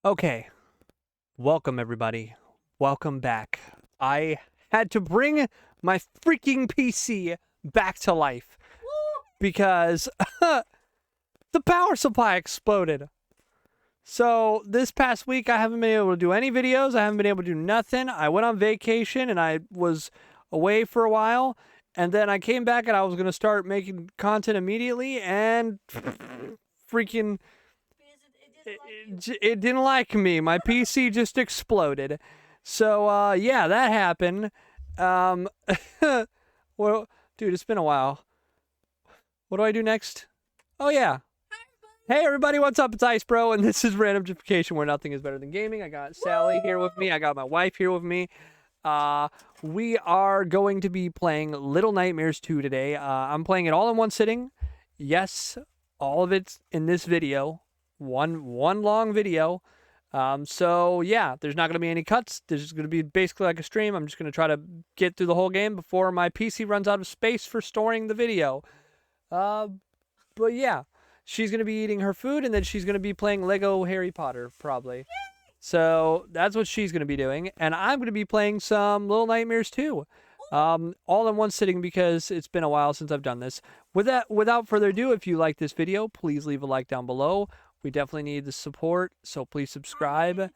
Okay, welcome everybody. Welcome back. I had to bring my freaking PC back to life because the power supply exploded. So this past week I haven't been able to do any videos. I haven't been able to do nothing. I went on vacation and I was away for a while. And then I came back and I was going to start making content immediately and freaking... It didn't like me. My PC just exploded. So, yeah, that happened. Well, dude, it's been a while. What do I do next? Oh, yeah. Hey, everybody, what's up? It's Ice Bro, and this is Randomjification, where nothing is better than gaming. I got Sally here with me. I got my wife here with me. We are going to be playing Little Nightmares 2 today. I'm playing it all in one sitting. Yes, all of it's in this video. One long video. So yeah, there's not going to be any cuts. There's going to be basically like a stream. I'm just going to try to get through the whole game before my PC runs out of space for storing the video. But yeah, she's going to be eating her food and then she's going to be playing Lego Harry Potter probably. So that's what she's going to be doing. And I'm going to be playing some Little Nightmares 2. All in one sitting because it's been a while since I've done this. Without further ado, if you like this video, please leave a like down below. We definitely need the support, so please subscribe.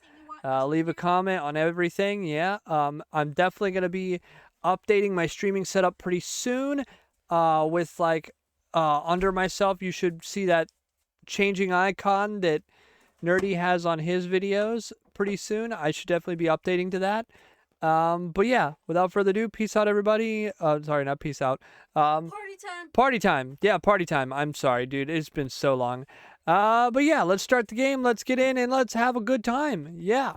Leave a comment on everything. Yeah, I'm definitely going to be updating my streaming setup pretty soon. With like under myself, you should see that changing icon that Nerdy has on his videos pretty soon. I should definitely be updating to that. But yeah, without further ado, peace out, everybody. Sorry, not peace out. Party time. Party time. Yeah, party time. I'm sorry, dude. It's been so long. But yeah, let's start the game. Let's get in and let's have a good time. Yeah.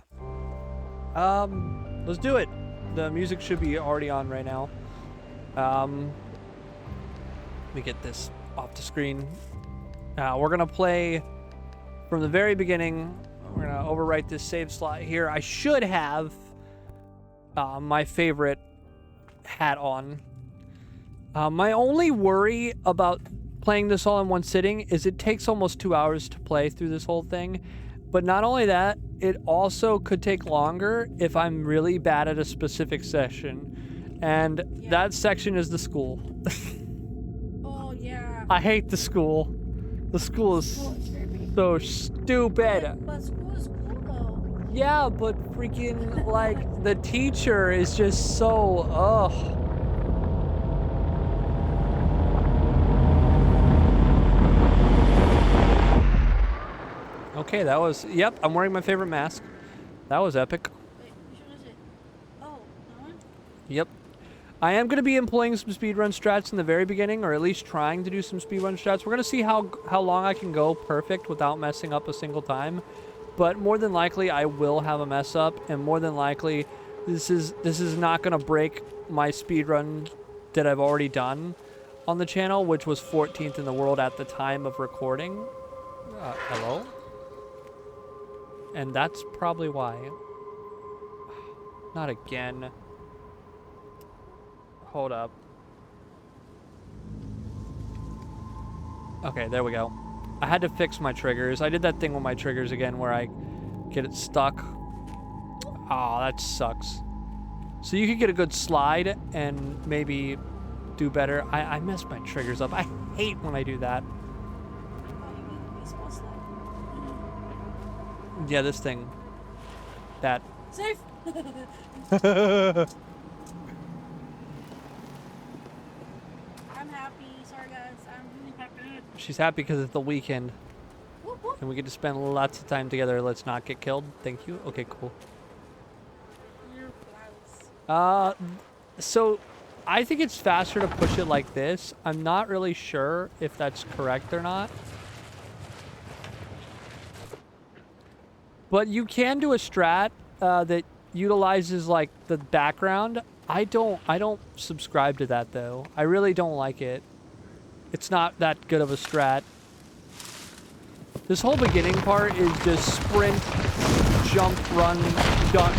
Let's do it. The music should be already on right now. Let me get this off the screen. We're gonna play from the very beginning. We're gonna overwrite this save slot here. I should have my favorite hat on. My only worry about playing this all in one sitting is it takes almost 2 hours to play through this whole thing. But not only that, it also could take longer if I'm really bad at a specific section. And that section is the school. Oh, yeah. I hate the school. The school is so stupid. But school is cool, though. Yeah, but freaking, like, the teacher is just so, ugh. Okay, that was, yep, I'm wearing my favorite mask. That was epic. Wait, which one is it? Oh, that one? Yep. I am going to be employing some speedrun strats in the very beginning, or at least trying to do some speedrun strats. We're going to see how long I can go perfect without messing up a single time. But more than likely, I will have a mess up, and more than likely, this is not going to break my speedrun that I've already done on the channel, which was 14th in the world at the time of recording. Hello? And that's probably why. Not again. Hold up. Okay, there we go. I had to fix my triggers. I did that thing with my triggers again where I get it stuck. Oh, that sucks. So you could get a good slide and maybe do better. I messed my triggers up. I hate when I do that. Oh, you mean the baseball slide? Yeah, this thing. That. Safe! I'm happy. Sorry, guys. I'm really happy. She's happy because it's the weekend. Whoop, whoop. And we get to spend lots of time together. Let's not get killed. Thank you. Okay, cool. Your blouse. So I think it's faster to push it like this. I'm not really sure if that's correct or not. But you can do a strat that utilizes like the background. I don't subscribe to that though. I really don't like it. It's not that good of a strat. This whole beginning part is just sprint, jump, run, duck,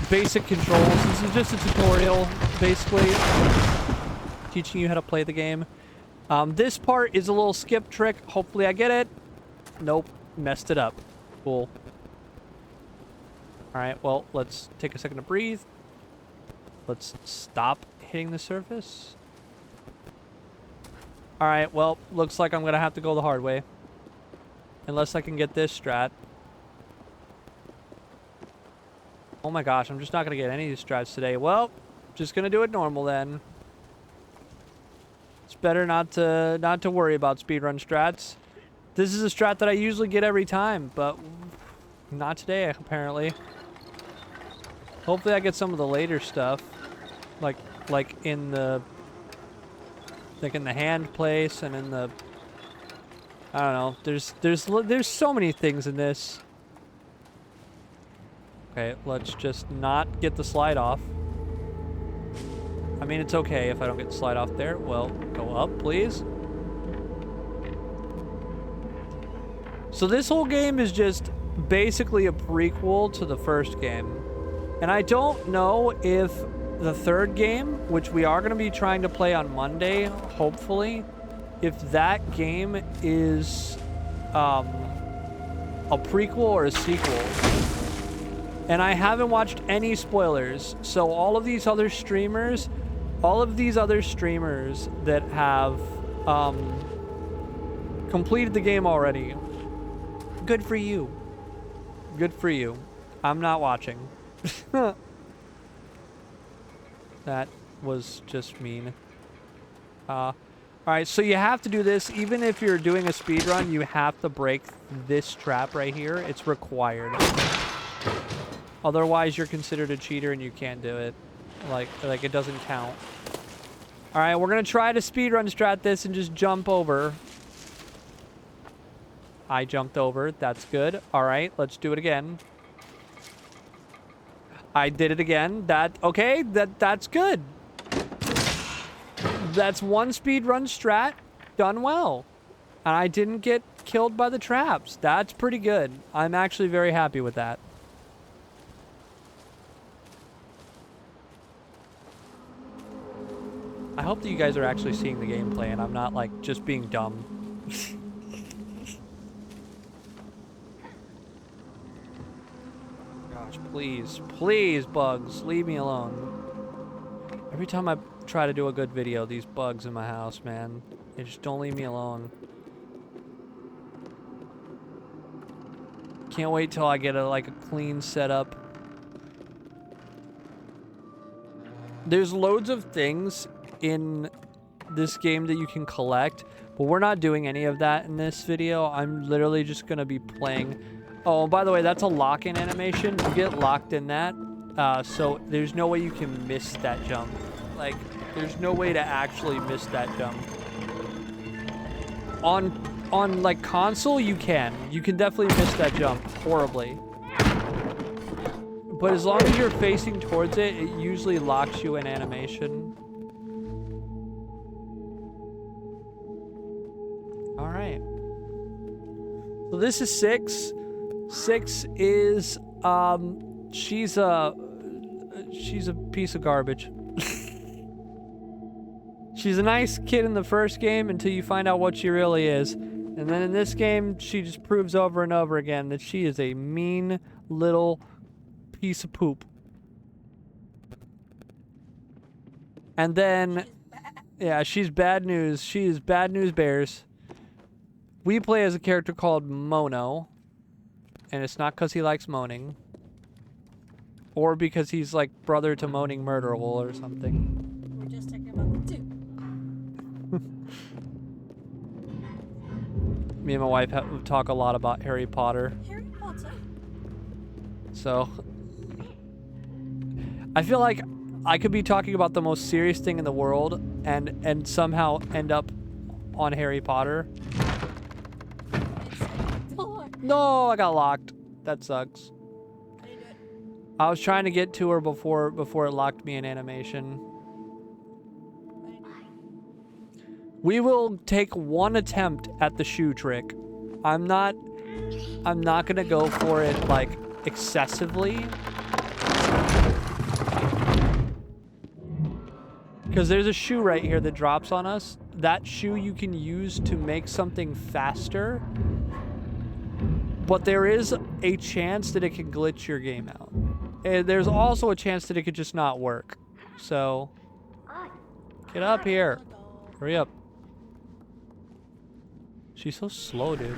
basic controls. This is just a tutorial, basically, teaching you how to play the game. This part is a little skip trick. Hopefully I get it. Nope, messed it up. Cool. All right, well, let's take a second to breathe. Let's stop hitting the surface. All right, well, looks like I'm going to have to go the hard way. Unless I can get this strat. Oh my gosh, I'm just not going to get any of these strats today. Well, just going to do it normal then. It's better not to worry about speedrun strats. This is a strat that I usually get every time, but not today, apparently. Hopefully I get some of the later stuff. Like in the hand place and in the, I don't know. There's so many things in this. Okay, let's just not get the slide off. I mean, it's okay if I don't get the slide off there. Well, go up, please. So this whole game is just basically a prequel to the first game. And I don't know if the third game, which we are going to be trying to play on Monday, hopefully, if that game is a prequel or a sequel. And I haven't watched any spoilers, so all of these other streamers that have completed the game already, good for you. Good for you. I'm not watching. That was just mean. Alright, so you have to do this. Even if you're doing a speedrun, you have to break this trap right here. It's required. Otherwise, you're considered a cheater and you can't do it. Like it doesn't count. Alright, we're gonna try to speedrun strat this and just jump over. I jumped over. That's good. Alright, let's do it again. I did it again. Okay, that's good. That's one speedrun strat done well. And I didn't get killed by the traps. That's pretty good. I'm actually very happy with that. I hope that you guys are actually seeing the gameplay and I'm not like just being dumb. Gosh, please bugs, leave me alone. Every time I try to do a good video, these bugs in my house, man, they just don't leave me alone. Can't wait till I get a clean setup. There's loads of things in this game that you can collect, but we're not doing any of that in this video. I'm literally just gonna be playing. Oh, by the way, that's a lock-in animation. You get locked in that, so there's no way you can miss that jump. Like, there's no way to actually miss that jump. On like console, you can definitely miss that jump horribly. But as long as you're facing towards it, it usually locks you in animation. All right. So this is 6. 6 is she's a piece of garbage. She's a nice kid in the first game until you find out what she really is. And then in this game, she just proves over and over again that she is a mean little piece of poop. And then, yeah, she's bad news. She is bad news bears. We play as a character called Mono. And it's not because he likes moaning. Or because he's like brother to Moaning Murderable or something. We're just talking about the two. Me and my wife talk a lot about Harry Potter. Harry Potter. So, I feel like I could be talking about the most serious thing in the world and somehow end up on Harry Potter. No, I got locked. That sucks. How do you do it? I was trying to get to her before it locked me in animation. We will take one attempt at the shoe trick. I'm not gonna go for it like excessively. Because there's a shoe right here that drops on us. That shoe you can use to make something faster. But there is a chance that it can glitch your game out. And there's also a chance that it could just not work. So, get up here. Hurry up. She's so slow, dude.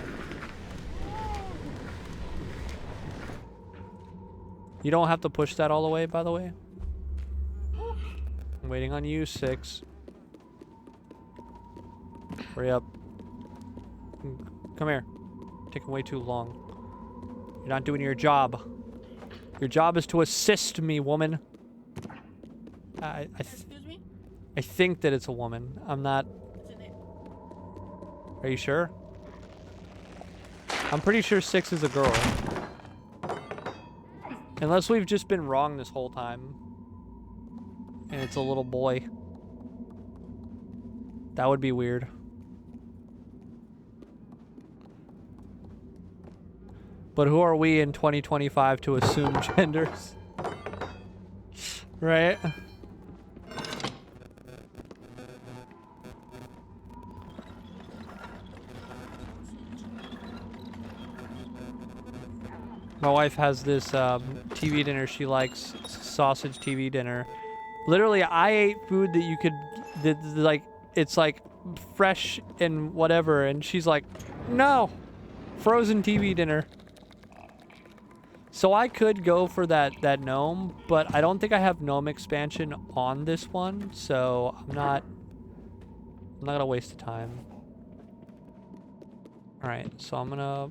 You don't have to push that all the way, by the way. I'm waiting on you, 6. Hurry up. Come here. Taking way too long. You're not doing your job. Your job is to assist me, woman. Excuse me? I think that it's a woman. I'm not... Isn't it? Are you sure? I'm pretty sure 6 is a girl. Unless we've just been wrong this whole time. And it's a little boy. That would be weird. But who are we in 2025 to assume genders? Right? My wife has this TV dinner she likes, sausage TV dinner. Literally, I ate food that you could, like, it's like fresh and whatever, and she's like, no, frozen TV dinner. So I could go for that gnome, but I don't think I have gnome expansion on this one, so I'm not gonna waste the time. All right, so I'm gonna.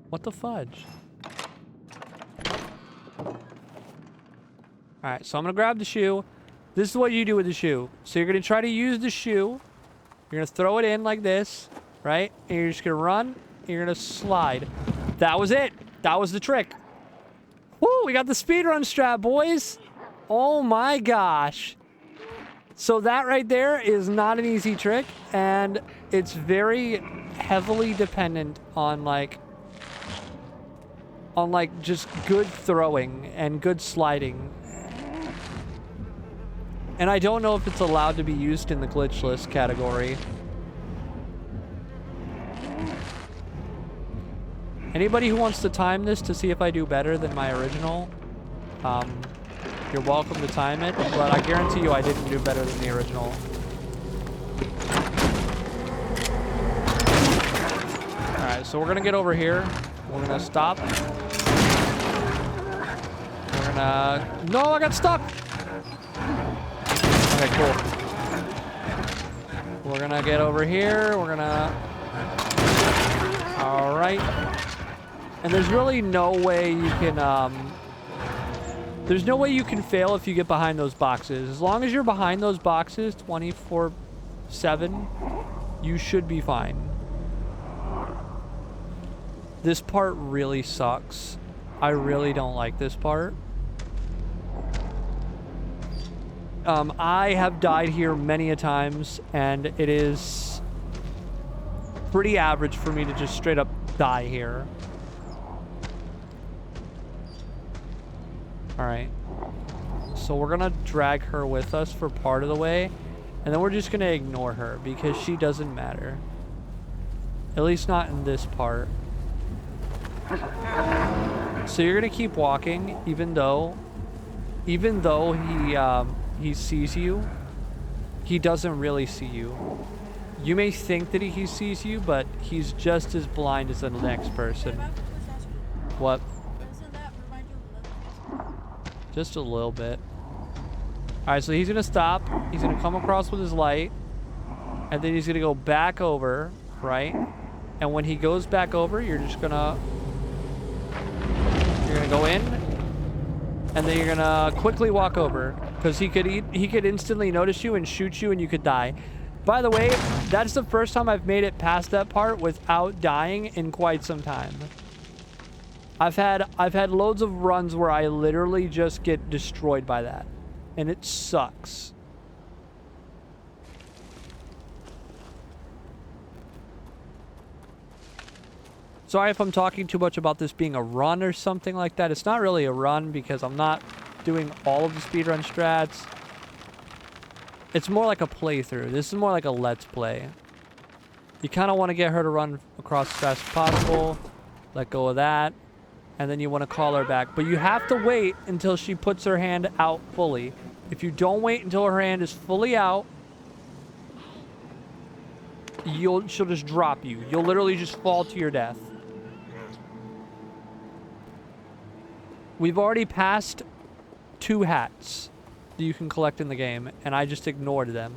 What the fudge? Alright, so I'm gonna grab the shoe. This is what you do with the shoe. So you're gonna try to use the shoe. You're gonna throw it in like this, right? And you're just gonna run, and you're gonna slide. That was it. That was the trick. Woo, we got the speedrun strat, boys. Oh my gosh. So that right there is not an easy trick, and it's very heavily dependent on like just good throwing and good sliding. And I don't know if it's allowed to be used in the glitchless category. Anybody who wants to time this to see if I do better than my original, you're welcome to time it, but I guarantee you I didn't do better than the original. Alright, so we're gonna get over here. We're gonna stop. We're gonna... No, I got stuck! Okay, cool. We're gonna get over here. We're gonna... Alright. And there's really no way you can, there's no way you can fail if you get behind those boxes. As long as you're behind those boxes 24/7, you should be fine. This part really sucks. I really don't like this part. I have died here many a times, and it is pretty average for me to just straight up die here. Alright. So we're gonna drag her with us for part of the way, and then we're just gonna ignore her because she doesn't matter. At least not in this part. So you're gonna keep walking, even though he sees you, he doesn't really see you. You may think that he sees you, but he's just as blind as the next person. What? Doesn't that remind you of another place? Just a little bit. Alright, so he's gonna stop. He's gonna come across with his light. And then he's gonna go back over, right? And when he goes back over, you're gonna go in. And then you're gonna quickly walk over. Because he could instantly notice you and shoot you and you could die. By the way, that's the first time I've made it past that part without dying in quite some time. I've had loads of runs where I literally just get destroyed by that. And it sucks. Sorry if I'm talking too much about this being a run or something like that. It's not really a run because I'm not doing all of the speedrun strats. It's more like a playthrough. This is more like a let's play. You kind of want to get her to run across as fast as possible. Let go of that. And then you want to call her back. But you have to wait until she puts her hand out fully. If you don't wait until her hand is fully out, she'll just drop you. You'll literally just fall to your death. We've already passed 2 hats that you can collect in the game, and I just ignored them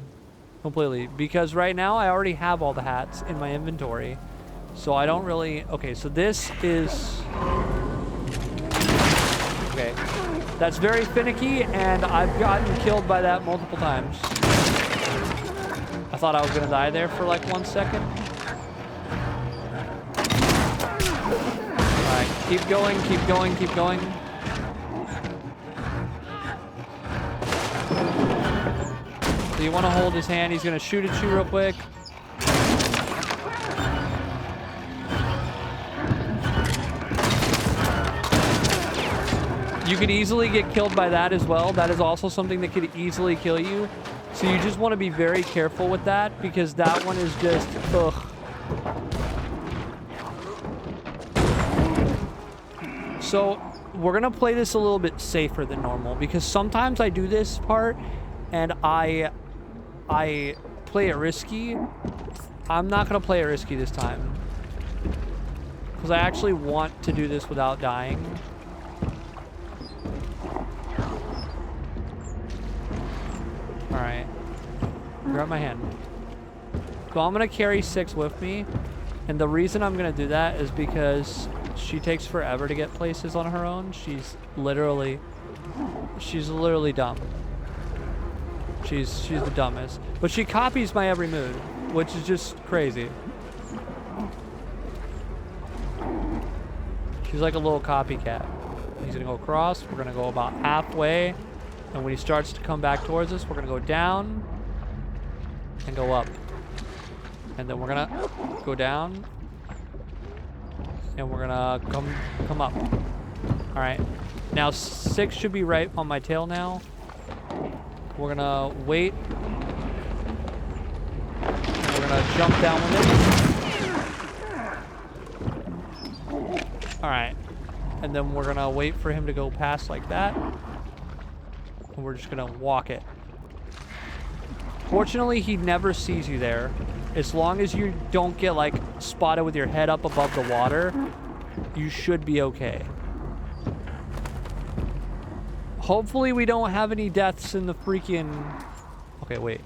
completely. Because right now, I already have all the hats in my inventory. So I don't really... Okay, so this is... Okay. That's very finicky, and I've gotten killed by that multiple times. I thought I was going to die there for like 1 second. Alright, keep going, keep going, keep going. So you want to hold his hand. He's going to shoot at you real quick. You could easily get killed by that as well. That is also something that could easily kill you. So you just want to be very careful with that, because that one is just, ugh. So we're going to play this a little bit safer than normal, because sometimes I do this part and I play it risky. I'm not going to play it risky this time, because I actually want to do this without dying. Alright. Grab my hand. So I'm going to carry 6 with me. And the reason I'm going to do that is because she takes forever to get places on her own. She's literally dumb. She's the dumbest. But she copies my every move, which is just crazy. She's like a little copycat. He's going to go across. We're going to go about halfway. And when he starts to come back towards us, we're going to go down and go up. And then we're going to go down and we're going to come up. All right. Now 6 should be right on my tail now. We're going to wait. We're going to jump down with it. All right. And then we're going to wait for him to go past like that. And we're just gonna walk it. Fortunately, he never sees you there. As long as you don't get like spotted with your head up above the water, you should be okay. Hopefully we don't have any deaths in the freaking... Okay, wait.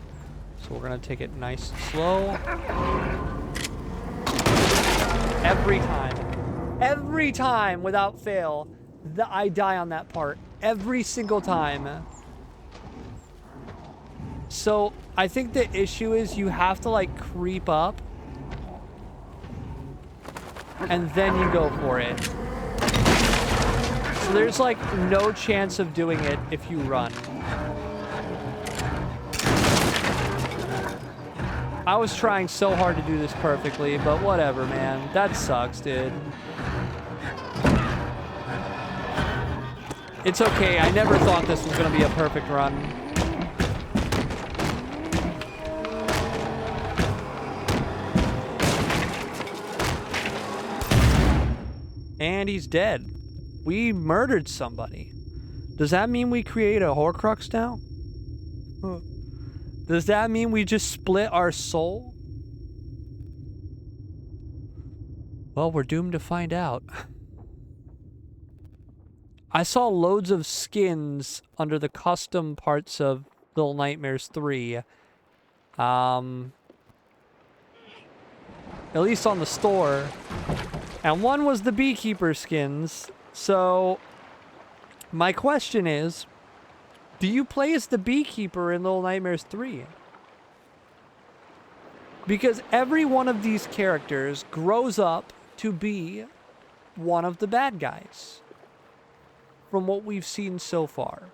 So we're gonna take it nice and slow. Every time without fail, I die on that part. Every single time. So I think the issue is you have to like creep up and then you go for it. So there's like no chance of doing it if you run. I was trying so hard to do this perfectly, but whatever, man. That sucks, dude. It's okay. I never thought this was going to be a perfect run. And he's dead. We murdered somebody. Does that mean we create a Horcrux now? Does that mean we just split our soul? Well, we're doomed to find out. I saw loads of skins under the custom parts of Little Nightmares 3. At least on the store. And one was the beekeeper skins. So, my question is, do you play as the beekeeper in Little Nightmares 3? Because every one of these characters grows up to be one of the bad guys. From what we've seen so far.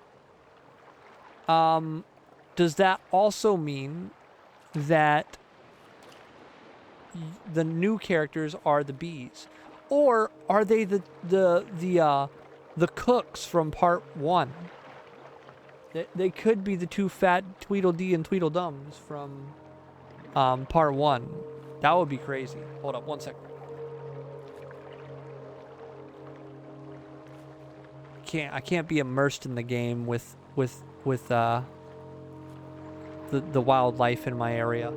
Does that also mean that the new characters are the bees? Or are they the cooks from part 1? They could be the 2 fat Tweedledee and Tweedledums from part 1. That would be crazy. Hold up, 1 second. I can't be immersed in the game with the wildlife in my area.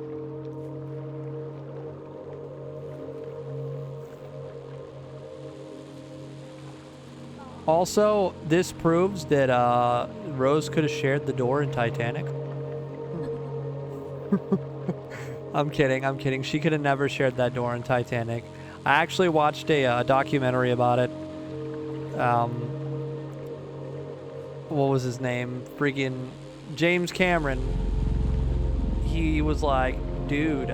Also, this proves that Rose could have shared the door in Titanic. I'm kidding. She could have never shared that door in Titanic. I actually watched a documentary about it. What was his name? Freaking James Cameron. He was like, dude,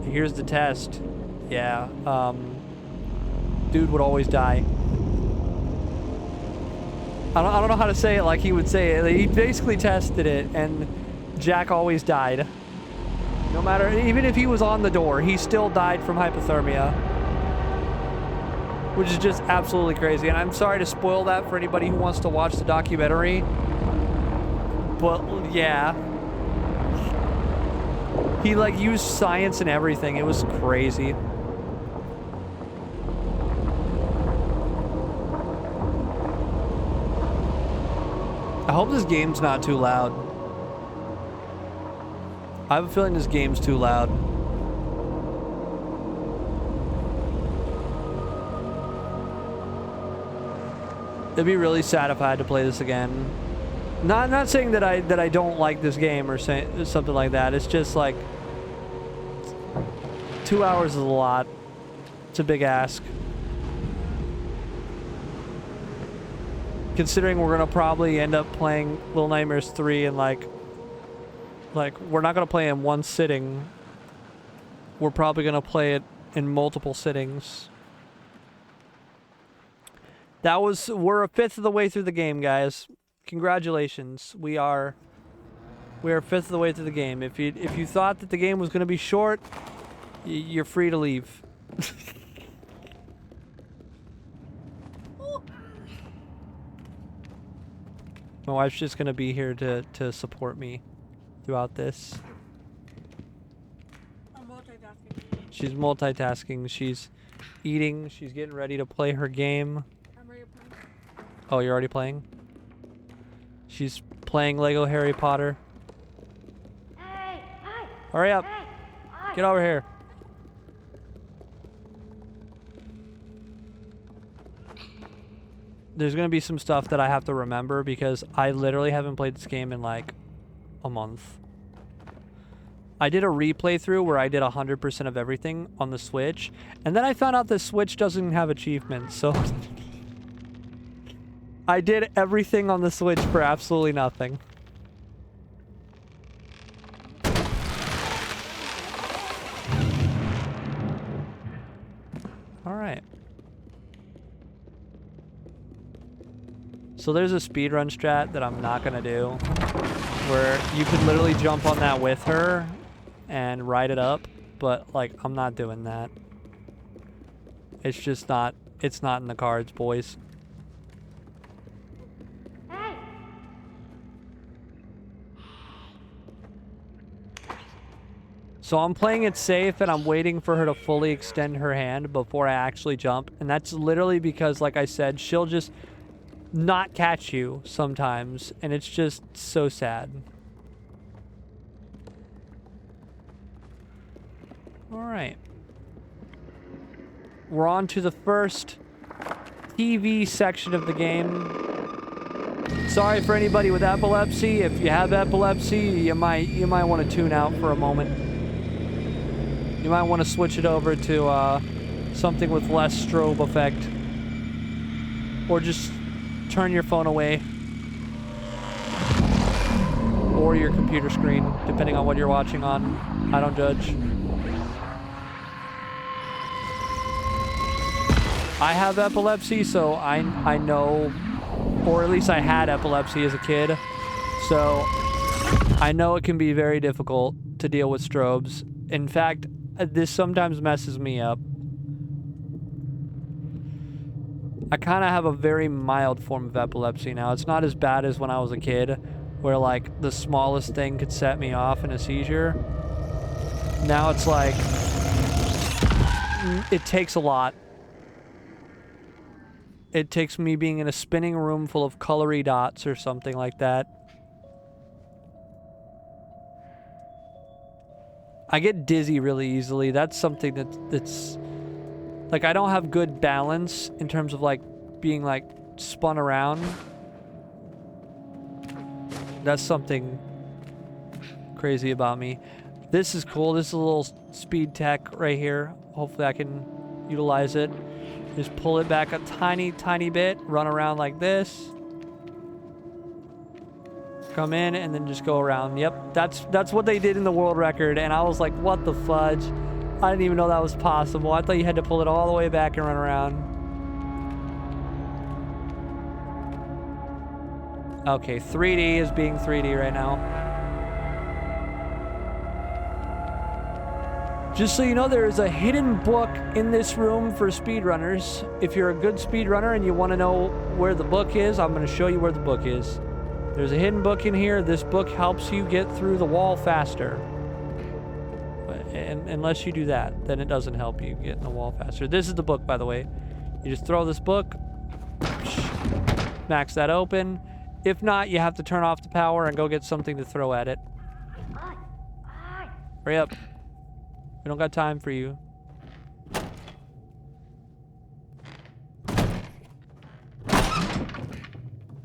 here's the test. Yeah, dude would always die. I don't know how to say it like he would say it. He basically tested it, and Jack always died. No matter, even if he was on the door, he still died from hypothermia. Which is just absolutely crazy. And I'm sorry to spoil that for anybody who wants to watch the documentary. But, yeah. He, like, used science and everything. It was crazy. I hope this game's not too loud. I have a feeling this game's too loud. It'd be really sad if I had to play this again. Not saying that I don't like this game or something like that. It's just like 2 hours is a lot. It's a big ask. Considering we're gonna probably end up playing Little Nightmares 3 and like we're not gonna play in one sitting. We're probably gonna play it in multiple sittings. We're a fifth of the way through the game, guys. Congratulations. We are a fifth of the way through the game. If you thought that the game was gonna be short, you're free to leave. My wife's just gonna be here to support me throughout this. I'm multitasking. She's multitasking. She's eating. She's getting ready to play her game. I'm ready to play. Oh, you're already playing? She's playing Lego Harry Potter. Hey! Hey! Hurry up. Hey! Get over here. There's going to be some stuff that I have to remember because I literally haven't played this game in like a month. I did a replay through where I did 100% of everything on the Switch, and then I found out the Switch doesn't have achievements, so I did everything on the Switch for absolutely nothing. Alright. So there's a speedrun strat that I'm not gonna do, where you could literally jump on that with her and ride it up, but like I'm not doing that. It's just not, it's not in the cards, boys. Hey! So I'm playing it safe and I'm waiting for her to fully extend her hand before I actually jump, and that's literally because, like I said, she'll just not catch you sometimes, and it's just so sad. Alright. We're on to the first TV section of the game. Sorry for anybody with epilepsy. If you have epilepsy, you might want to tune out for a moment. You might want to switch it over to something with less strobe effect. Or just turn your phone away. Or your computer screen, depending on what you're watching on. I don't judge. I have epilepsy, so I know, or at least I had epilepsy as a kid, so I know it can be very difficult to deal with strobes. In fact, this sometimes messes me up. I kind of have a very mild form of epilepsy now. It's not as bad as when I was a kid, where like the smallest thing could set me off in a seizure. Now it's like, it takes a lot. It takes me being in a spinning room full of colory dots or something like that. I get dizzy really easily. That's something that's like, I don't have good balance in terms of like being like spun around. That's something crazy about me. This is cool. This is a little speed tech right here. Hopefully I can utilize it. Just pull it back a tiny, tiny bit. Run around like this. Come in and then just go around. Yep, that's what they did in the world record. And I was like, what the fudge? I didn't even know that was possible. I thought you had to pull it all the way back and run around. Okay, 3D is being 3D right now. Just so you know, there is a hidden book in this room for speedrunners. If you're a good speedrunner and you want to know where the book is, I'm going to show you where the book is. There's a hidden book in here. This book helps you get through the wall faster. And unless you do that, then it doesn't help you get in the wall faster. This is the book, by the way. You just throw this book, max that open. If not, you have to turn off the power and go get something to throw at it. Hurry up. We don't got time for you.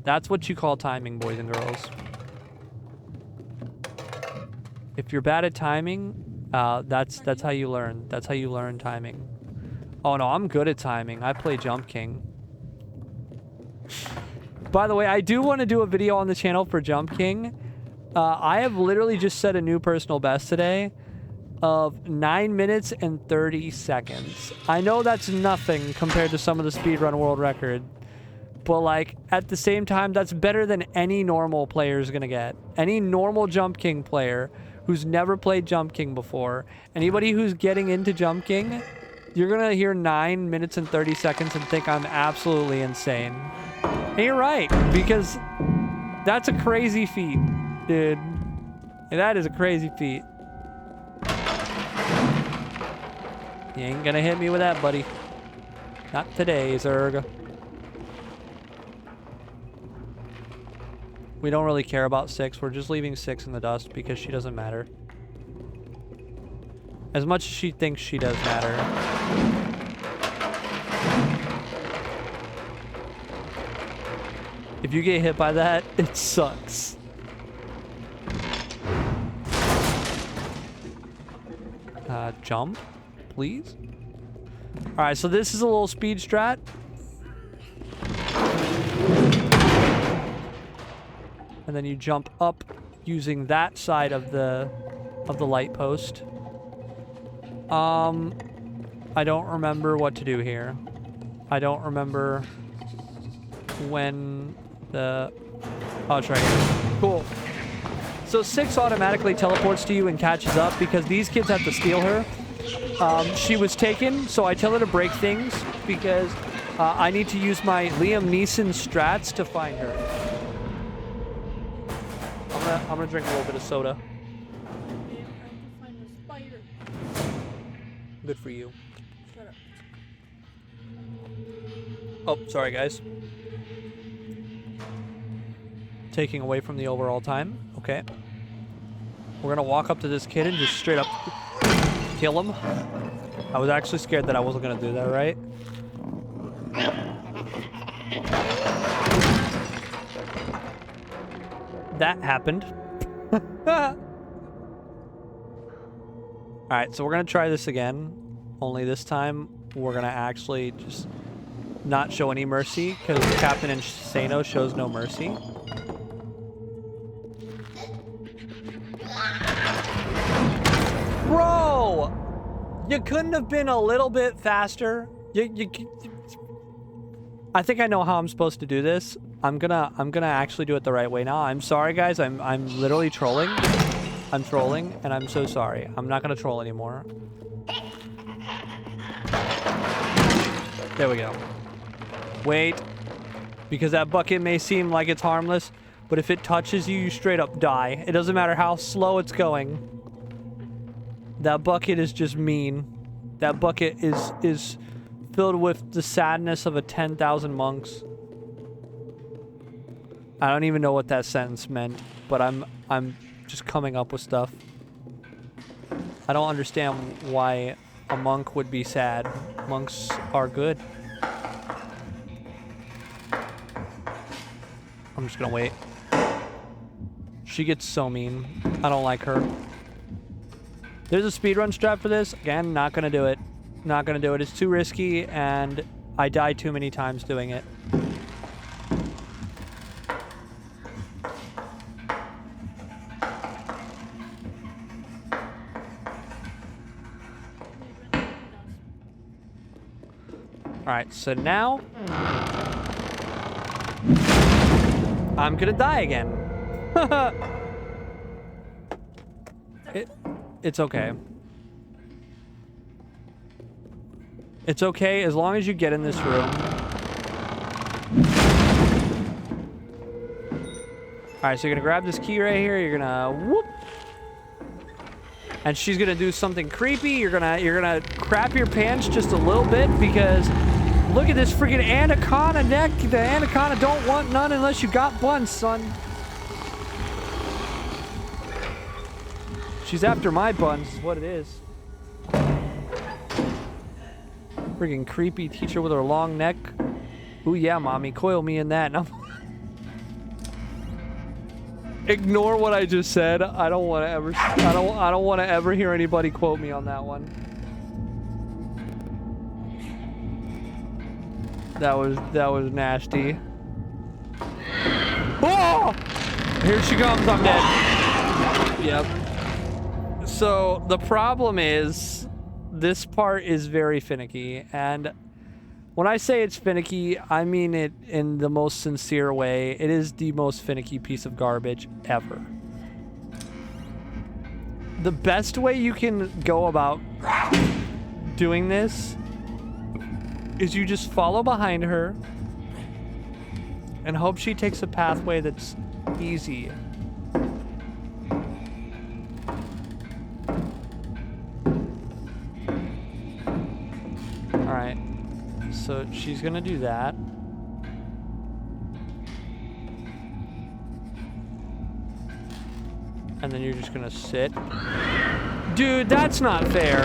That's what you call timing, boys and girls. If you're bad at timing, that's how you learn. That's how you learn timing. Oh no, I'm good at timing. I play Jump King. By the way, I do want to do a video on the channel for Jump King. I have literally just set a new personal best today of 9 minutes and 30 seconds. I know that's nothing compared to some of the speedrun world record. But like, at the same time, that's better than any normal player is gonna get. Any normal Jump King player who's never played Jump King before, anybody who's getting into Jump King, you're gonna hear 9 minutes and 30 seconds and think I'm absolutely insane. And you're right, because that's a crazy feat, dude. That is a crazy feat. You ain't gonna hit me with that, buddy. Not today, Zerg. We don't really care about 6. We're just leaving 6 in the dust because she doesn't matter. As much as she thinks she does matter. If you get hit by that, it sucks. Jump, please. Alright, so this is a little speed strat. And then you jump up using that side of the light post. I don't remember what to do here. I don't remember when the... Oh, it's right here. Cool. So 6 automatically teleports to you and catches up because these kids have to steal her. She was taken, so I tell her to break things because I need to use my Liam Neeson strats to find her. I'm gonna drink a little bit of soda. Good for you. Shut up. Oh, sorry guys. Taking away from the overall time. Okay. We're gonna walk up to this kid and just straight up kill him. I was actually scared that I wasn't gonna do that, right? That happened. Alright, so we're gonna try this again. Only this time, we're gonna actually just not show any mercy, because Captain Insano shows no mercy. Bro! You couldn't have been a little bit faster? I think I know how I'm supposed to do this. I'm gonna actually do it the right way now. I'm sorry, guys. I'm literally trolling. I'm trolling, and I'm so sorry. I'm not gonna troll anymore. There we go. Wait, because that bucket may seem like it's harmless. but if it touches you, you straight up die. It doesn't matter how slow it's going. That bucket is just mean. That bucket is filled with the sadness of a 10,000 monks. I don't even know what that sentence meant, but I'm just coming up with stuff. I don't understand why a monk would be sad. Monks are good. I'm just gonna wait. She gets so mean. I don't like her. There's a speedrun strat for this. Again, not gonna do it. Not gonna do it. It's too risky, and I die too many times doing it. Alright, so now I'm gonna die again. It's okay. It's okay as long as you get in this room. Alright, so you're gonna grab this key right here, you're gonna whoop. And she's gonna do something creepy. You're gonna crap your pants just a little bit because look at this freaking anaconda neck. The anaconda don't want none unless you got buns, son. She's after my buns is what it is. Freaking creepy teacher with her long neck. Ooh yeah, mommy, coil me in that. No. Ignore what I just said. I don't want to ever. I don't want to ever hear anybody quote me on that one. That was nasty. Oh! Here she comes. I'm dead. Yep. So the problem is, this part is very finicky, and when I say it's finicky, I mean it in the most sincere way. It is the most finicky piece of garbage ever. The best way you can go about doing this is you just follow behind her and hope she takes a pathway that's easy. Alright. So she's gonna do that. And then you're just gonna sit. Dude, that's not fair.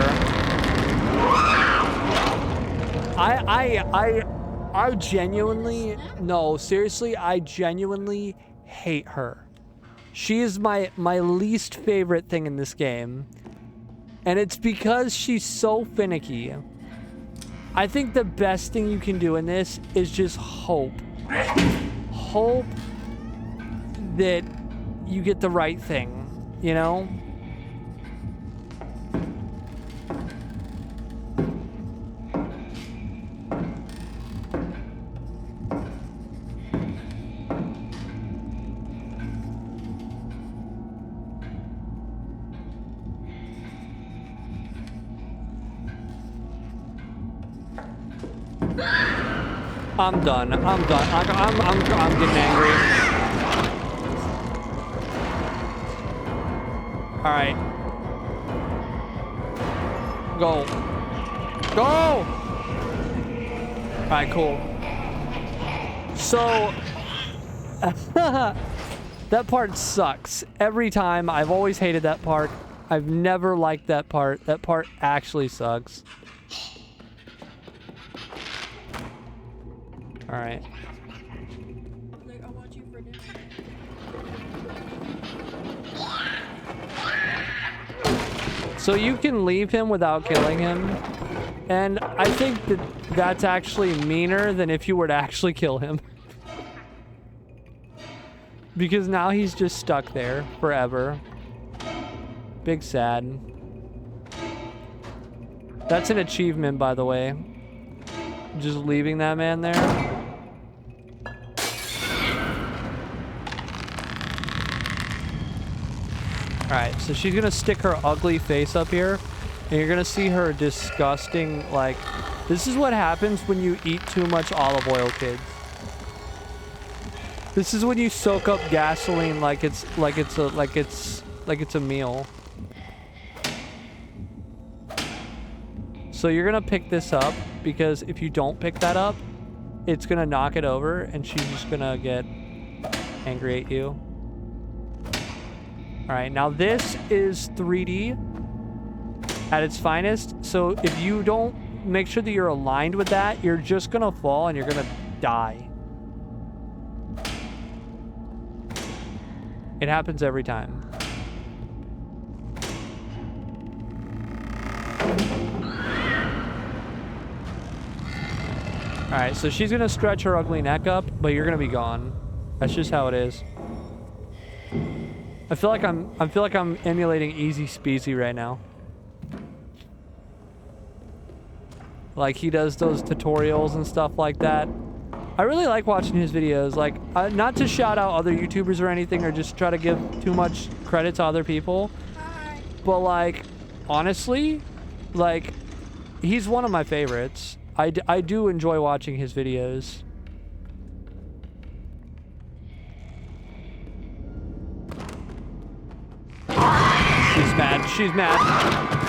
I genuinely, no, seriously, I genuinely hate her. She is my least favorite thing in this game. And it's because she's so finicky. I think the best thing you can do in this is just hope. Hope that you get the right thing, you know? I'm done. I'm done. I'm getting angry. All right. Go. Go! All right, cool. So, that part sucks. Every time, I've always hated that part. I've never liked that part. That part actually sucks. All right. Like, I'll watch you for dinner. So you can leave him without killing him. And I think that that's actually meaner than if you were to actually kill him. Because now he's just stuck there forever. Big sad. That's an achievement, by the way. Just leaving that man there. Alright, so she's gonna stick her ugly face up here, and you're gonna see her disgusting, like, this is what happens when you eat too much olive oil, kids. This is when you soak up gasoline like it's a meal. So you're gonna pick this up because if you don't pick that up, it's gonna knock it over and she's just gonna get angry at you. All right, now this is 3D at its finest. So if you don't make sure that you're aligned with that, you're just gonna fall and you're gonna die. It happens every time. All right, so she's gonna stretch her ugly neck up, but you're gonna be gone. That's just how it is. I feel like I'm emulating Easy Speezy right now. Like he does those tutorials and stuff like that. I really like watching his videos. Like, not to shout out other YouTubers or anything, or just try to give too much credit to other people. Hi. But like, honestly, like, he's one of my favorites. I do enjoy watching his videos. She's mad. She's mad.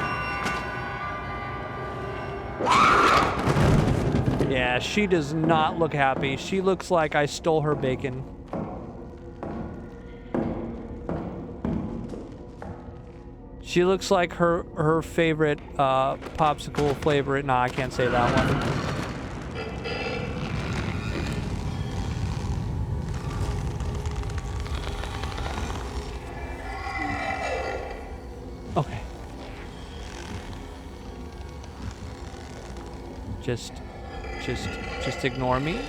Yeah, she does not look happy. She looks like I stole her bacon. She looks like her favorite popsicle flavor. Nah, I can't say that one. Okay. Just ignore me.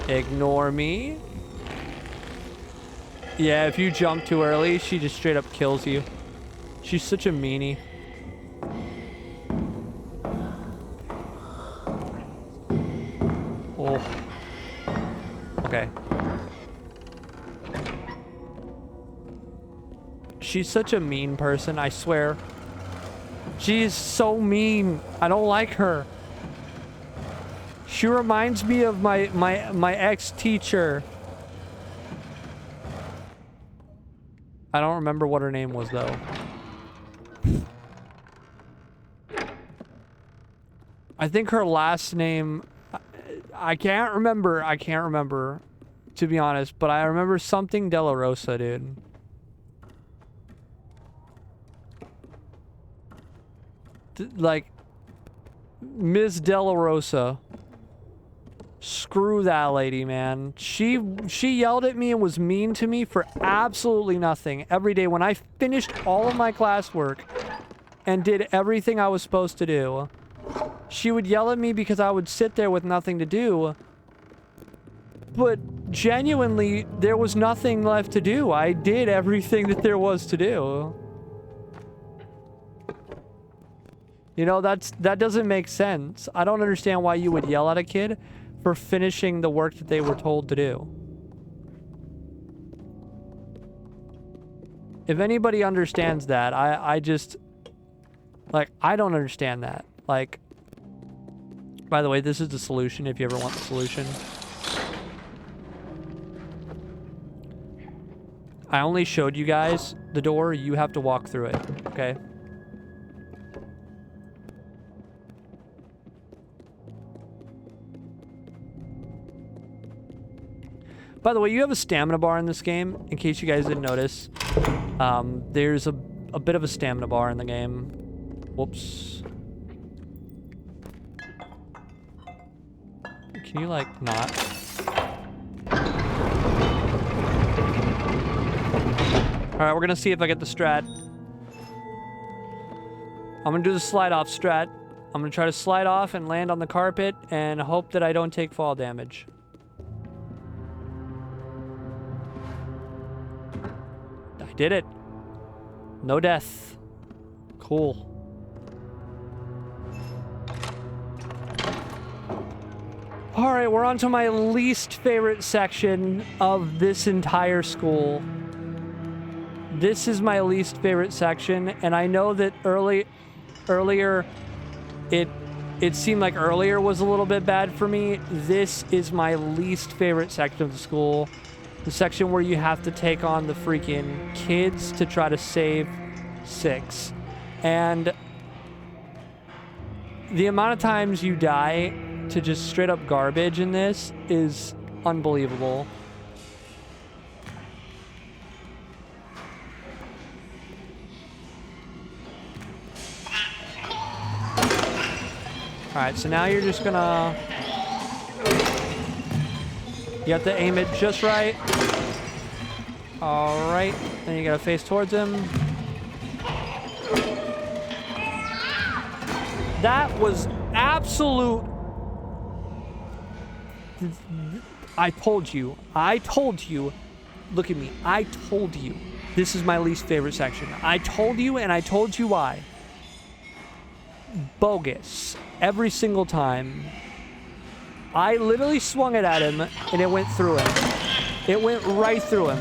Ignore me. Yeah, if you jump too early, she just straight up kills you. She's such a meanie. Oh. Okay. She's such a mean person, I swear. She is so mean. I don't like her. She reminds me of my ex-teacher. I don't remember what her name was, though. I think her last name... I can't remember. I can't remember, to be honest. But I remember something De La Rosa, dude. Like... Ms. De La Rosa. Screw that lady, man. She yelled at me and was mean to me for absolutely nothing every day when I finished all of my classwork and did everything I was supposed to do. She would yell at me because I would sit there with nothing to do. But genuinely, there was nothing left to do. I did everything that there was to do. You know, that doesn't make sense. I don't understand why you would yell at a kid for finishing the work that they were told to do. If anybody understands that, I just... Like, I don't understand that. Like... By the way, this is the solution if you ever want the solution. I only showed you guys the door. You have to walk through it, okay? By the way, you have a stamina bar in this game, in case you guys didn't notice. There's a bit of a stamina bar in the game. Whoops. Can you, like, not? Alright, we're gonna see if I get the strat. I'm gonna do the slide off strat. I'm gonna try to slide off and land on the carpet and hope that I don't take fall damage. Did it. No death. Cool. Alright, we're on to my least favorite section of this entire school. This is my least favorite section, and I know that earlier it it seemed like earlier was a little bit bad for me. This is my least favorite section of the school. The section where you have to take on the freaking kids to try to save 6. And the amount of times you die to just straight up garbage in this is unbelievable. Alright, so now you're just gonna... You have to aim it just right. Alright, then you gotta face towards him. That was absolute... I told you. Look at me. I told you. This is my least favorite section. I told you, and I told you why. Bogus. Every single time. I literally swung it at him, and it went through him. It went right through him.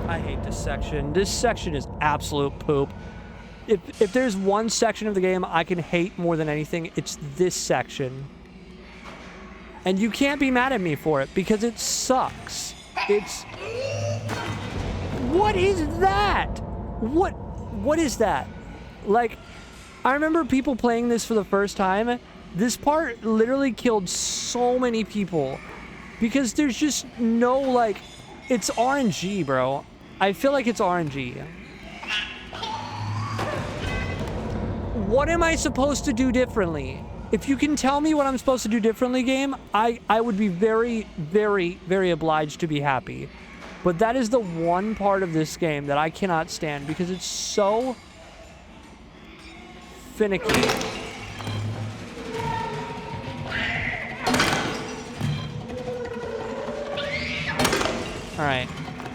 I hate this section. This section is absolute poop. If there's one section of the game I can hate more than anything, it's this section. And you can't be mad at me for it, because it sucks. It's... What is that? What is that? Like, I remember people playing this for the first time. This part literally killed so many people. Because there's just no, like... It's RNG, bro. I feel like it's RNG. What am I supposed to do differently? If you can tell me what I'm supposed to do differently, game, I would be very, very, very obliged to be happy. But that is the one part of this game that I cannot stand because it's so finicky. Alright,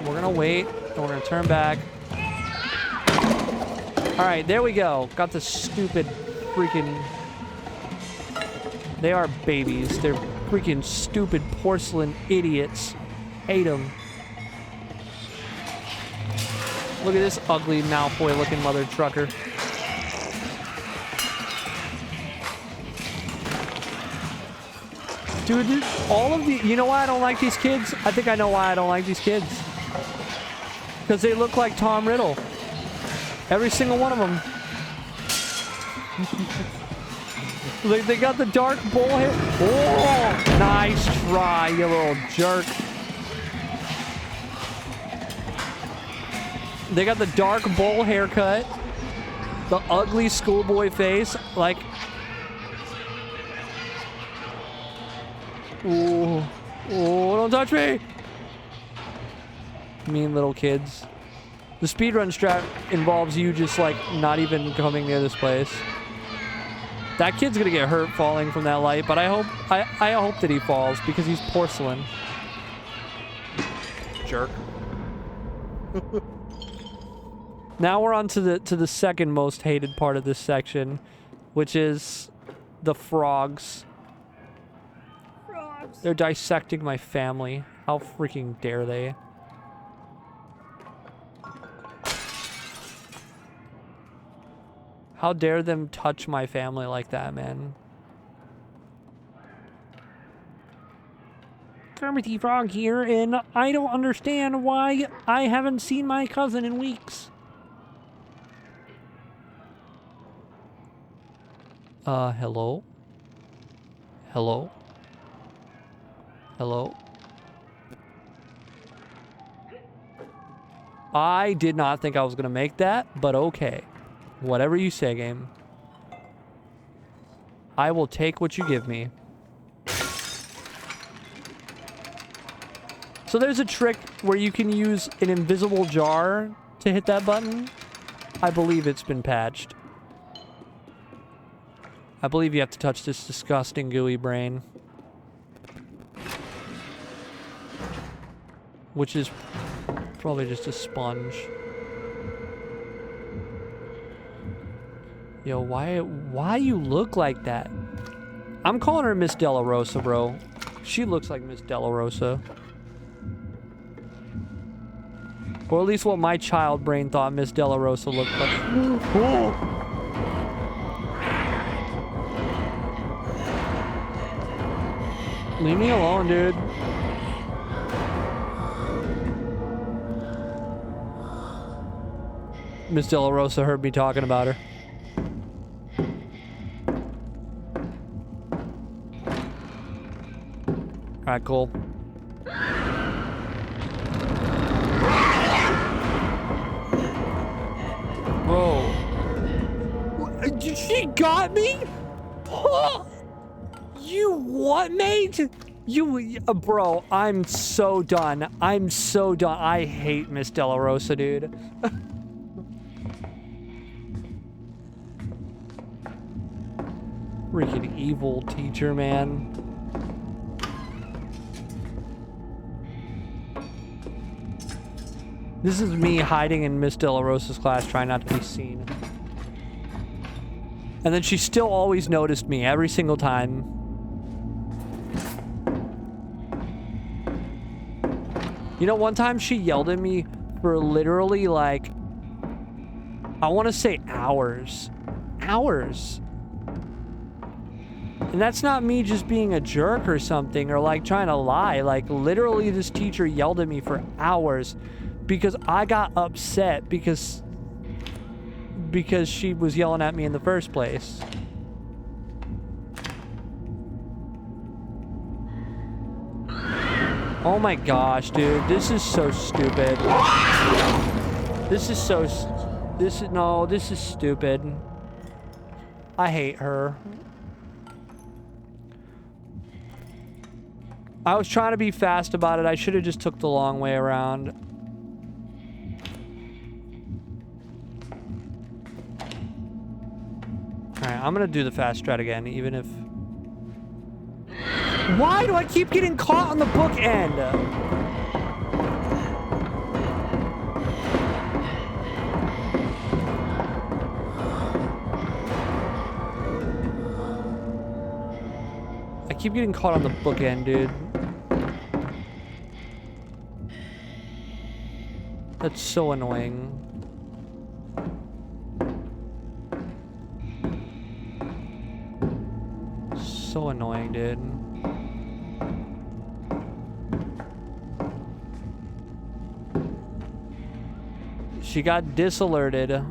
we're gonna wait, and we're gonna turn back. Alright, there we go. Got the stupid freaking... They are babies. They're freaking stupid porcelain idiots. Hate them. Look at this ugly Malfoy-looking mother trucker. Dude, all of the... You know why I don't like these kids? I think I know why I don't like these kids. Because they look like Tom Riddle. Every single one of them. Like, they got the dark bowl hair. Oh, nice try, you little jerk. They got the dark bowl haircut. The ugly schoolboy face. Like... Ooh. Oh, don't touch me! Mean little kids. The speedrun strat involves you just, like, not even coming near this place. That kid's gonna get hurt falling from that light, but I hope that he falls because he's porcelain. Jerk. Now we're on to the second most hated part of this section, which is the frogs. Frogs. They're dissecting my family. How freaking dare they? How dare them touch my family like that, man? Kermit the Frog here, and I don't understand why I haven't seen my cousin in weeks. Hello? Hello? Hello? I did not think I was gonna make that, but okay. Whatever you say, game. I will take what you give me. So there's a trick where you can use an invisible jar to hit that button. I believe it's been patched. I believe you have to touch this disgusting gooey brain. Which is probably just a sponge. Yo, why you look like that? I'm calling her Miss Della Rosa, bro. She looks like Miss Della Rosa. Or at least what my child brain thought Miss Della Rosa looked like. Oh! Leave me alone, dude. Miss Della Rosa heard me talking about her. Alright, cool. Bro. She got me? Oh! You what, mate? You, bro, I'm so done. I'm so done. I hate Miss Della Rosa, dude. Freaking evil teacher, man. This is me hiding in Miss Della Rosa's class, trying not to be seen. And then she still always noticed me every single time. You know, one time she yelled at me for literally, like, I want to say hours. Hours. And that's not me just being a jerk or something, or like trying to lie. Like, literally this teacher yelled at me for hours because I got upset because she was yelling at me in the first place. Oh my gosh, dude. This is so stupid. This is so... This is stupid. I hate her. I was trying to be fast about it. I should have just took the long way around. Alright, I'm gonna do the fast strat again, even if... Why do I keep getting caught on the book end? I keep getting caught on the book end, dude. That's so annoying. So annoying, dude. She got disalerted.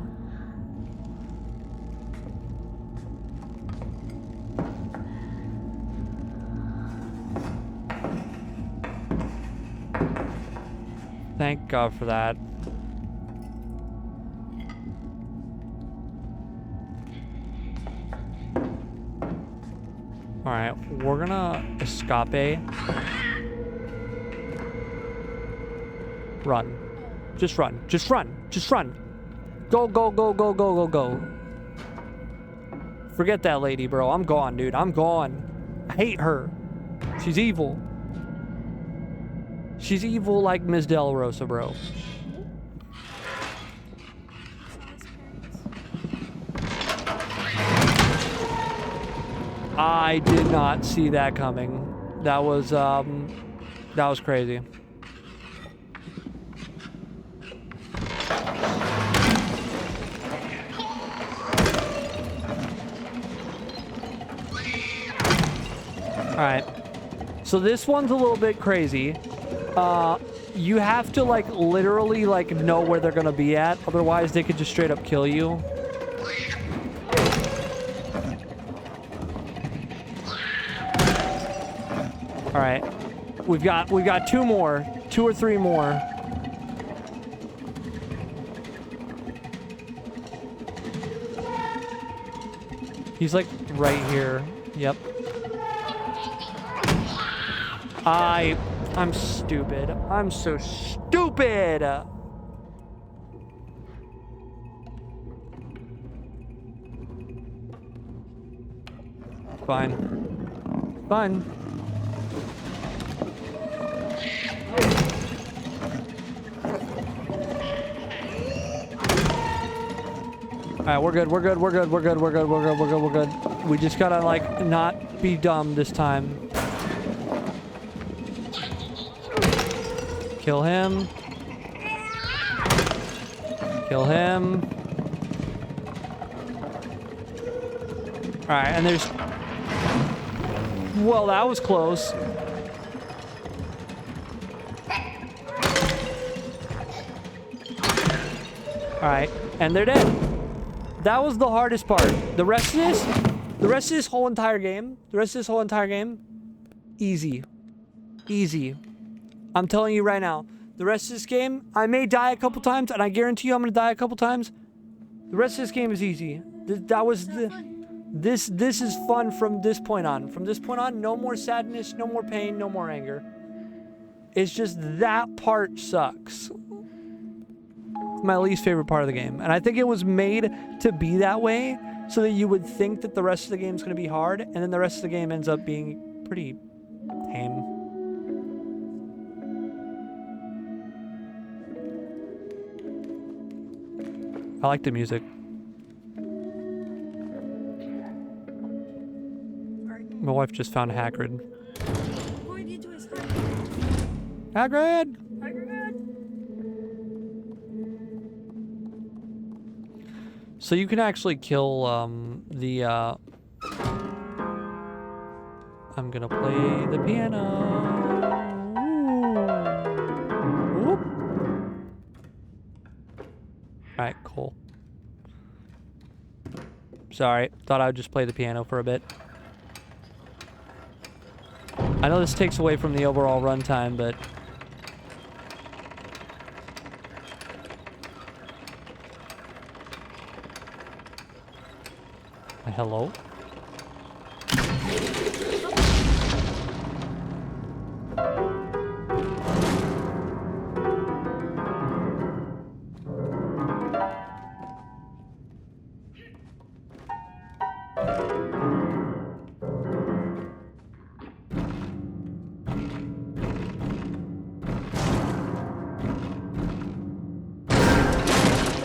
Thank God for that. Alright, we're gonna escape. Run. Just run. Just run. Just run. Go, go, go, go, go, go, go. Forget that lady, bro. I'm gone, dude. I'm gone. I hate her. She's evil. She's evil like Miss Della Rosa, bro. I did not see that coming. That was crazy. Alright. So this one's a little bit crazy. You have to, like, literally, like, know where they're gonna be at. Otherwise, they could just straight up kill you. Alright. We've got two more. 2 or 3 more. He's, like, right here. Yep. I'm stupid. I'm so stupid! Fine. Fine. Alright, we're good, we're good, we're good, we're good, we're good, we're good, we're good, we're good. We just gotta, like, not be dumb this time. Kill him. Kill him. Alright, and there's... Well, that was close. Alright, and they're dead. That was the hardest part. The rest of this whole entire game, easy. Easy. I'm telling you right now, the rest of this game, I may die a couple times, and I guarantee you I'm gonna die a couple times. The rest of this game is easy. This is fun from this point on. From this point on, no more sadness, no more pain, no more anger. It's just that part sucks. It's my least favorite part of the game. And I think it was made to be that way so that you would think that the rest of the game is going to be hard, and then the rest of the game ends up being pretty tame. I like the music. My wife just found Hagrid. Going into his Hagrid! So you can actually kill the I'm gonna play the piano. Whoop. Alright, cool. Sorry, thought I would just play the piano for a bit. I know this takes away from the overall runtime, but... Hello?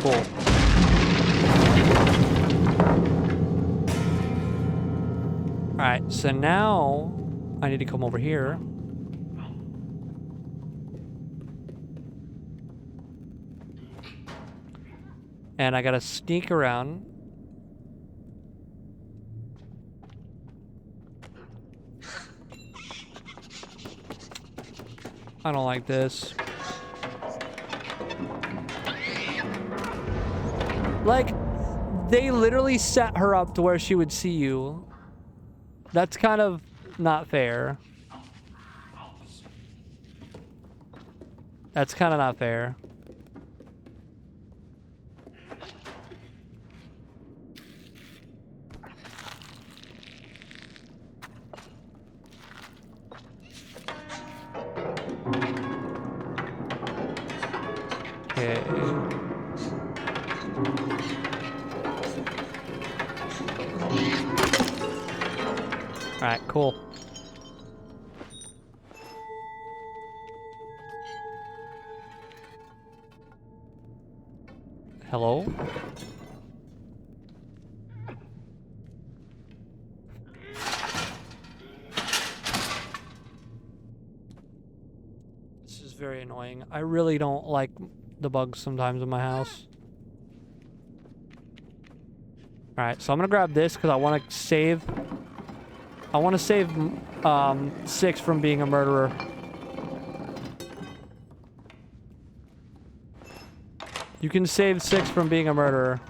Cool. Alright, so now I need to come over here. And I gotta sneak around. I don't like this. Like, they literally set her up to where she would see you. That's kind of not fair. That's kind of not fair. Okay. Alright, cool. Hello? This is very annoying. I really don't like the bugs sometimes in my house. Alright, so I'm gonna grab this because I want to save... I want to save 6 from being a murderer. You can save 6 from being a murderer.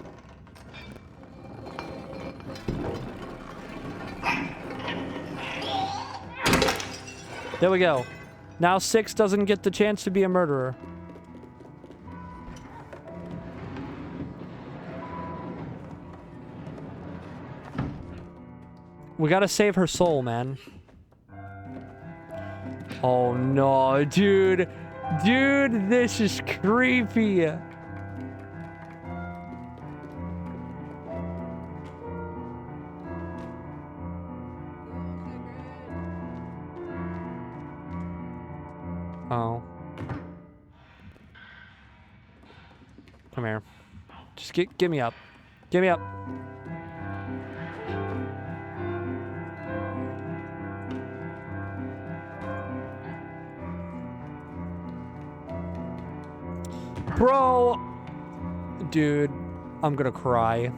There we go. Now 6 doesn't get the chance to be a murderer. We gotta save her soul, man. Oh no, dude. Dude, this is creepy. Oh. Come here. Just get me up. Get me up. Bro, Dude, I'm gonna cry.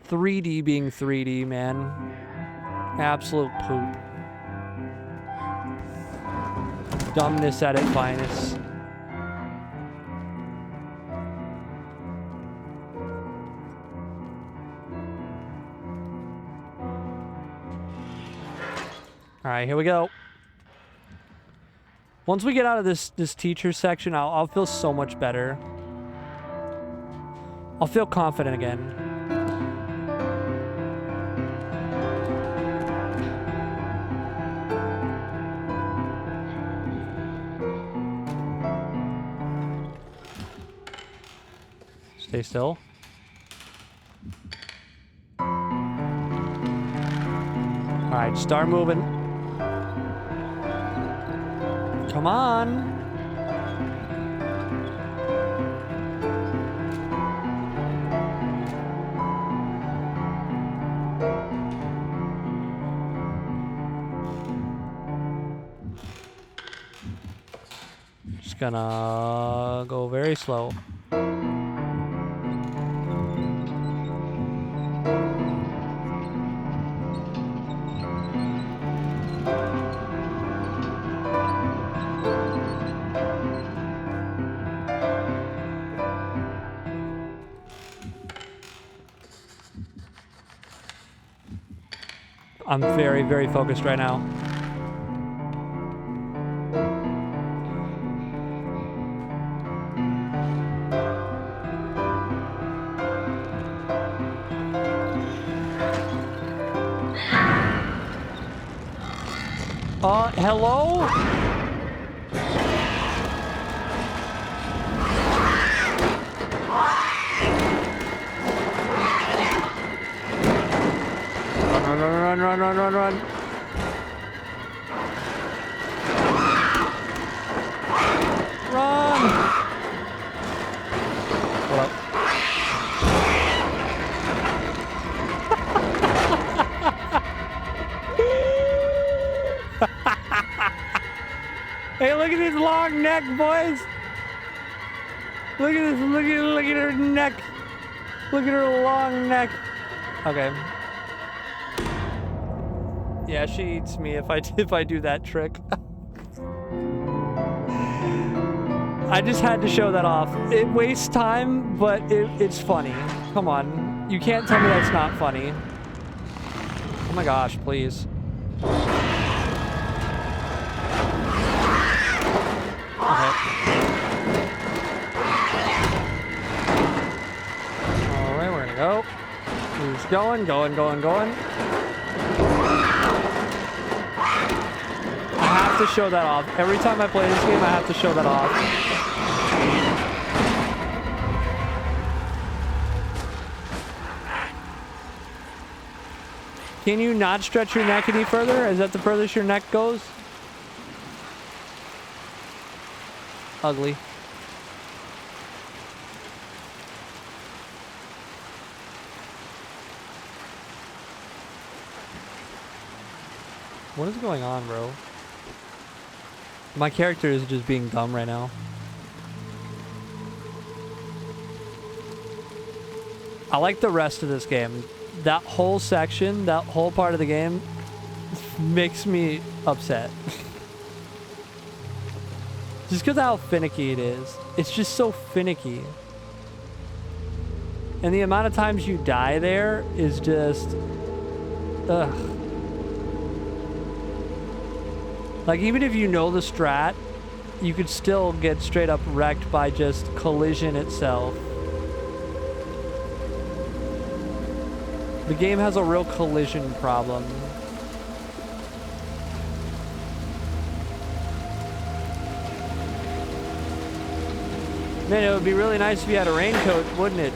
$3D being 3D, man. Absolute poop. Dumbness at its finest. All right, here we go. Once we get out of this teacher section, I'll feel so much better. I'll feel confident again. Stay still. All right, start moving. Come on. Just gonna go very slow. I'm very, very focused right now. Hello? Run. Run! Hold up. Hey, look at this long neck, boys! Look at this, look at her neck. Look at her long neck. Okay. Yeah, she eats me if I do that trick. I just had to show that off. It wastes time, but it's funny. Come on. You can't tell me that's not funny. Oh my gosh, please. Okay. Alright, we're gonna go. Who's going? I have to show that off. Every time I play this game, I have to show that off. Can you not stretch your neck any further? Is that the furthest your neck goes? Ugly. What is going on, bro? My character is just being dumb right now. I like the rest of this game. That whole section, that whole part of the game makes me upset. Just because of how finicky it is. It's just so finicky. And the amount of times you die there is just... ugh. Like, even if you know the strat, you could still get straight up wrecked by just collision itself. The game has a real collision problem. Man, it would be really nice if you had a raincoat, wouldn't it?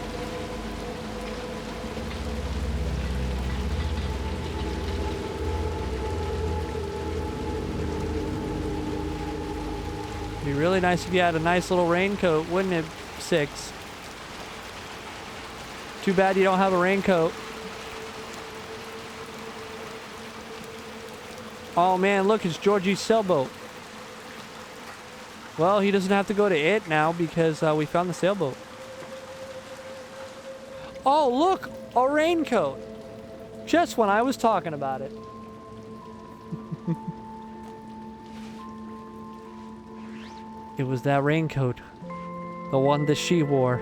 It'd be really nice if you had a nice little raincoat, wouldn't it, Six? Too bad you don't have a raincoat. Oh man, look, it's Georgie's sailboat. Well, he doesn't have to go to it now because we found the sailboat. Oh, look, a raincoat. Just when I was talking about it. It was that raincoat. The one that she wore.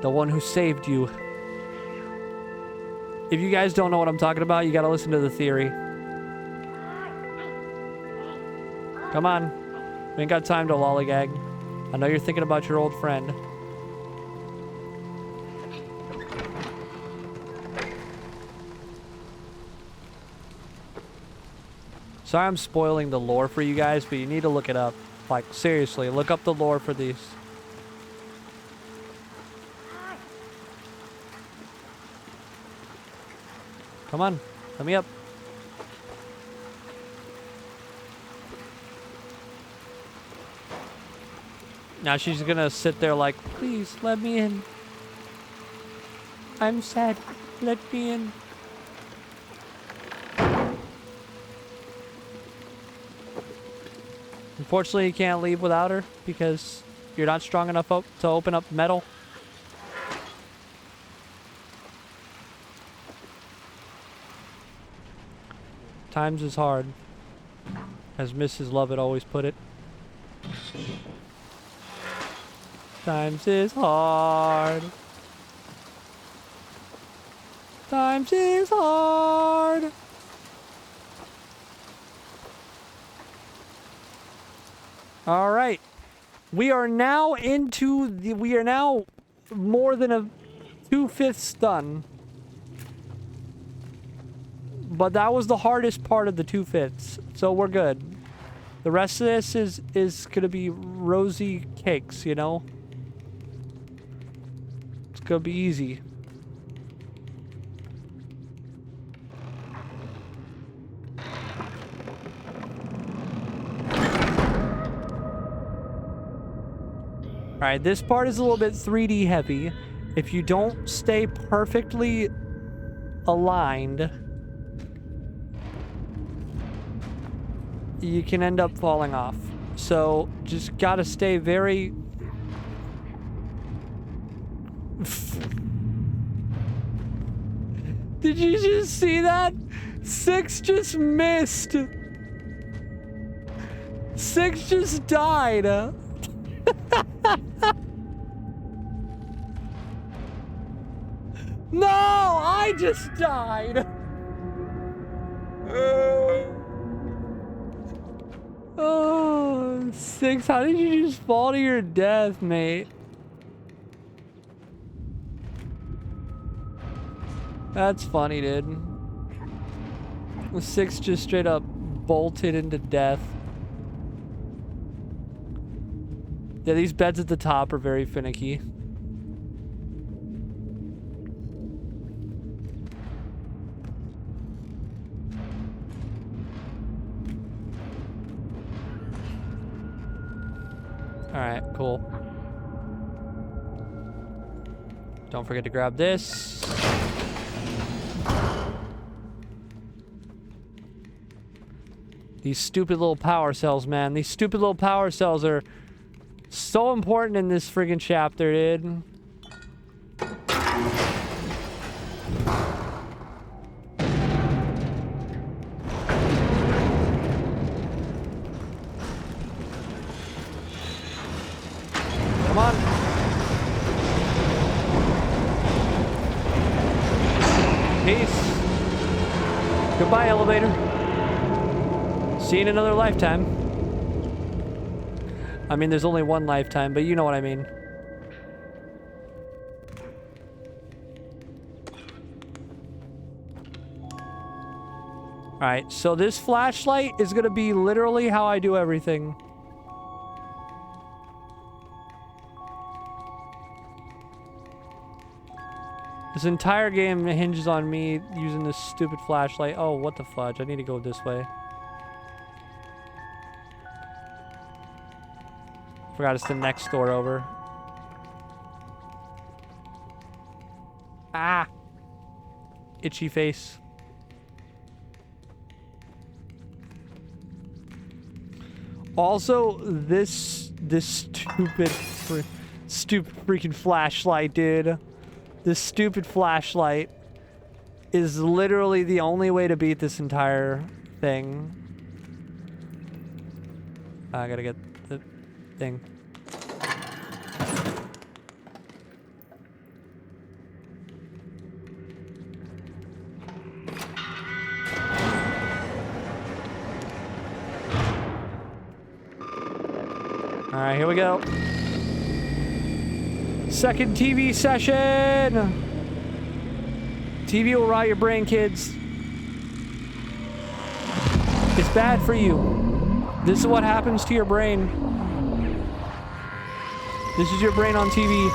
The one who saved you. If you guys don't know what I'm talking about, you gotta listen to the theory. Come on. We ain't got time to lollygag. I know you're thinking about your old friend. Sorry I'm spoiling the lore for you guys, but you need to look it up. Like, seriously, look up the lore for these. Come on, let me up. Now she's gonna sit there like, please, let me in. I'm sad. Let me in. Unfortunately, you can't leave without her because you're not strong enough to open up metal. Times is hard, as Mrs. Lovett always put it. Times is hard. Times is hard. All right. We are now more than a 2/5 done. But that was the hardest part of the 2/5, so we're good. The rest of this is gonna be rosy cakes, you know? It's gonna be easy. Alright, this part is a little bit 3D heavy. If you don't stay perfectly aligned, you can end up falling off. So, just gotta stay very... Did you just see that? 6 just missed. 6 just died. No, I just died. Oh, 6, how did you just fall to your death, mate? That's funny, dude. 6 just straight up bolted into death. Yeah, these beds at the top are very finicky. Alright, cool. Don't forget to grab this. These stupid little power cells, man. These stupid little power cells are so important in this friggin' chapter, dude. Come on. Peace. Goodbye, elevator. See you in another lifetime. I mean, there's only one lifetime, but you know what I mean. Alright, so this flashlight is gonna be literally how I do everything. This entire game hinges on me using this stupid flashlight. Oh, what the fudge. I need to go this way. Forgot it's the next door over. Ah! Itchy face. Also, this stupid freaking flashlight, dude. This stupid flashlight is literally the only way to beat this entire thing. I gotta get the thing. All right, here we go. Second TV session. TV will rot your brain, kids. It's bad for you. This is what happens to your brain. This is your brain on TV.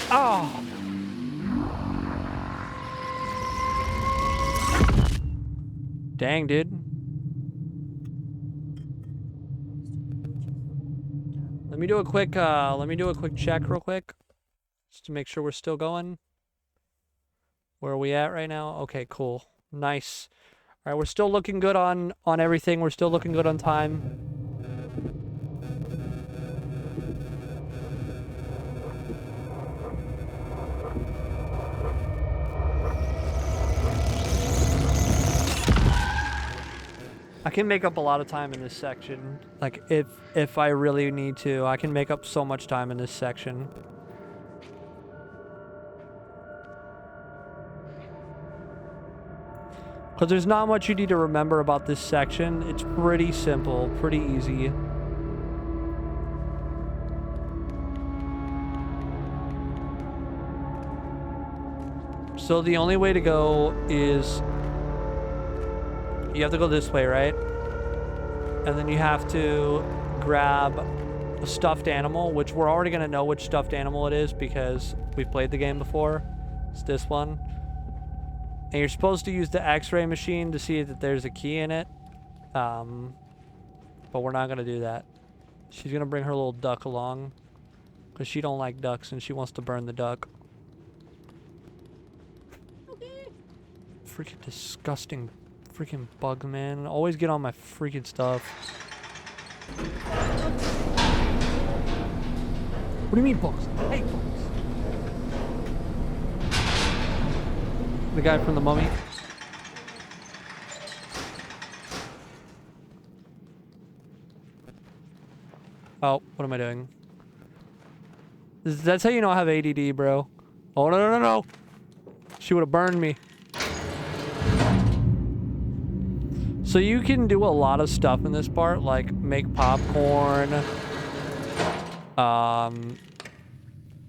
Oh. Dang, dude. Let me do a quick check real quick. Just to make sure we're still going. Where are we at right now? Okay, cool. Nice. All right, we're still looking good on everything. We're still looking good on time. I can make up a lot of time in this section. Like, if I really need to, I can make up so much time in this section. Because there's not much you need to remember about this section. It's pretty simple, pretty easy. So the only way to go is... You have to go this way, right? And then you have to grab a stuffed animal, which we're already going to know which stuffed animal it is because we've played the game before. It's this one. And you're supposed to use the X-ray machine to see that there's a key in it. But we're not going to do that. She's going to bring her little duck along because she don't like ducks and she wants to burn the duck. Okay. Freaking disgusting freaking bug, man. Always get on my freaking stuff. What do you mean bugs? I hate bugs. The guy from the Mummy. Oh, what am I doing? That's how you know I have ADD, bro. Oh, no, no, no, no. She would have burned me. So you can do a lot of stuff in this part, like make popcorn,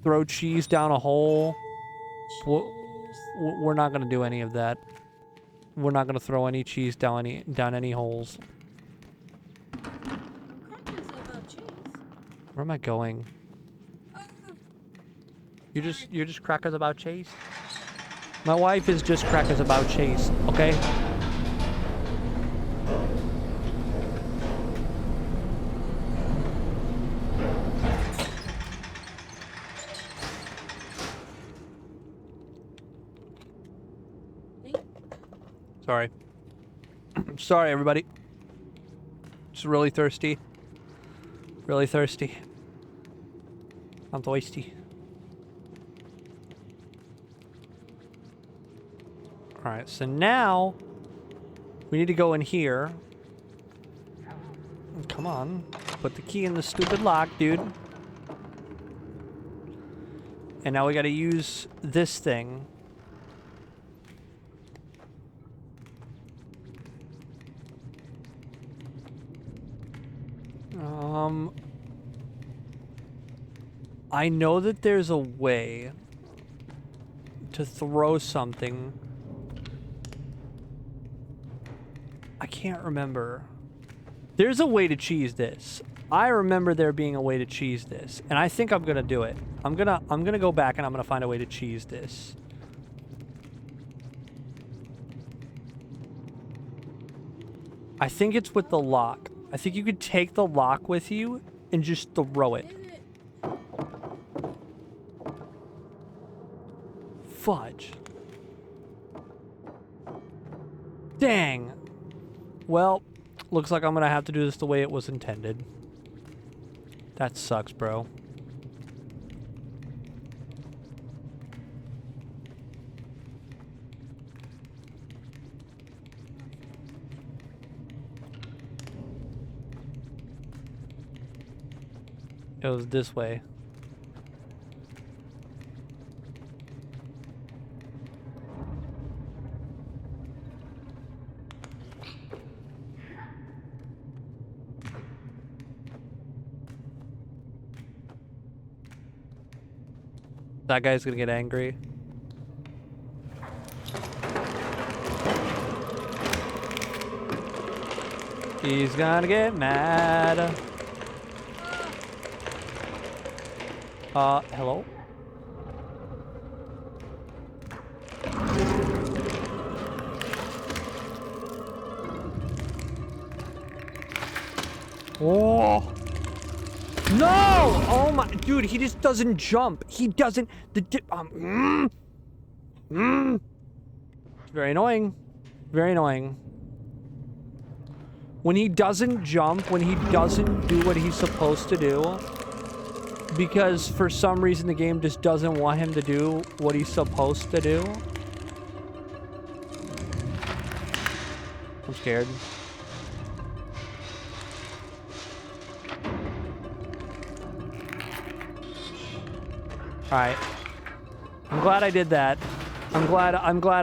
throw cheese down a hole. We're not gonna do any of that. We're not gonna throw any cheese down any holes. Where am I going? You're just crackers about Chase? My wife is just crackers about Chase, okay? Sorry. Sorry, everybody. Just really thirsty. Really thirsty. I'm thirsty. Alright, so now we need to go in here. Come on. Put the key in the stupid lock, dude. And now we gotta use this thing. I know that there's a way to throw something. I can't remember. There's a way to cheese this. I remember there being a way to cheese this, and I think I'm gonna do it. I'm gonna go back and I'm gonna find a way to cheese this. I think it's with the lock. I think you could take the lock with you and just throw it. fudge. Dang. Well, looks like I'm gonna have to do this the way it was intended. That sucks, bro. It was this way. That guy's gonna get angry. He's gonna get mad. Hello? Oh! No! Oh my, dude, he just doesn't jump. He doesn't, It's very annoying. Very annoying. When he doesn't jump, when he doesn't do what he's supposed to do, because for some reason the game just doesn't want him to do what he's supposed to do. I'm scared. Alright. I'm glad I did that. I'm glad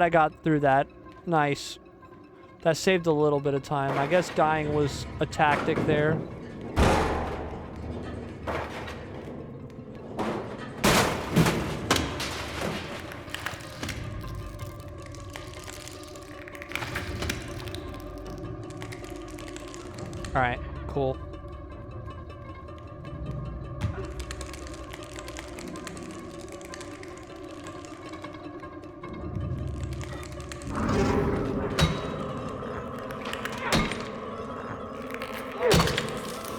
I got through that. Nice. That saved a little bit of time. I guess dying was a tactic there. Alright, cool.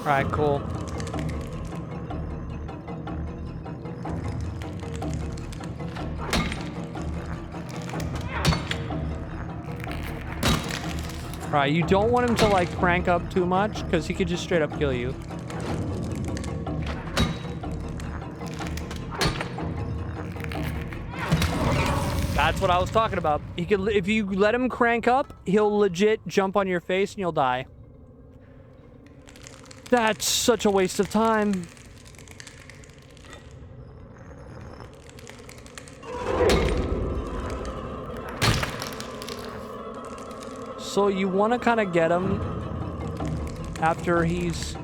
Alright, cool. Alright, you don't want him to like crank up too much because he could just straight up kill you. That's what I was talking about. He could, if you let him crank up, he'll legit jump on your face and you'll die. That's such a waste of time. So you want to kind of get him after he's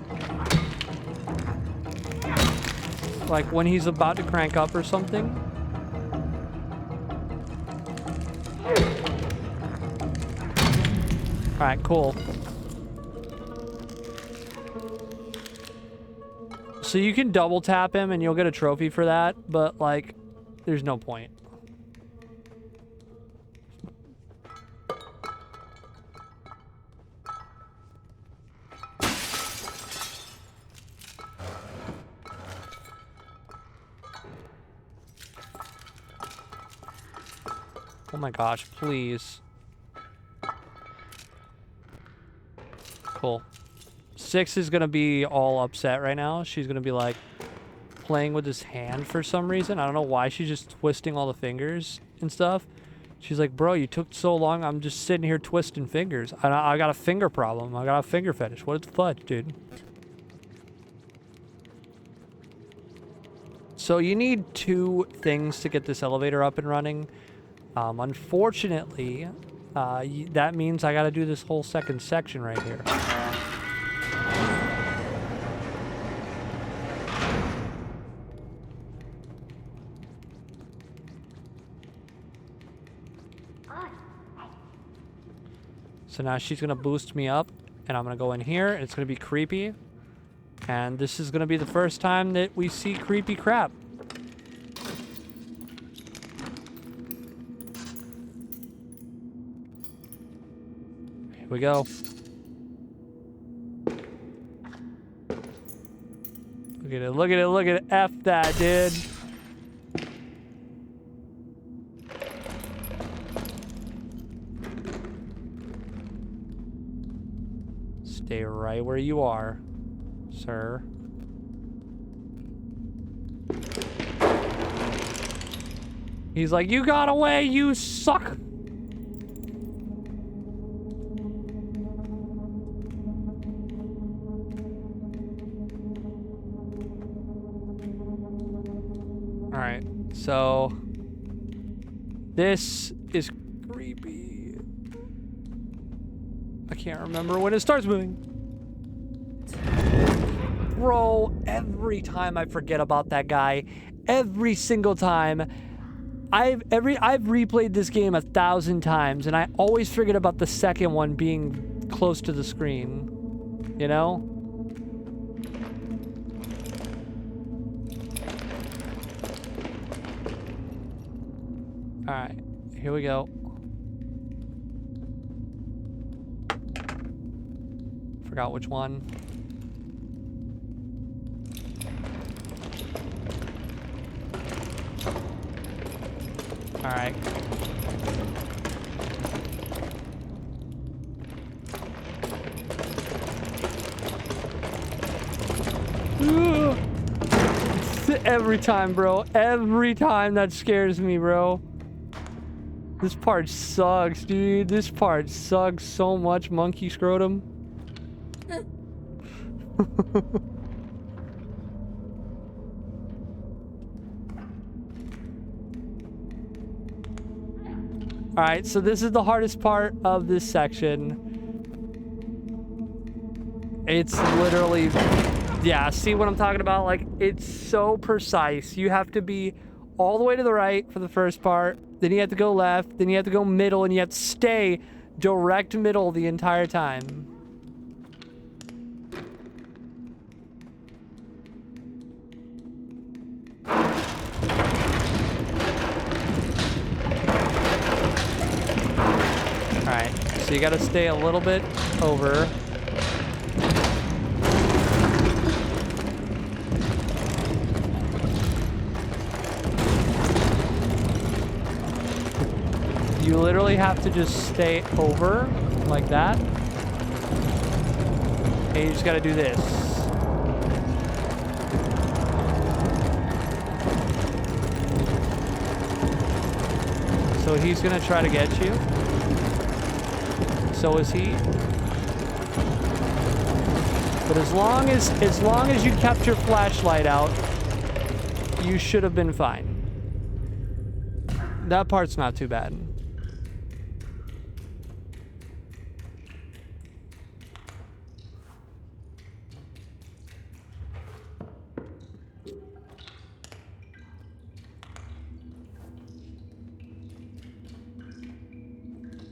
like when he's about to crank up or something. All right, cool. So you can double tap him and you'll get a trophy for that, but like, there's no point. Oh my gosh, please. Cool. 6 is gonna be all upset right now. She's gonna be like playing with his hand for some reason. I don't know why she's just twisting all the fingers and stuff. She's like, bro, you took so long. I'm just sitting here twisting fingers. I got a finger problem. I got a finger fetish. What the fudge, dude? So you need 2 things to get this elevator up and running. Unfortunately, that means I gotta do this whole second section right here. So now she's gonna boost me up, and I'm gonna go in here, and it's gonna be creepy. And this is gonna be the first time that we see creepy crap. Here we go. Look at it, look at it, look at it. F that, dude. Stay right where you are, sir. He's like, you got away, you suck! Alright, so... this is creepy. I can't remember when it starts moving. Bro, every time I forget about that guy, every single time, I've replayed this game 1,000 times, and I always forget about the second one being close to the screen. You know? Alright, here we go. Forgot which one. Alright. Every time, bro. Every time that scares me, bro. This part sucks, dude. This part sucks so much, monkey scrotum. Alright, so this is the hardest part of this section. It's literally... yeah, see what I'm talking about? Like, it's so precise. You have to be all the way to the right for the first part. Then you have to go left. Then you have to go middle. And you have to stay direct middle the entire time. Alright, so you gotta stay a little bit over. You literally have to just stay over like that. And you just gotta do this. So he's gonna try to get you. So is he. But as long as you kept your flashlight out, you should have been fine. That part's not too bad.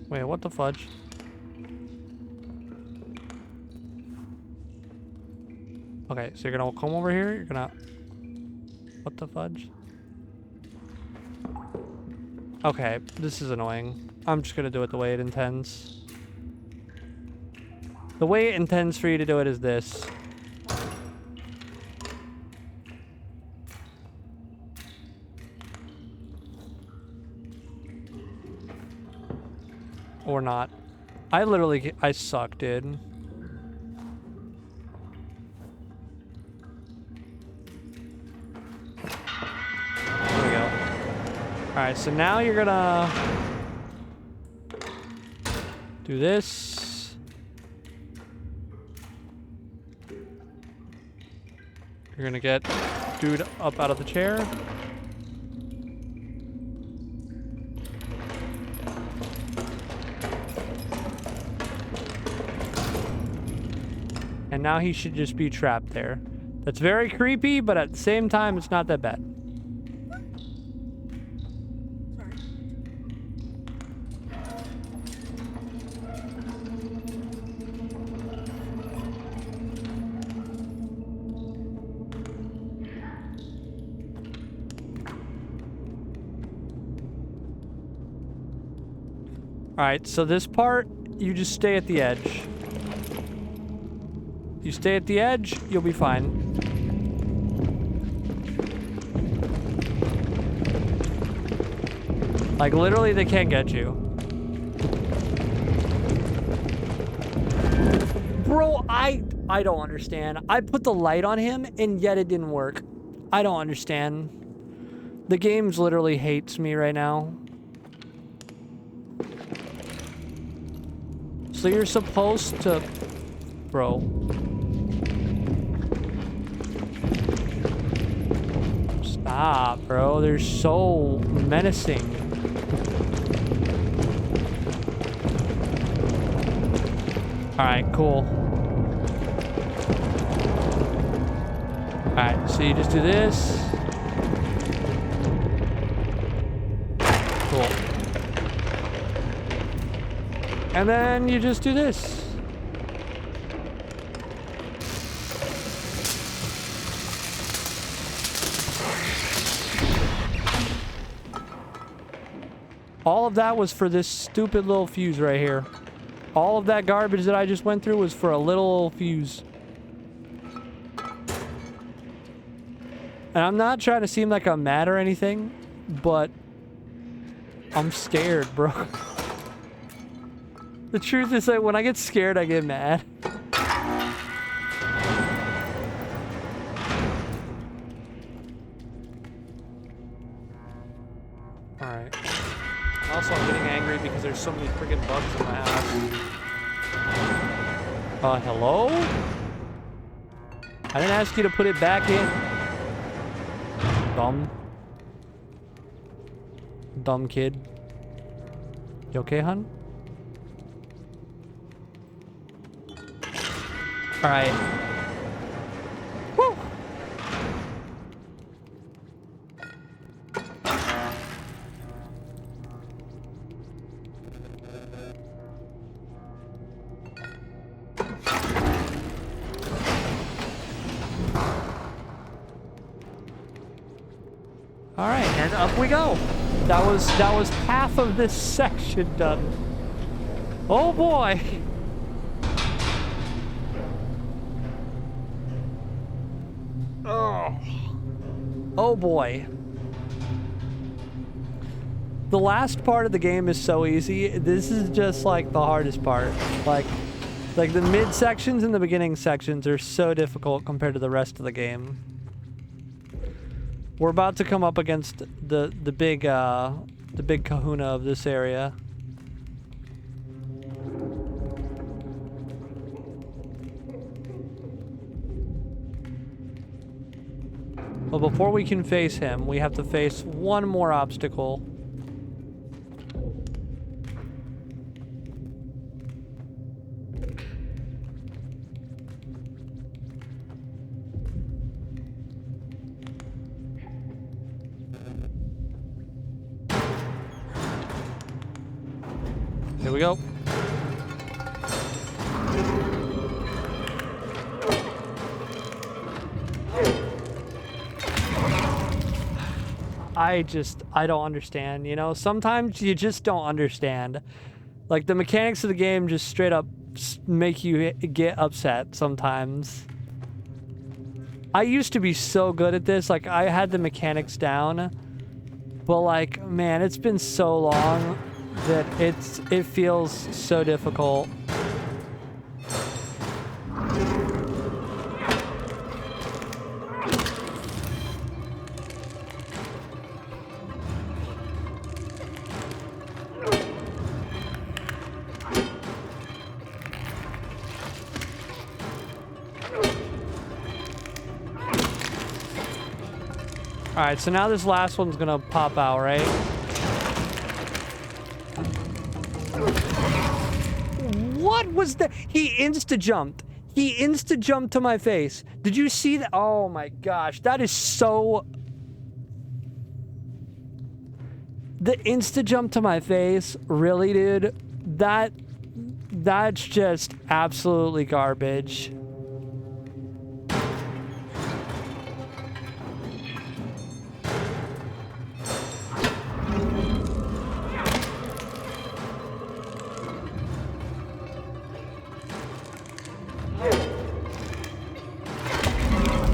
Wait, what the fudge? Okay, so you're gonna come over here, you're gonna... what the fudge? Okay, this is annoying. I'm just gonna do it the way it intends. The way it intends for you to do it is this. Or not. I suck, dude. There we go. Alright, so now you're gonna do this. You're gonna get dude up out of the chair. And now he should just be trapped there. That's very creepy, but at the same time, it's not that bad. Alright, so this part, you just stay at the edge. You stay at the edge, you'll be fine. Like, literally, they can't get you. Bro, I don't understand. I put the light on him, and yet it didn't work. I don't understand. The game literally hates me right now. So you're supposed to... Bro. Stop, bro. They're so menacing. Alright, cool. Alright, so you just do this. Cool. And then you just do this. All of that was for this stupid little fuse right here. All of that garbage that I just went through was for a little fuse. And I'm not trying to seem like I'm mad or anything, but I'm scared, bro. The truth is that when I get scared, I get mad. Alright. Also, I'm getting angry because there's so many freaking bugs in my house. Hello? I didn't ask you to put it back in. Dumb kid. You okay, hun? Alright. Woo! Alright, and up we go. That was half of this section done. Oh boy. Oh. Oh boy. The last part of the game is so easy. This is just like the hardest part. Like the mid sections and the beginning sections are so difficult compared to the rest of the game. We're about to come up against the big kahuna of this area. But before we can face him, we have to face one more obstacle. Here we go. I don't understand, you know? Sometimes you just don't understand. Like, the mechanics of the game just straight up make you get upset sometimes. I used to be so good at this, like, I had the mechanics down. But, like, man, it's been so long that it feels so difficult. Alright, so now this last one's gonna pop out, right? What was that? He insta-jumped. He insta-jumped to my face. Did you see that? Oh my gosh, that is so... The insta-jump to my face? Really, dude? That's just absolutely garbage.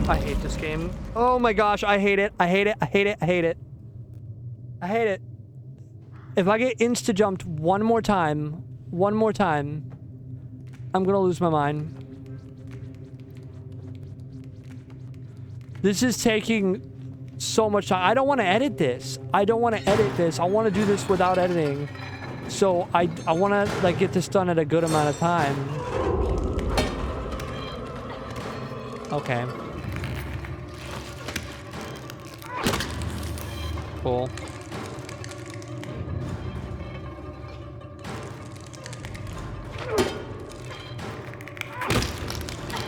I hate this game. Oh my gosh, I hate it. I hate it. I hate it. I hate it. I hate it. If I get insta-jumped one more time, I'm gonna lose my mind. This is taking so much time. I don't want to edit this. I don't want to edit this. I want to do this without editing. So I want to like get this done at a good amount of time. Okay. Cool.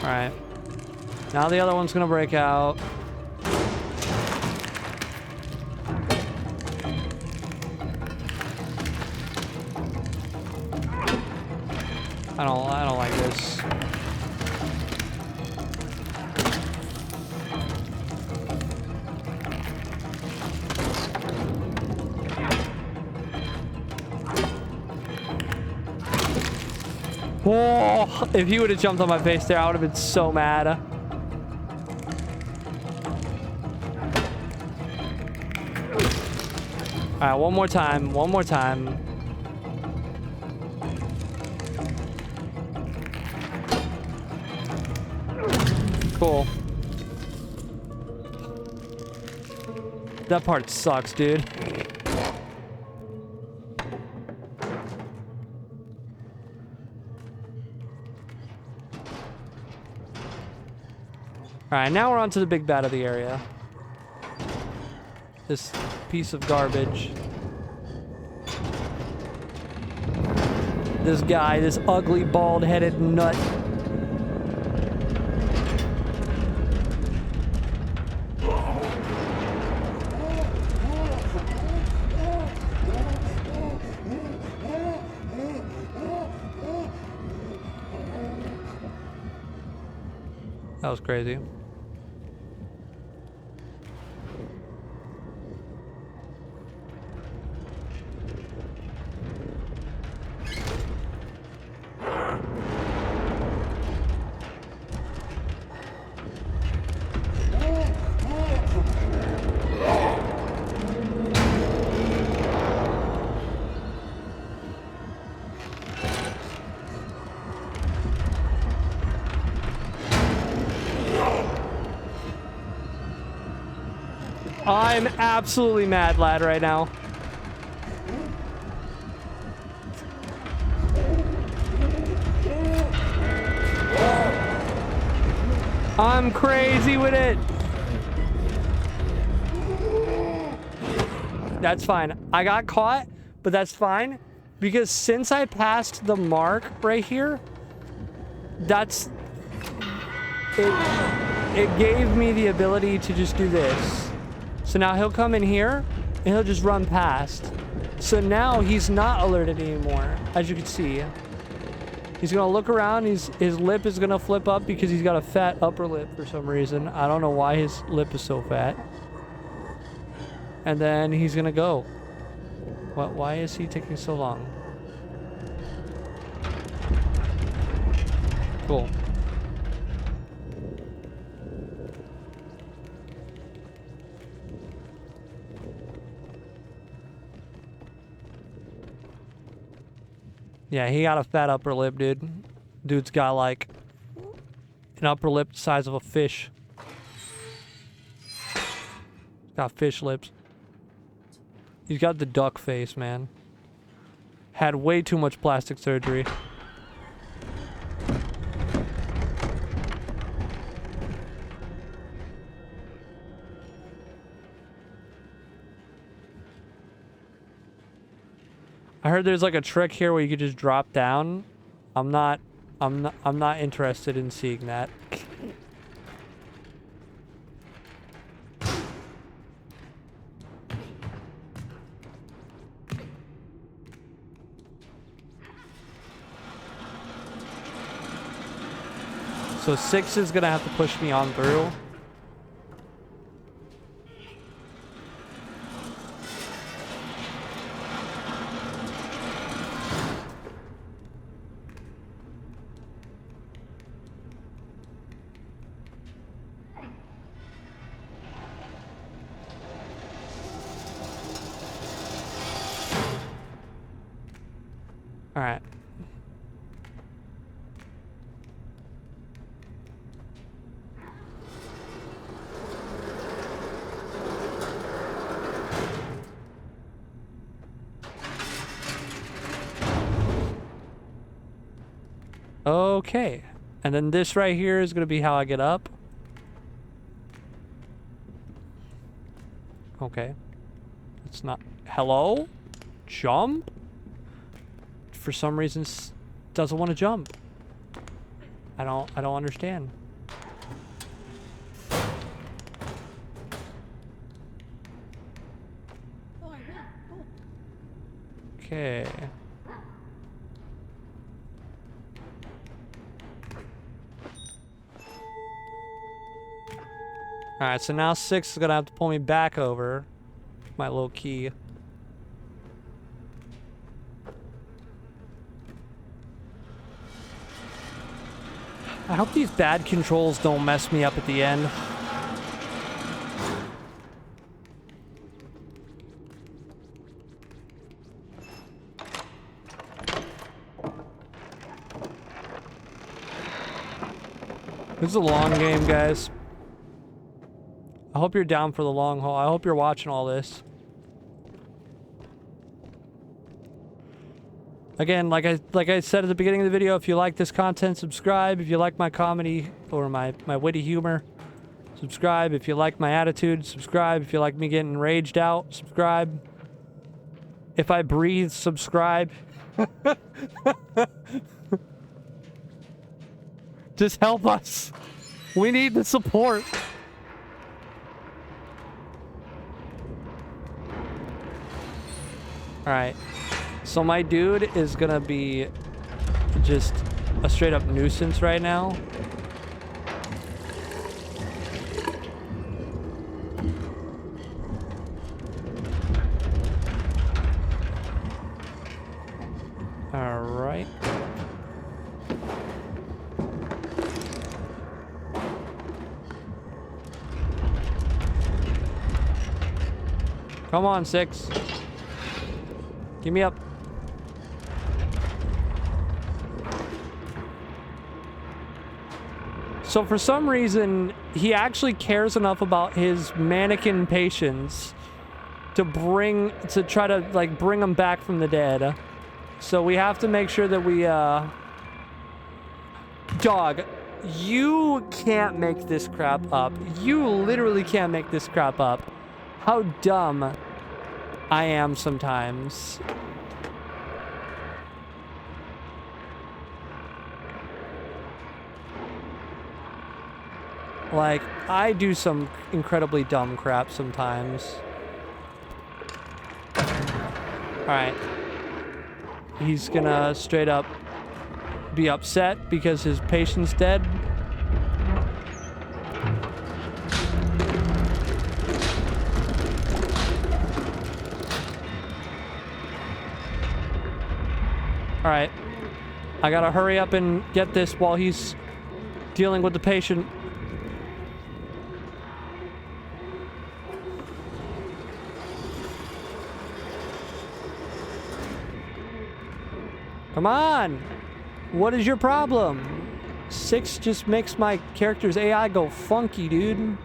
Alright. Now the other one's gonna break out. I don't like this. Oh, if he would have jumped on my face there, I would have been so mad. Alright, one more time. One more time. Cool. That part sucks, dude. Alright, now we're on to the big bad of the area. This piece of garbage. This guy, this ugly, bald-headed nut. That was crazy. I'm absolutely mad, lad, right now. I'm crazy with it. That's fine. I got caught, but that's fine. Because since I passed the mark right here, that's... It gave me the ability to just do this. So now he'll come in here, and he'll just run past. So now he's not alerted anymore, as you can see. He's gonna look around, his lip is gonna flip up because he's got a fat upper lip for some reason. I don't know why his lip is so fat. And then he's gonna go. What? Why is he taking so long? Cool. Yeah, he got a fat upper lip, dude. Dude's got like an upper lip the size of a fish. Got fish lips. He's got the duck face, man. Had way too much plastic surgery. I heard there's like a trick here where you could just drop down. I'm not interested in seeing that. So 6 is gonna have to push me on through. All right. Okay. And then this right here is going to be how I get up. Okay. It's not... Hello? Jump? For some reason, doesn't want to jump. I don't understand. Oh, I will. Cool. Okay. Alright, so now 6 is gonna have to pull me back over. My little key. I hope these bad controls don't mess me up at the end. This is a long game, guys. I hope you're down for the long haul. I hope you're watching all this. Again, like I said at the beginning of the video, if you like this content, subscribe. If you like my comedy or my witty humor, subscribe. If you like my attitude, subscribe. If you like me getting raged out, subscribe. If I breathe, subscribe. Just help us. We need the support. Alright. So my dude is gonna be just a straight up nuisance right now. Alright. Come on, 6. Give me up. So for some reason, he actually cares enough about his mannequin patients to try to like bring them back from the dead. So we have to make sure that we, dog, you can't make this crap up. You literally can't make this crap up. How dumb I am sometimes. Like, I do some incredibly dumb crap sometimes. Alright. He's gonna straight up be upset because his patient's dead. Alright. I gotta hurry up and get this while he's dealing with the patient. Come on! What is your problem? 6 just makes my character's AI go funky, dude.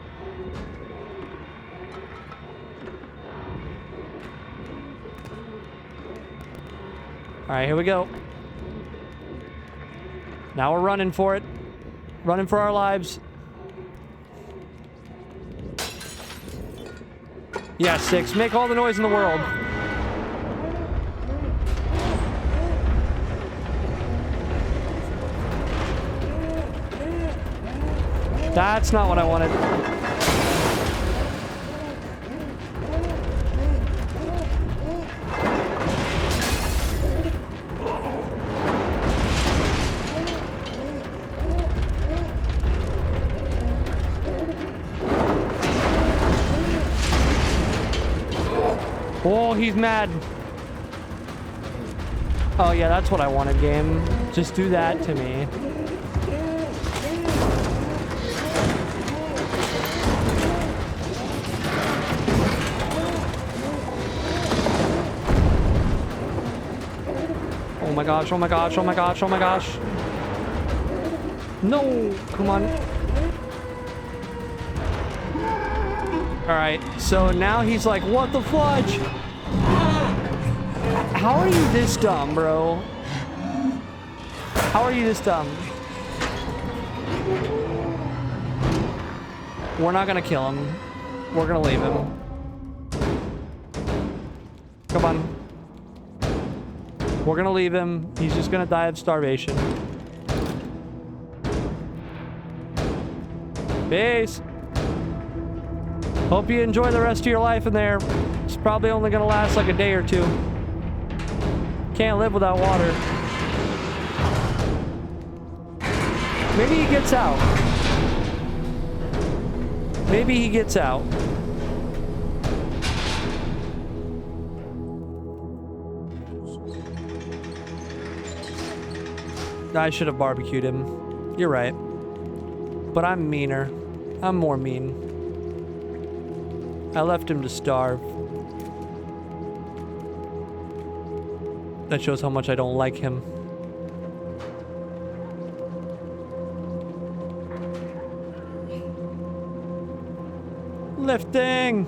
Alright, here we go. Now we're running for it. Running for our lives. Yeah, 6. Make all the noise in the world. That's not what I wanted. Oh, he's mad. Oh yeah, that's what I wanted, game. Just do that to me. Oh my gosh, oh my gosh, oh my gosh, oh my gosh. No, come on. Alright, so now he's like, what the fudge? How are you this dumb, bro? How are you this dumb? We're not gonna kill him. We're gonna leave him. Come on. We're gonna leave him. He's just gonna die of starvation. Peace. Hope you enjoy the rest of your life in there. It's probably only gonna last like a day or two. Can't live without water. Maybe he gets out. Maybe he gets out. I should have barbecued him. You're right. But I'm meaner. I'm more mean. I left him to starve. That shows how much I don't like him. Lifting!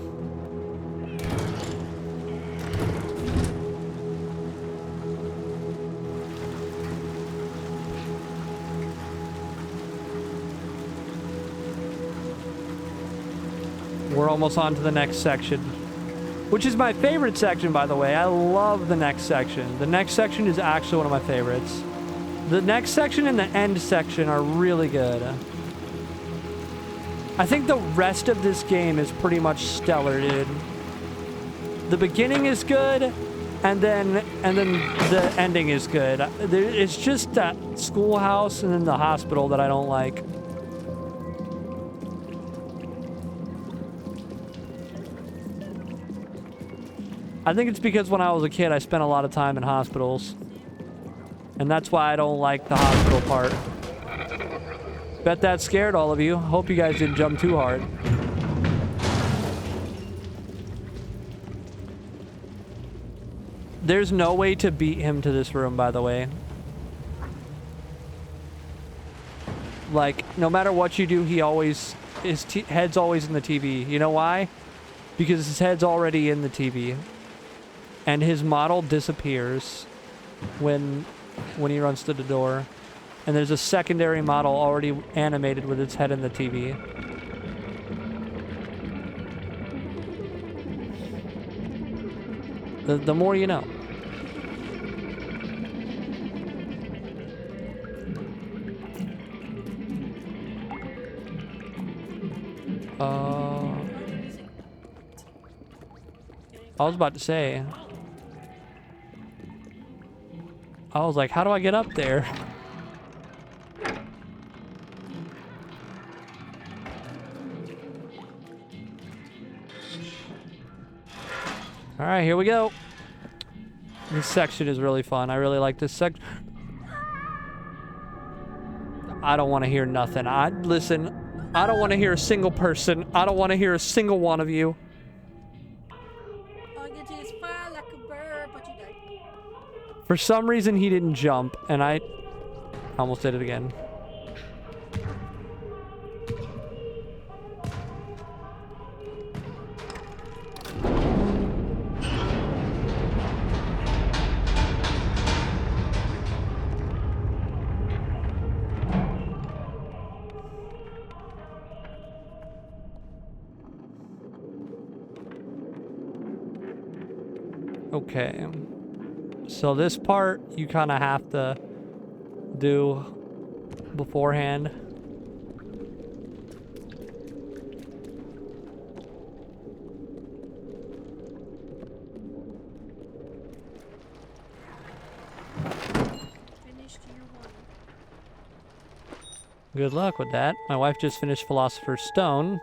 We're almost on to the next section. Which is my favorite section, by the way. I love the next section. The next section is actually one of my favorites. The next section and the end section are really good. I think the rest of this game is pretty much stellar, dude. The beginning is good, and then the ending is good. It's just that schoolhouse and then the hospital that I don't like. I think it's because when I was a kid, I spent a lot of time in hospitals. And that's why I don't like the hospital part. Bet that scared all of you. Hope you guys didn't jump too hard. There's no way to beat him to this room, by the way. Like, no matter what you do, he always... his head's always in the TV. You know why? Because his head's already in the TV. And his model disappears when he runs to the door. And there's a secondary model already animated with its head in the TV. The more you know. I was about to say. I was like, how do I get up there? All right, here we go. This section is really fun. I really like this section. I don't want to hear nothing. Listen, I don't want to hear a single person. I don't want to hear a single one of you. All you get to is fly like a bird, but you died. For some reason, he didn't jump, and I almost did it again. Okay, so this part you kind of have to do beforehand. Finished year one. Good luck with that. My wife just finished Philosopher's Stone.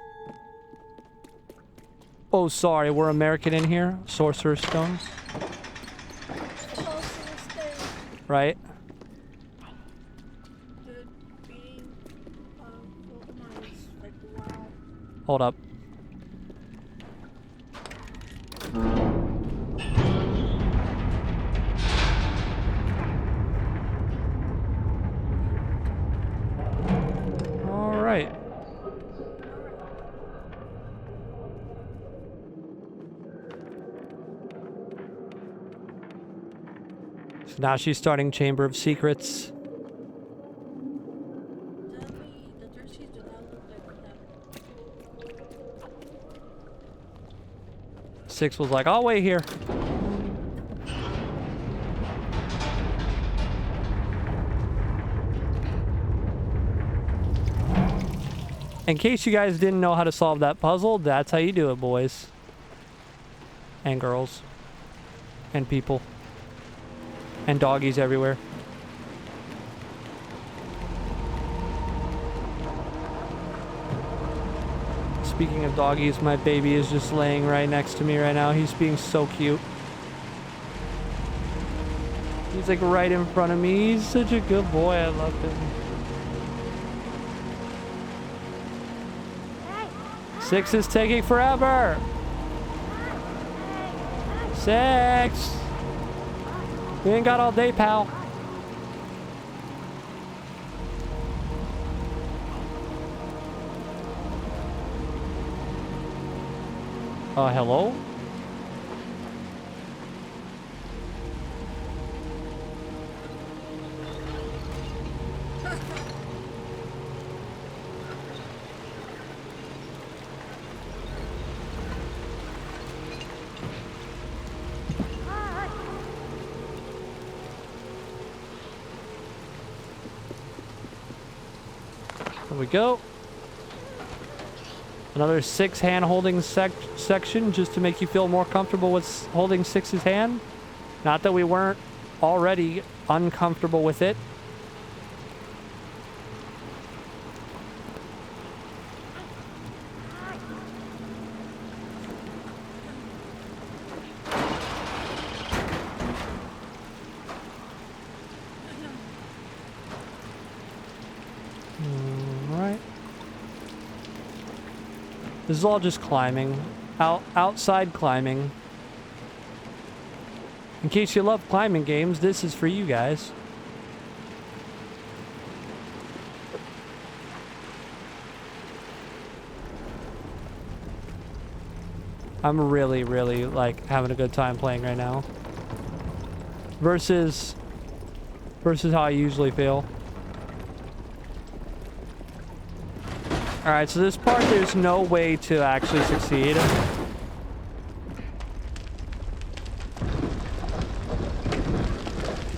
Oh, sorry, we're American in here. Sorcerer's Stone. Right? Hold up. All right. So now she's starting Chamber of Secrets. Six was like, I'll wait here. In case you guys didn't know how to solve that puzzle, that's how you do it, boys. And girls. And people. And doggies everywhere. Speaking of doggies, my baby is just laying right next to me right now. He's being so cute. He's like right in front of me. He's such a good boy. I love him. Six is taking forever. Six. We ain't got all day, pal. Hello? There we go. Another Six hand holding section just to make you feel more comfortable with holding Six's hand. Not that we weren't already uncomfortable with it. This is all just climbing. Outside climbing. In case you love climbing games, this is for you guys. I'm really, really, like, having a good time playing right now. Versus how I usually feel. Alright, so this part, there's no way to actually succeed.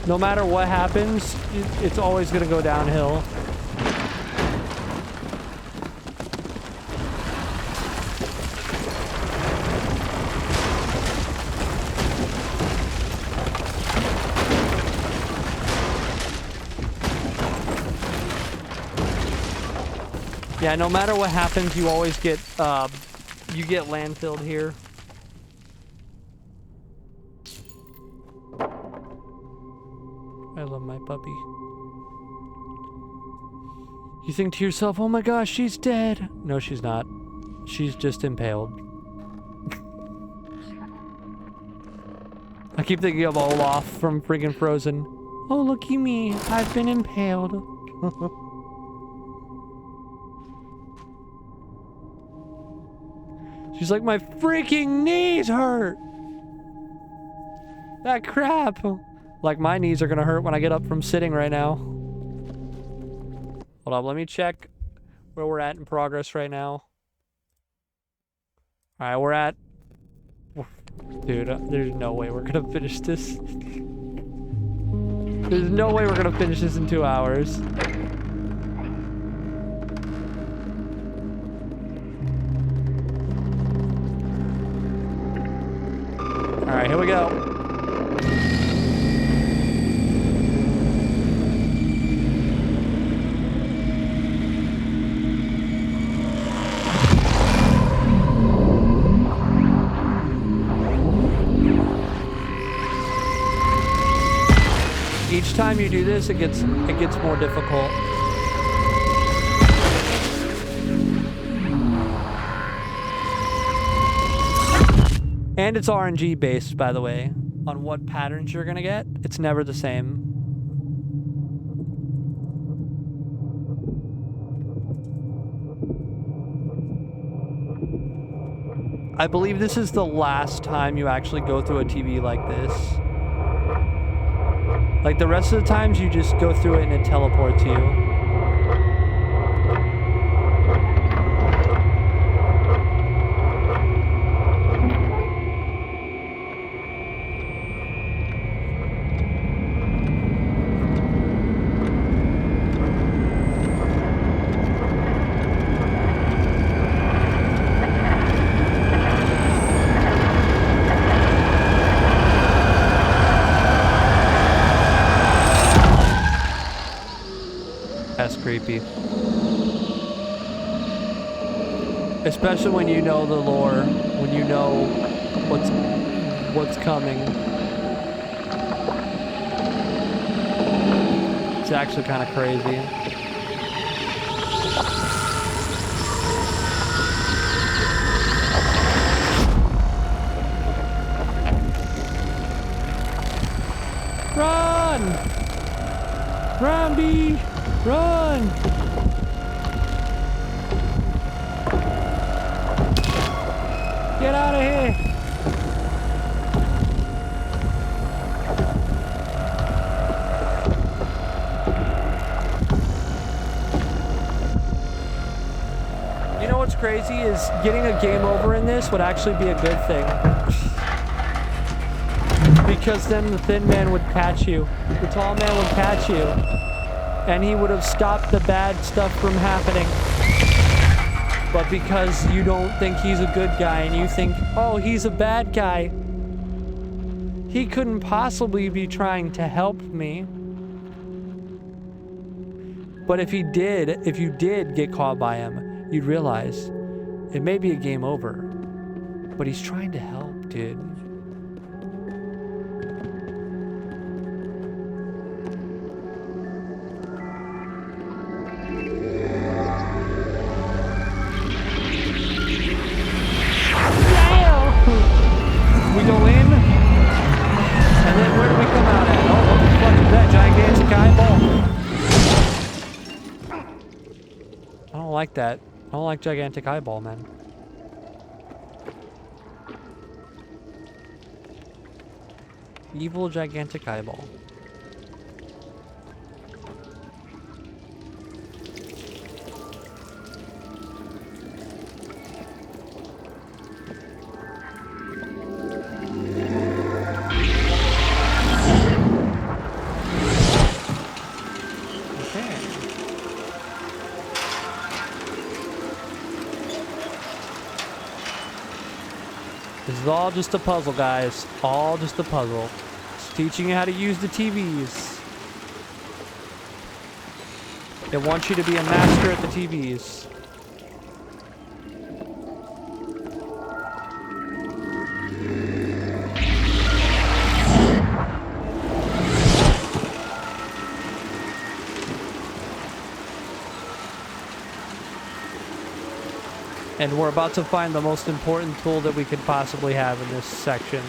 No matter what happens, it's always going to go downhill. Yeah, no matter what happens, you always get, you get landfilled here. I love my puppy. You think to yourself, oh my gosh, she's dead. No, she's not. She's just impaled. I keep thinking of Olaf from friggin' Frozen. Oh, looky me, I've been impaled. She's like, my freaking knees hurt. That crap. Like, my knees are gonna hurt when I get up from sitting right now. Hold on, let me check where we're at in progress right now. Alright, we're at... Dude, there's no way we're gonna finish this. There's no way we're gonna finish this in 2 hours. Alright, here we go. Each time you do this, it gets more difficult. And it's RNG based, by the way, on what patterns you're gonna get. It's never the same. I believe this is the last time you actually go through a TV like this. Like, the rest of the times, you just go through it and it teleports you. creepy. Especially when you know the lore, when you know what's coming. It's actually kind of crazy. Run! Run, B! Run! Get out of here! You know what's crazy is getting a game over in this would actually be a good thing. Because then the thin man would catch you. The tall man would catch you. And he would have stopped the bad stuff from happening. But because you don't think he's a good guy and you think, oh, he's a bad guy, he couldn't possibly be trying to help me. But if you did get caught by him, you'd realize it may be a game over, but he's trying to help, dude. We go in, and then where do we come out at? Oh, what the fuck is that? Gigantic eyeball. I don't like that. I don't like gigantic eyeball, man. Evil gigantic eyeball. This is all just a puzzle, guys. All just a puzzle. It's teaching you how to use the TVs. It wants you to be a master at the TVs. And we're about to find the most important tool that we could possibly have in this section.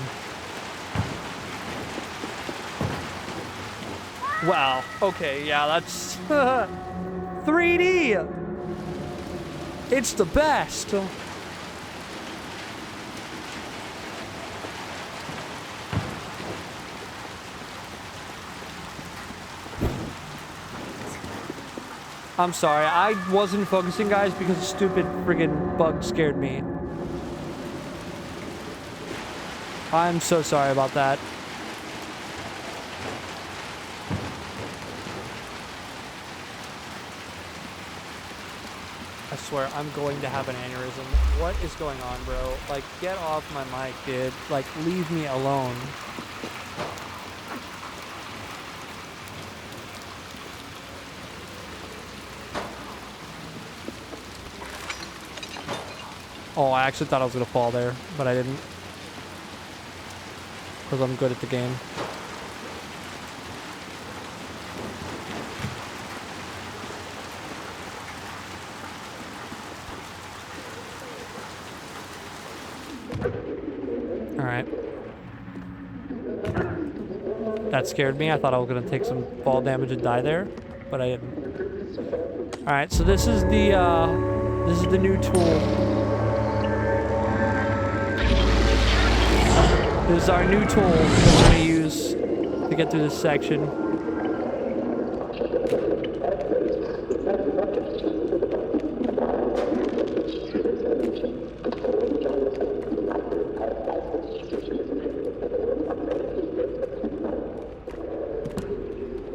Wow. Okay, yeah, that's 3D. It's the best. I'm sorry, I wasn't focusing, guys, because a stupid friggin' bug scared me. I'm so sorry about that. I swear, I'm going to have an aneurysm. What is going on, bro? Like, get off my mic, dude. Like, leave me alone. Oh, I actually thought I was going to fall there, but I didn't. Because I'm good at the game. Alright. That scared me. I thought I was going to take some fall damage and die there, but I didn't. Alright, so this is the new tool. This is our new tool that we're going to use to get through this section.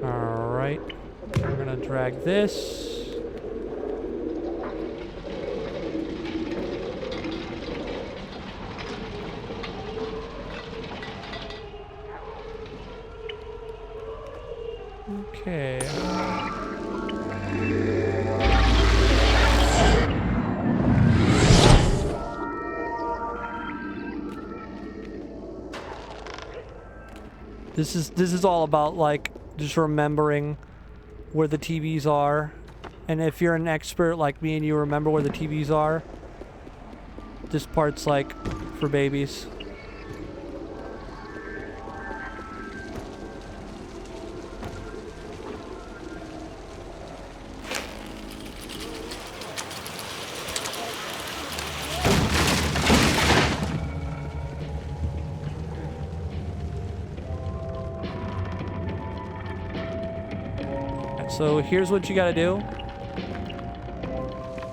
Alright. We're going to drag this. Okay. This is all about like just remembering where the TVs are. And if you're an expert like me and you remember where the TVs are, this part's like for babies. So here's what you gotta do.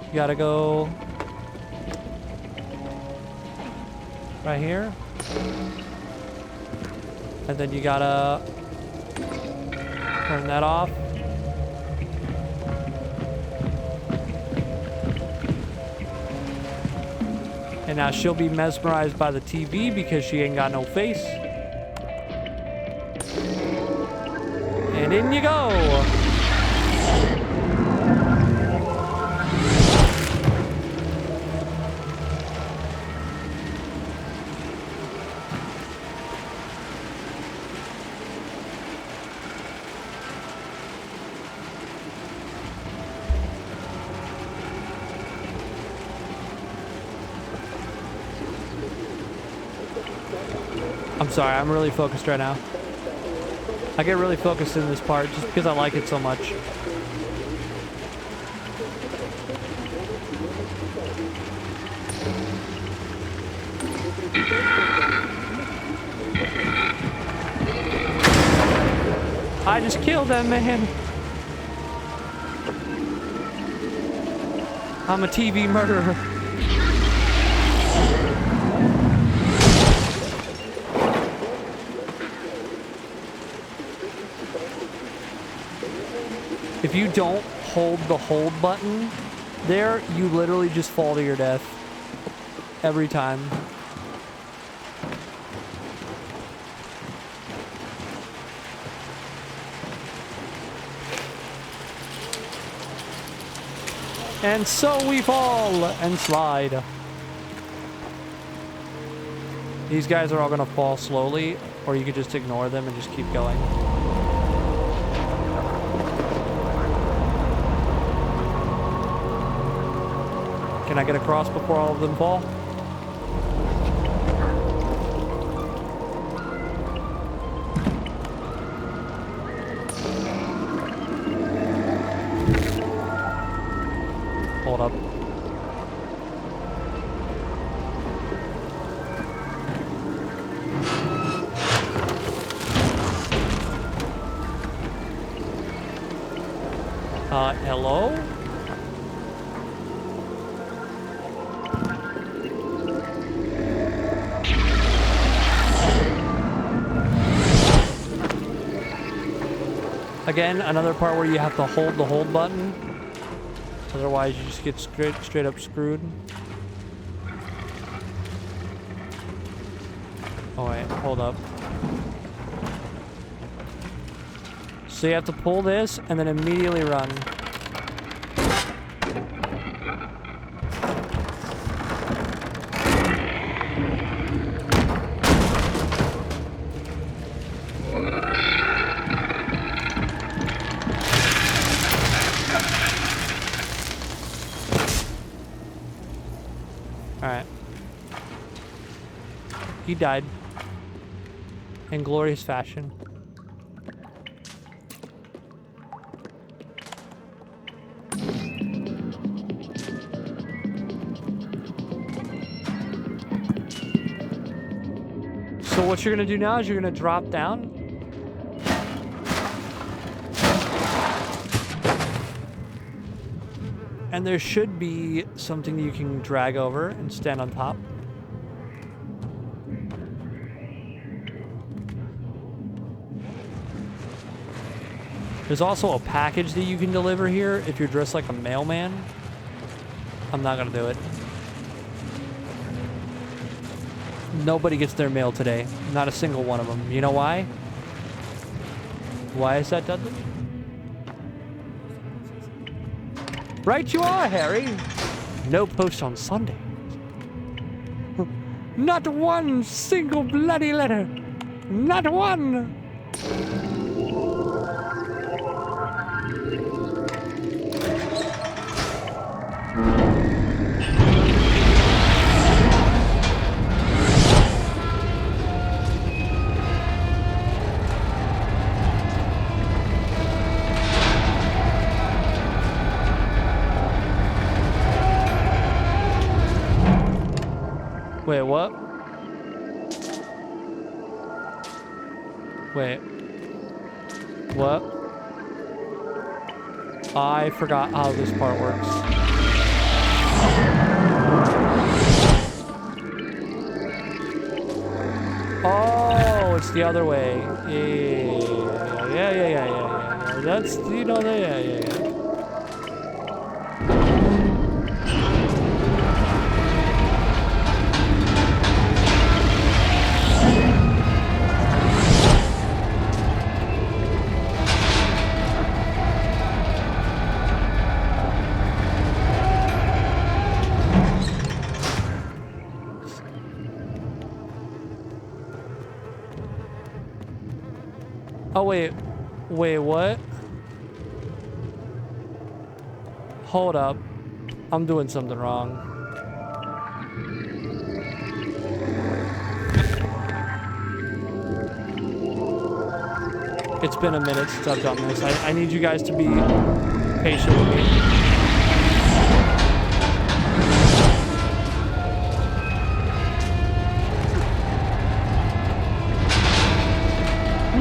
You gotta go right here. And then you gotta turn that off. And now she'll be mesmerized by the TV because she ain't got no face. And in you go. I'm sorry, I'm really focused right now. I get really focused in this part just because I like it so much. I just killed that man. I'm a TV murderer. If you don't hold the hold button there, you literally just fall to your death. Every time. And so we fall and slide. These guys are all gonna fall slowly, or you could just ignore them and just keep going. Can I get across before all of them fall? Hold up. Hello? Again, another part where you have to hold the hold button. Otherwise, you just get straight up screwed. Oh wait, hold up. So you have to pull this and then immediately run. Alright. He died. In glorious fashion. So what you're gonna do now is you're gonna drop down. And there should be something you can drag over and stand on top. There's also a package that you can deliver here if you're dressed like a mailman. I'm not gonna do it. Nobody gets their mail today. Not a single one of them. You know why? Why is that, Dudley? Right you are, Harry. No post on Sunday. Not one single bloody letter. Not one. Wait, what? Wait. What? I forgot how this part works. Oh, it's the other way. Yeah. That's, you know, yeah. Oh, wait. Wait, what? Hold up. I'm doing something wrong. It's been a minute since I've done this. I need you guys to be patient with me.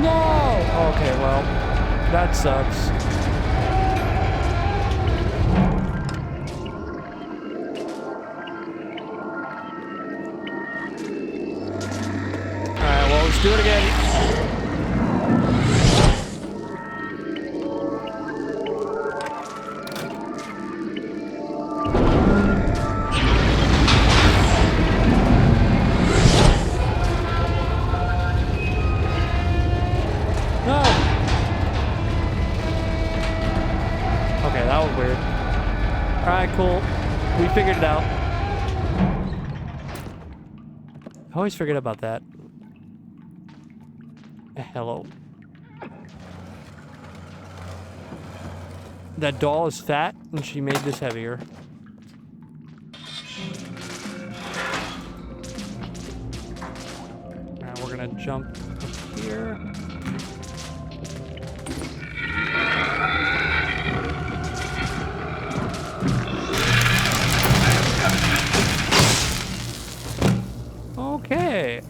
No! Okay, well, that sucks. Alright, well, let's do it again. Cool. We figured it out. I always forget about that. Hello. That doll is fat, and she made this heavier. Alright, we're gonna jump up here. Okay.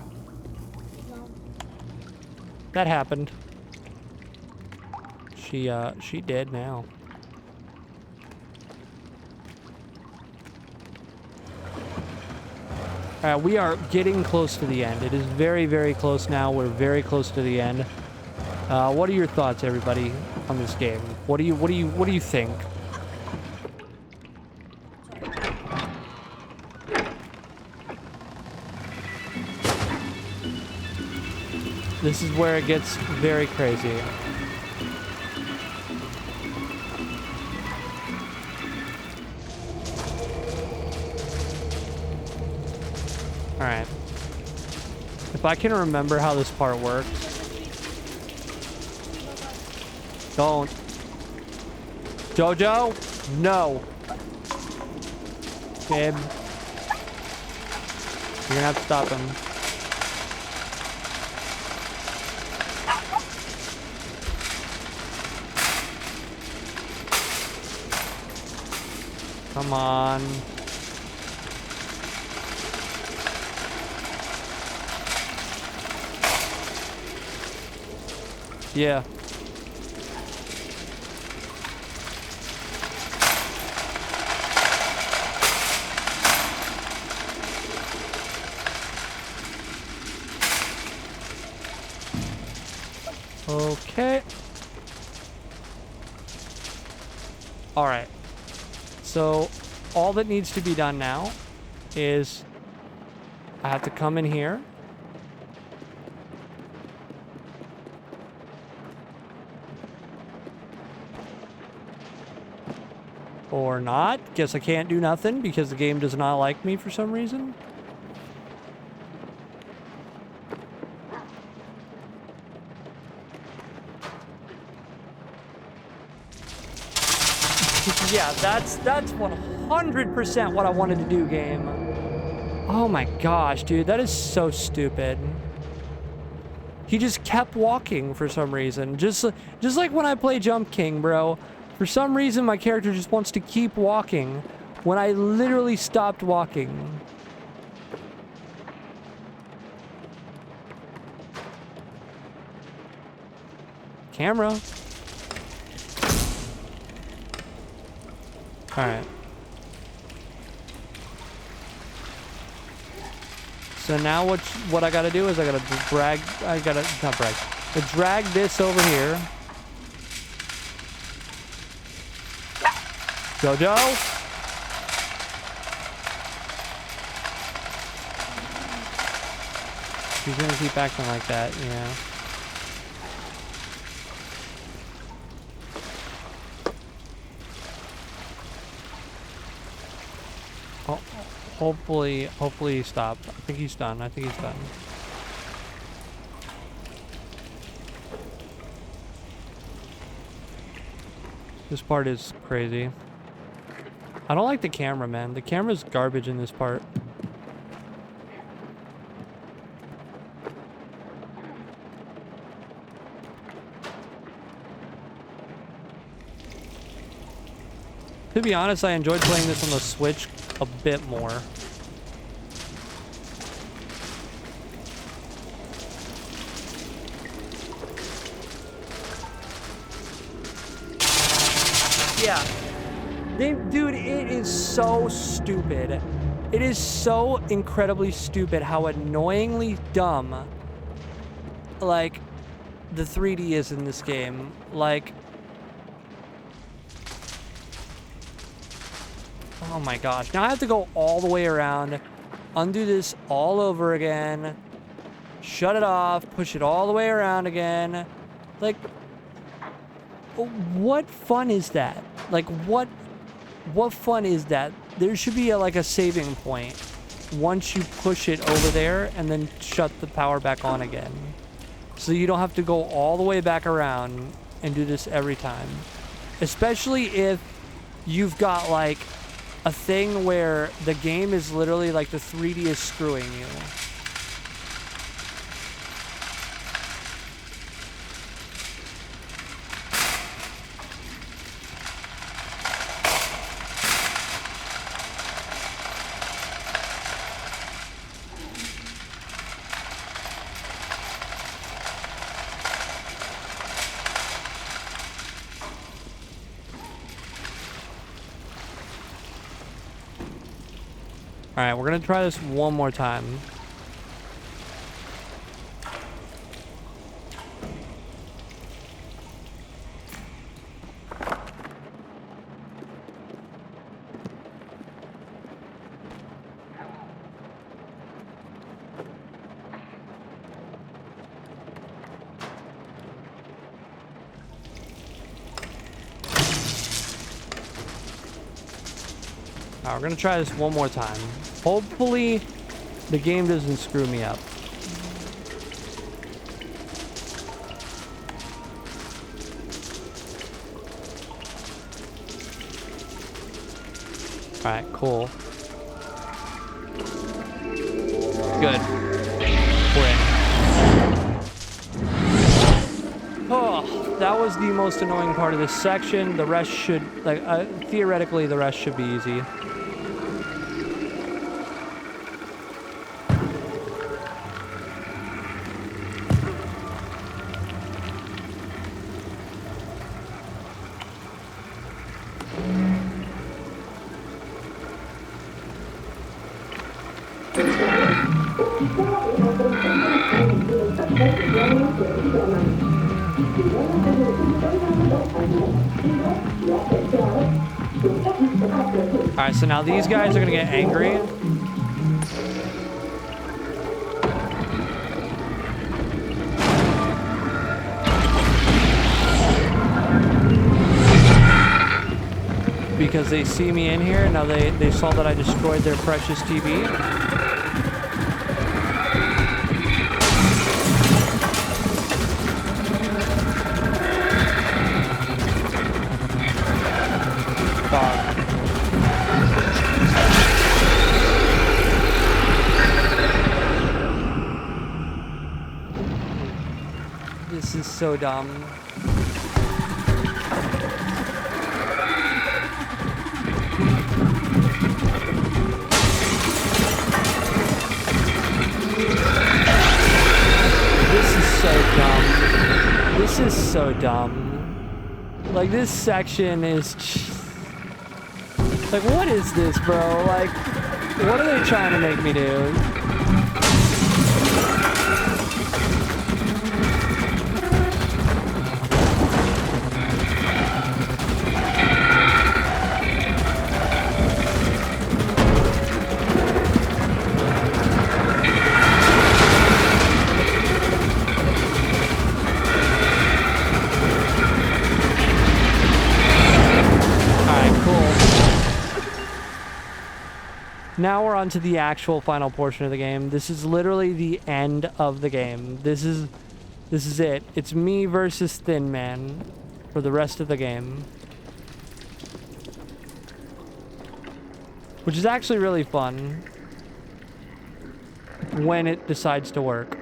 That happened. She dead now. Alright, we are getting close to the end. It is very, very close now. We're very close to the end. What are your thoughts, everybody, on this game? What do you think? This is where it gets very crazy. Alright. If I can remember how this part works. Don't. Jojo? No. Babe. You're gonna have to stop him. Come on. Yeah. Okay. All right. So all that needs to be done now is I have to come in here. Or not. Guess I can't do nothing because the game does not like me for some reason. Yeah, that's 100% what I wanted to do, game. Oh my gosh, dude, that is so stupid. He just kept walking for some reason. Just like when I play Jump King, bro. For some reason, my character just wants to keep walking when I literally stopped walking. Camera. Alright. So now what I gotta do is I gotta drag this over here. Jojo? He's gonna keep acting like that, yeah. Oh, hopefully he stopped. I think he's done. This part is crazy. I don't like the camera, man. The camera's garbage in this part. To be honest, I enjoyed playing this on the Switch a bit more. Yeah. Dude, it is so stupid. It is so incredibly stupid how annoyingly dumb, like, the 3D is in this game. Like, oh my gosh. Now I have to go all the way around, undo this all over again, shut it off, push it all the way around again. Like, what fun is that? Like, what fun is that? There should be like a saving point once you push it over there and then shut the power back on again. So you don't have to go all the way back around and do this every time. Especially if you've got like a thing where the game is literally like the 3D is screwing you. Alright, we're gonna try this one more time. Alright, we're gonna try this one more time. Hopefully, the game doesn't screw me up. Alright, cool. Good. We're in. Oh, that was the most annoying part of this section. The rest should, like, theoretically, the rest should be easy. Alright, so now these guys are gonna get angry. Because they see me in here, now they saw that I destroyed their precious TV. so dumb. This is so dumb. This is so dumb. Like, this section is like, what is this, bro? Like, what are they trying to make me do? Now we're on to the actual final portion of the game. This is literally the end of the game. This is it. It's me versus Thin Man for the rest of the game. Which is actually really fun when it decides to work.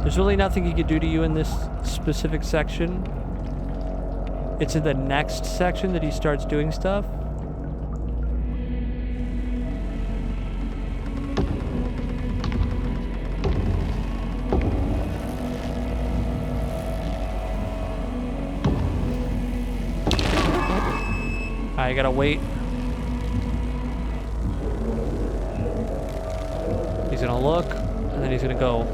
There's really nothing he could do to you in this specific section. It's in the next section that he starts doing stuff. I gotta wait. He's gonna look, and then he's gonna go.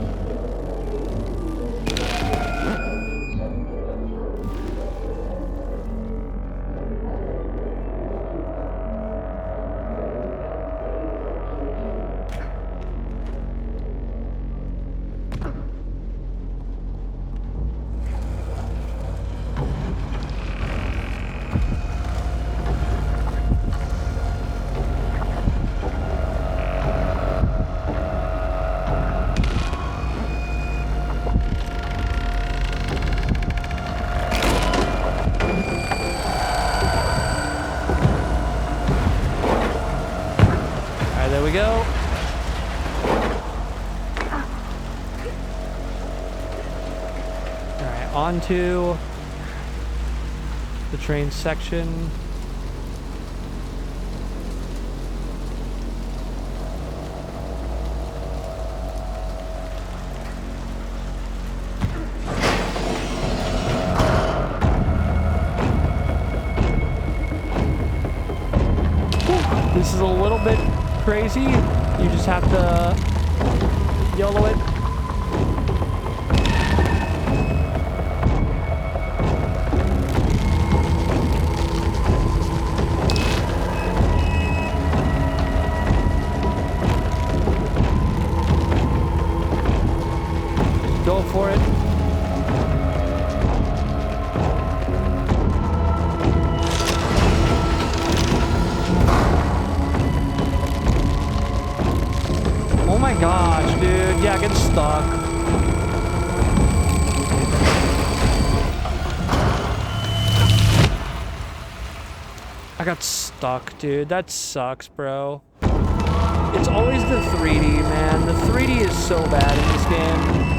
Onto the train section. This is a little bit crazy. You just have to YOLO it. Go for it. Oh my gosh, dude. Yeah, get stuck. I got stuck, dude. That sucks, bro. It's always the 3D, man. The 3D is so bad in this game.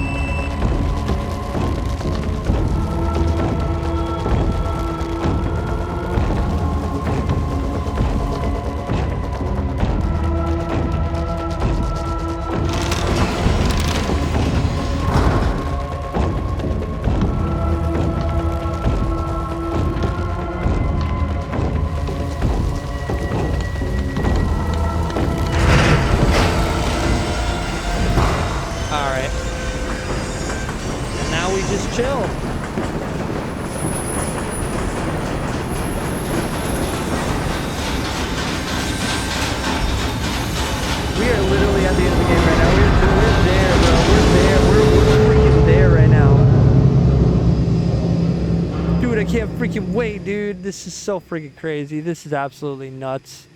freaking wait, dude. This is so freaking crazy. This is absolutely nuts.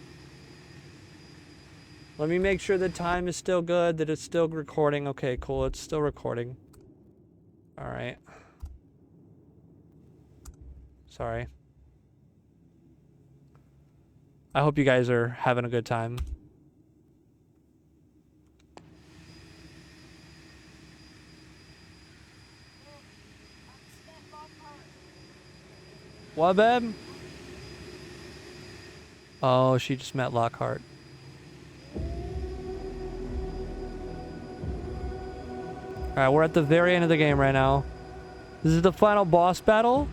Let me make sure the time is still good, that it's still recording. Okay, cool. It's still recording. All right. Sorry. I hope you guys are having a good time. What, babe? Oh, she just met Lockhart. Alright, we're at the very end of the game right now. This is the final boss battle.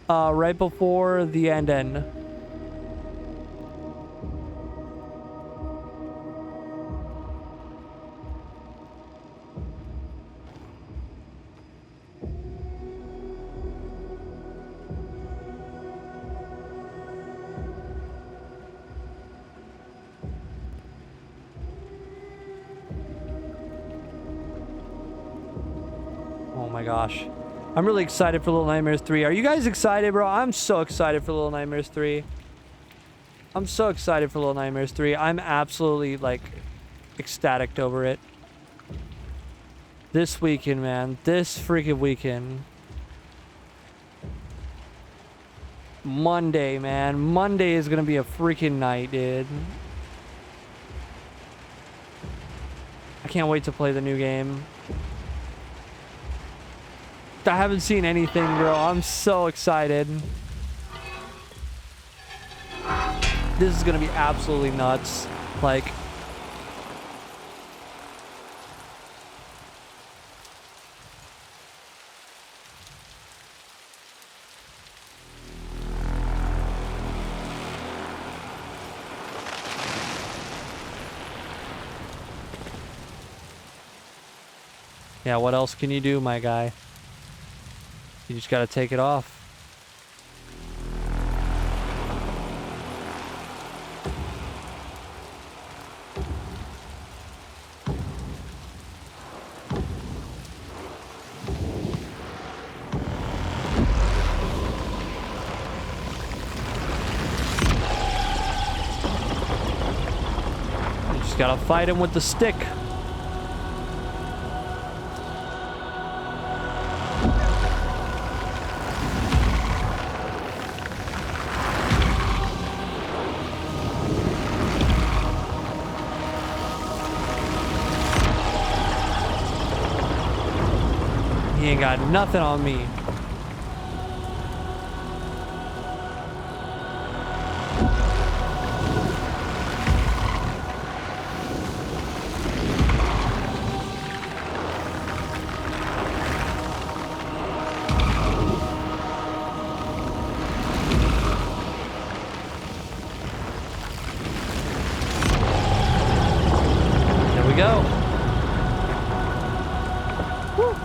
Right before the end. Oh my gosh. I'm really excited for Little Nightmares 3. Are you guys excited, bro? I'm so excited for Little Nightmares 3. I'm so excited for Little Nightmares 3. I'm absolutely, like, ecstatic over it. This weekend, man. This freaking weekend. Monday, man. Monday is gonna be a freaking night, dude. I can't wait to play the new game. I haven't seen anything, bro. I'm so excited. This is gonna be absolutely nuts. Like... Yeah, what else can you do, my guy? You just gotta take it off. You just gotta fight him with the stick. He ain't got nothing on me. There we go. Woo.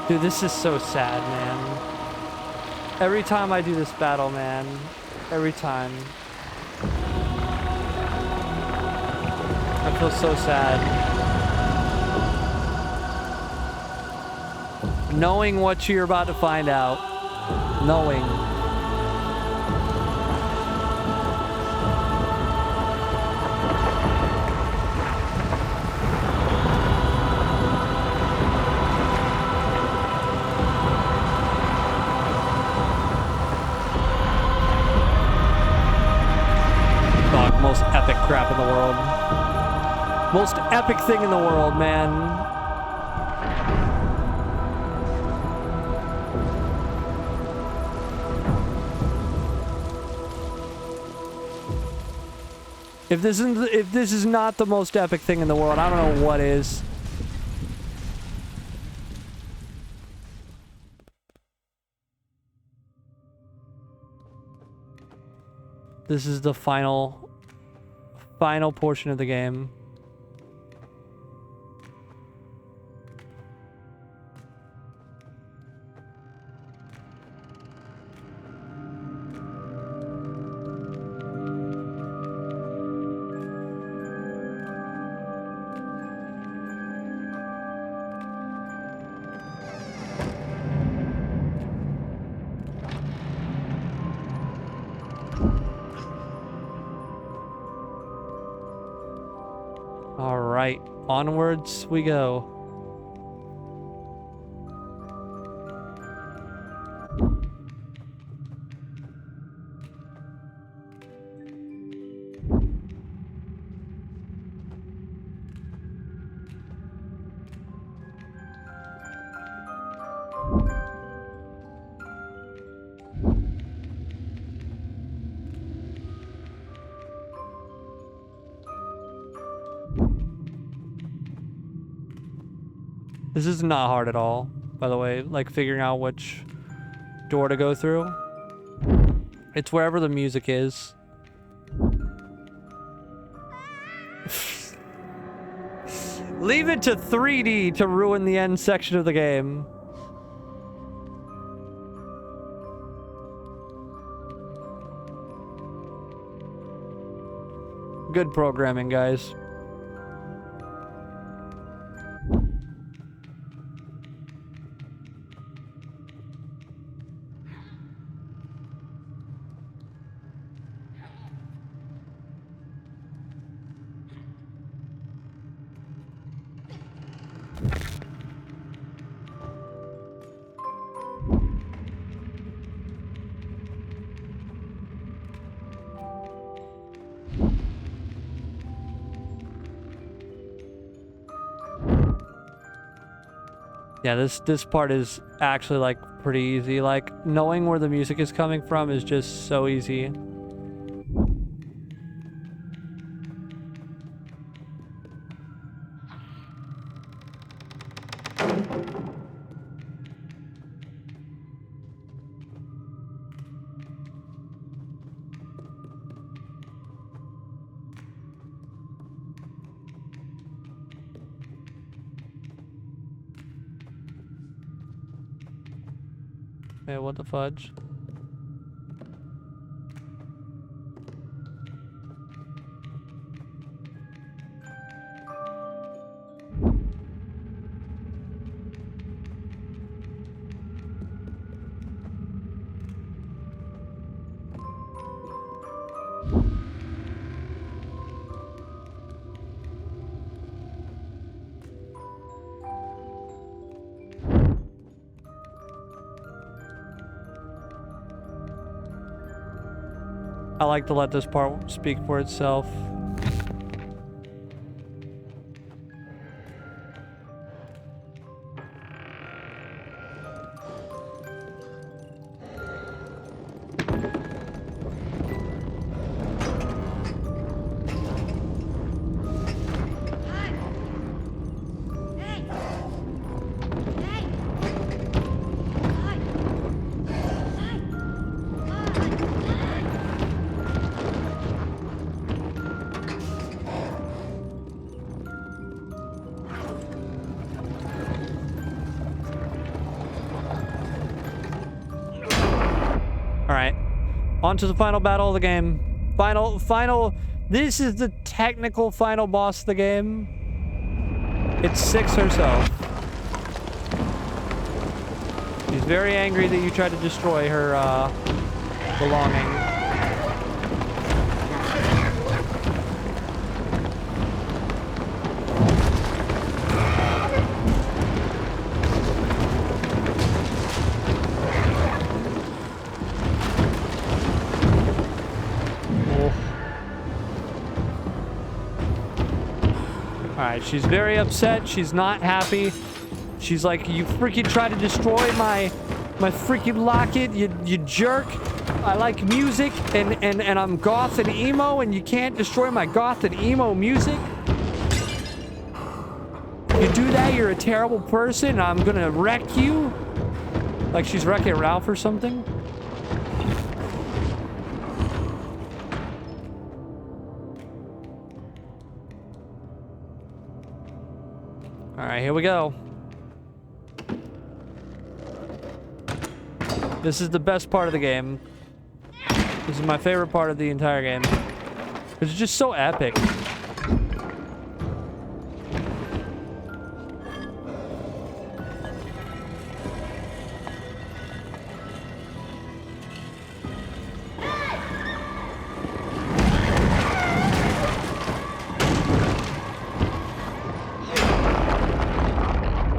Dude, this is so sad, man. Every time I do this battle, man. Every time. I feel so sad. Knowing what you're about to find out. Knowing. Most epic crap in the world. Most epic thing in the world, man. If this is not the most epic thing in the world, I don't know what is. This is the final portion of the game. Onwards we go. This is not hard at all, by the way, like figuring out which door to go through. It's wherever the music is. Leave it to 3D to ruin the end section of the game. Good programming, guys. Yeah, this part is actually like pretty easy. Like knowing where the music is coming from is just so easy. Hey, what the fudge? I like to let this part speak for itself. On to the final battle of the game. Final. This is the technical final boss of the game. It's Six herself. She's very angry that you tried to destroy her belongings. She's very upset. She's not happy. She's like, you freaking tried to destroy my freaking locket, you jerk. I like music and I'm goth and emo and you can't destroy my goth and emo music. If you do that, you're a terrible person and I'm gonna wreck you. Like she's wrecking Ralph or something. Alright, here we go. This is the best part of the game. This is my favorite part of the entire game. It's just so epic.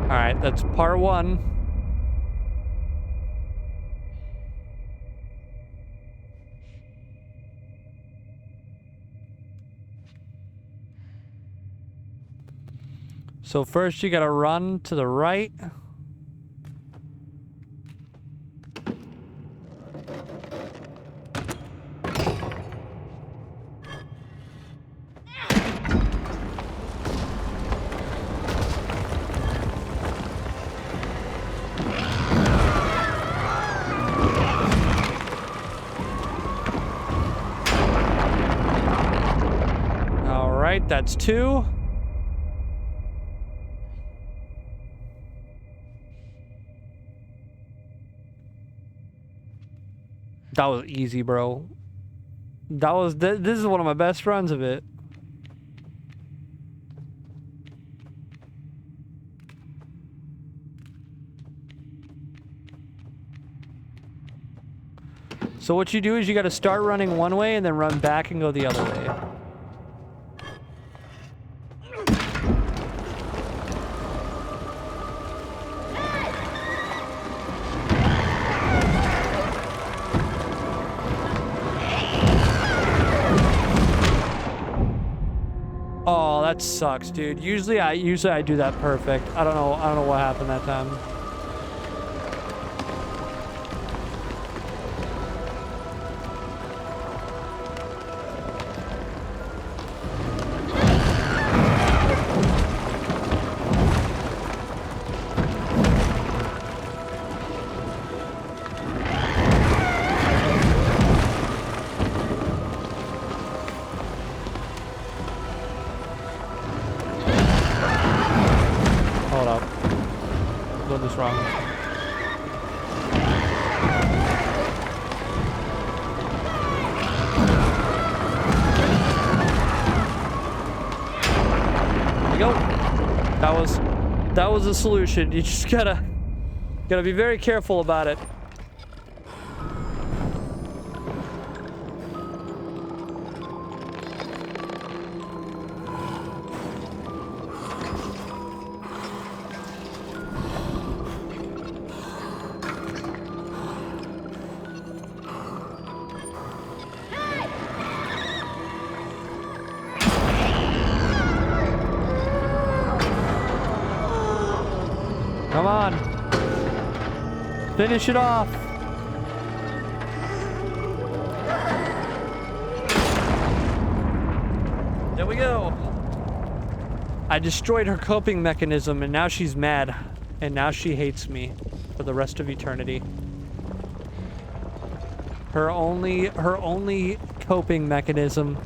All right, that's part one. So first you gotta run to the right. All right, that's 2. That was easy, bro. That was this is one of my best runs of it. So what you do is you got to start running one way and then run back and go the other way. Oh, that sucks, dude. Usually I do that perfect. I don't know what happened that time. Hold up. I'm doing this wrong. There we go. That was a solution. You just gotta be very careful about it. Come on. Finish it off. There we go. I destroyed her coping mechanism and now she's mad. And now she hates me for the rest of eternity. Her only coping mechanism.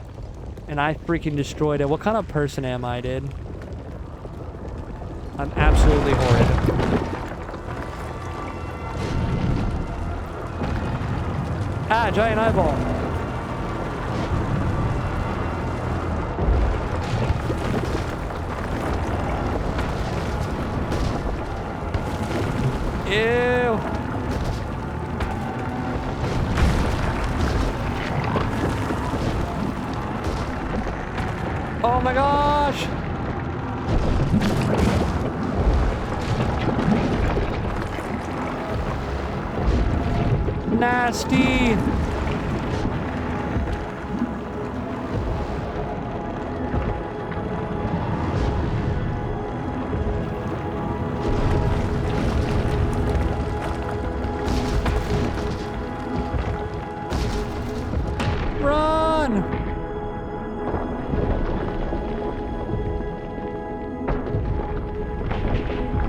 And I freaking destroyed it. What kind of person am I, dude? I'm absolutely horrid. Ah, giant eyeball. Ew. Oh my gosh. Nasty. Run.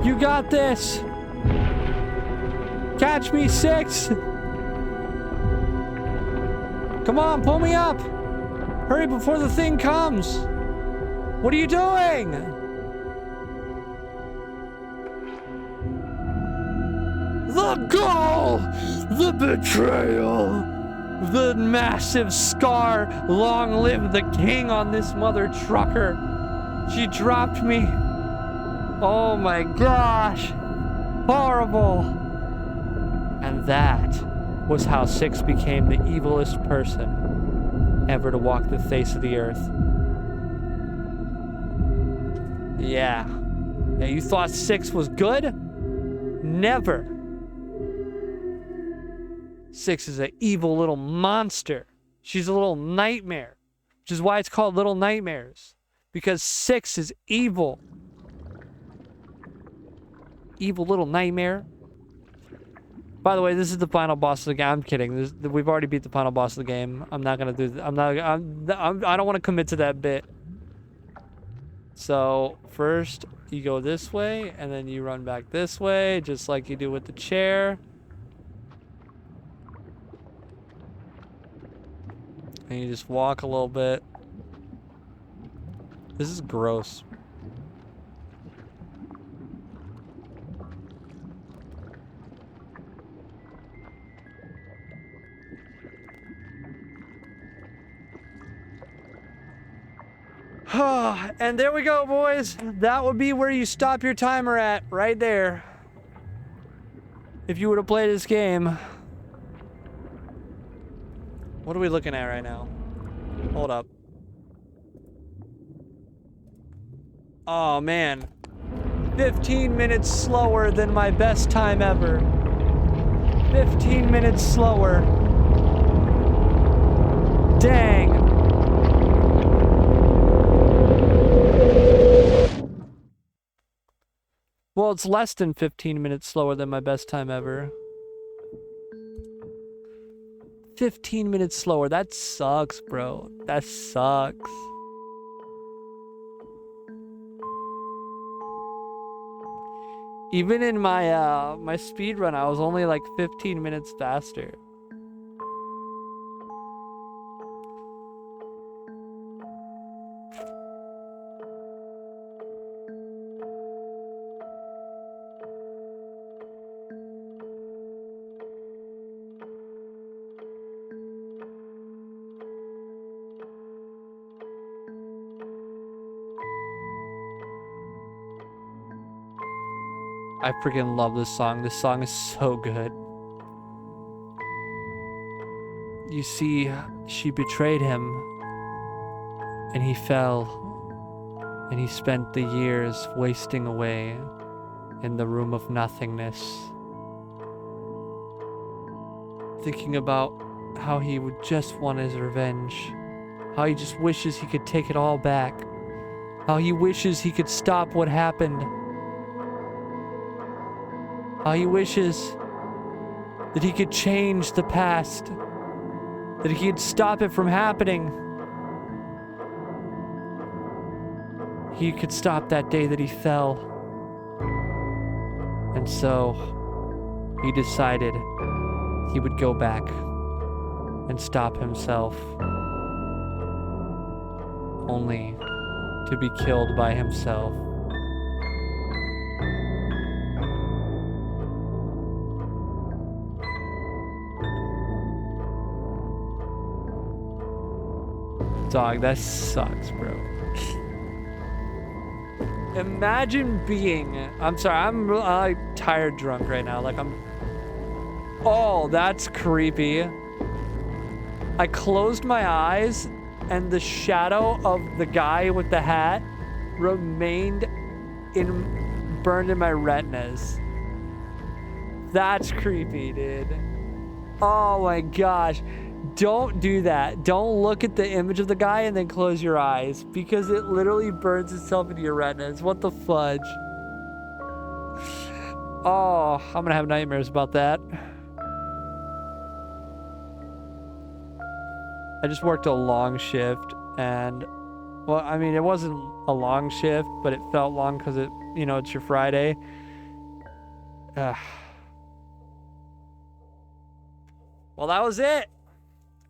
You got this. Catch me, 6. Come on, pull me up! Hurry before the thing comes! What are you doing? The goal! The betrayal! The massive scar! Long live the king on this mother trucker! She dropped me! Oh my gosh! Horrible! And that was how 6 became the evilest person ever to walk the face of the earth. Yeah. Yeah, you thought 6 was good? Never. 6 is an evil little monster. She's a little nightmare, which is why it's called Little Nightmares. Because 6 is evil. Evil little nightmare. By the way, this is the final boss of the game. I'm kidding. We've already beat the final boss of the game. I'm not gonna do. I don't want to commit to that bit. So first you go this way, and then you run back this way, just like you do with the chair. And you just walk a little bit. This is gross. And there we go, boys. That would be where you stop your timer at, right there. If you would have played this game. What are we looking at right now? Hold up. Oh, man. 15 minutes slower than my best time ever. 15 minutes slower. Dang. Well, it's less than 15 minutes slower than my best time ever. 15 minutes slower. That sucks, bro. That sucks. Even in my my speed run, I was only like 15 minutes faster. I freaking love this song. This song is so good. You see, she betrayed him, and he fell, and he spent the years wasting away in the room of nothingness, thinking about how he would just want his revenge, how he just wishes he could take it all back, how he wishes he could stop what happened. How he wishes that he could change the past, that he could stop it from happening. He could stop that day that he fell. And so he decided he would go back and stop himself, only to be killed by himself. Dog, that sucks, bro. Imagine being... I'm sorry, I'm tired drunk right now. Like, Oh, that's creepy. I closed my eyes, and the shadow of the guy with the hat remained burned in my retinas. That's creepy, dude. Oh my gosh. Don't do that. Don't look at the image of the guy and then close your eyes, because it literally burns itself into your retinas. What the fudge? Oh, I'm gonna have nightmares about that. I just worked a long shift, and, well, I mean, it wasn't a long shift, but it felt long because it, you know, it's your Friday. Well, that was it.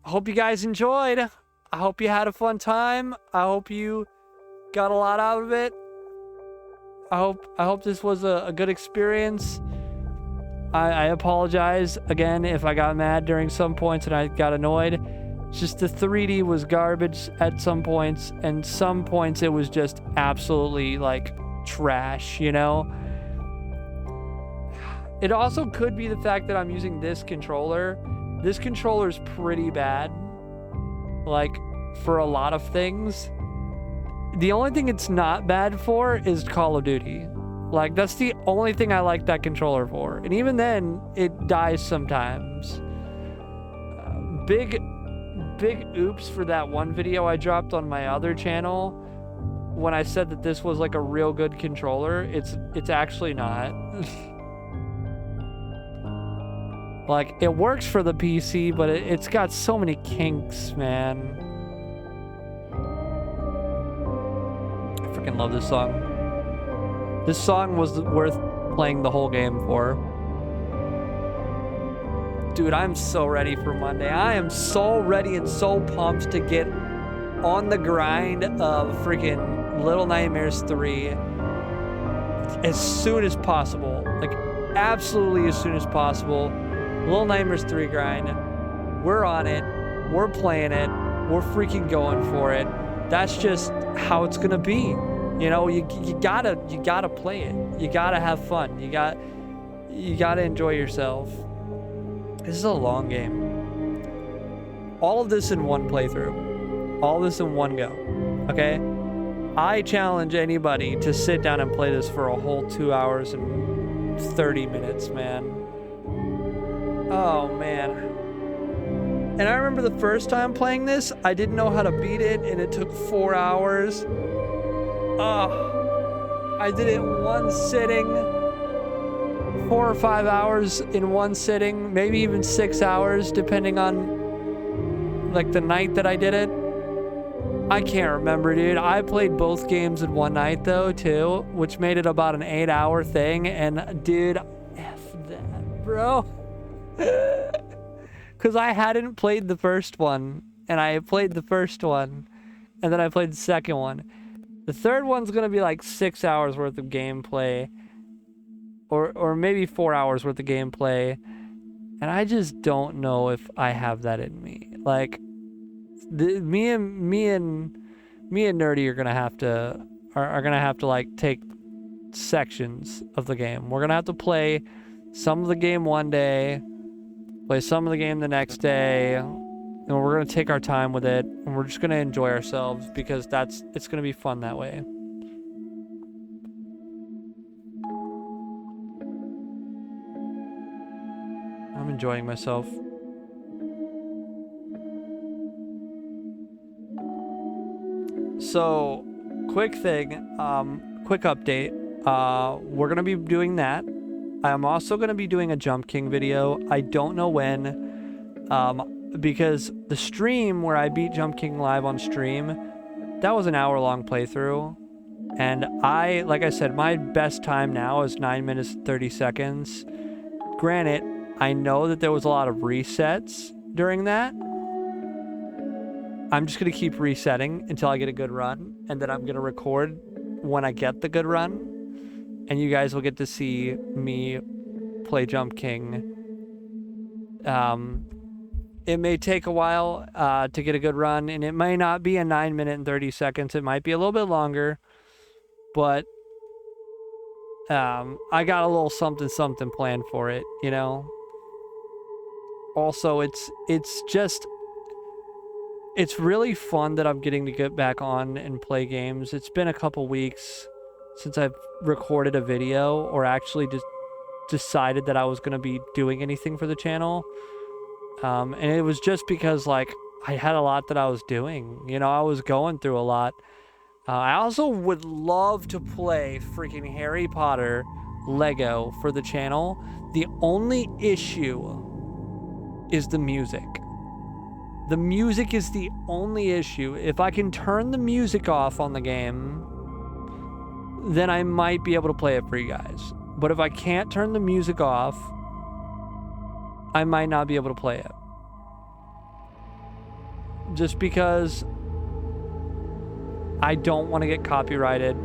I hope you guys enjoyed. I hope you had a fun time. I hope you got a lot out of it. I hope this was a good experience. I apologize again if I got mad during some points and I got annoyed. It's just the 3D was garbage at some points, and some points it was just absolutely like trash, you know? It also could be the fact that I'm using this controller. This controller is pretty bad, like, for a lot of things. The only thing it's not bad for is Call of Duty. Like, that's the only thing I like that controller for. And even then, it dies sometimes. Big oops for that one video I dropped on my other channel when I said that this was like a real good controller. It's actually not. Like, it works for the PC, but it's got so many kinks, man. I freaking love this song. This song was worth playing the whole game for. Dude, I'm so ready for Monday. I am so ready and so pumped to get on the grind of freaking Little Nightmares 3 as soon as possible. Like, absolutely as soon as possible. Little Nightmares 3 grind. We're on it. We're playing it. We're freaking going for it. That's just how it's gonna be. You know, you gotta play it. You gotta have fun. You gotta enjoy yourself. This is a long game. All of this in one playthrough. All this in one go. Okay? I challenge anybody to sit down and play this for a whole 2 hours and 30 minutes, man. Oh, man. And I remember the first time playing this, I didn't know how to beat it, and it took 4 hours. Oh, I did it in one sitting. 4 or 5 hours in one sitting, maybe even 6 hours, depending on like the night that I did it. I can't remember, dude. I played both games in one night though, too, which made it about an 8-hour thing. And dude, F that, bro. Because I hadn't played the first one, and I played the first one, and then I played the second one. The third one's gonna be like 6 hours worth of gameplay, or maybe 4 hours worth of gameplay, and I just don't know if I have that in me. Like, me and Nerdy are gonna have to like take sections of the game. We're gonna have to play some of the game one day, play some of the game the next day, and we're gonna take our time with it, and we're just gonna enjoy ourselves because it's gonna be fun that way. I'm enjoying myself. So, quick thing, quick update. We're gonna be doing that. I'm also gonna be doing a Jump King video. I don't know when, because the stream where I beat Jump King live on stream, that was an hour-long playthrough. And like I said, my best time now is 9 minutes, 30 seconds. Granted, I know that there was a lot of resets during that. I'm just going to keep resetting until I get a good run, and then I'm going to record when I get the good run, and you guys will get to see me play Jump King. It may take a while to get a good run, and it may not be a 9 minute and 30 seconds. It might be a little bit longer, but I got a little something planned for it, you know? Also, it's really fun that I'm getting to get back on and play games. It's been a couple weeks since I've recorded a video or actually just decided that I was going to be doing anything for the channel. And it was just because, like, I had a lot that I was doing. You know, I was going through a lot. I also would love to play freaking Harry Potter Lego for the channel. The only issue is the music. The music is the only issue. If I can turn the music off on the game, then I might be able to play it for you guys. But if I can't turn the music off, I might not be able to play it. Just because I don't want to get copyrighted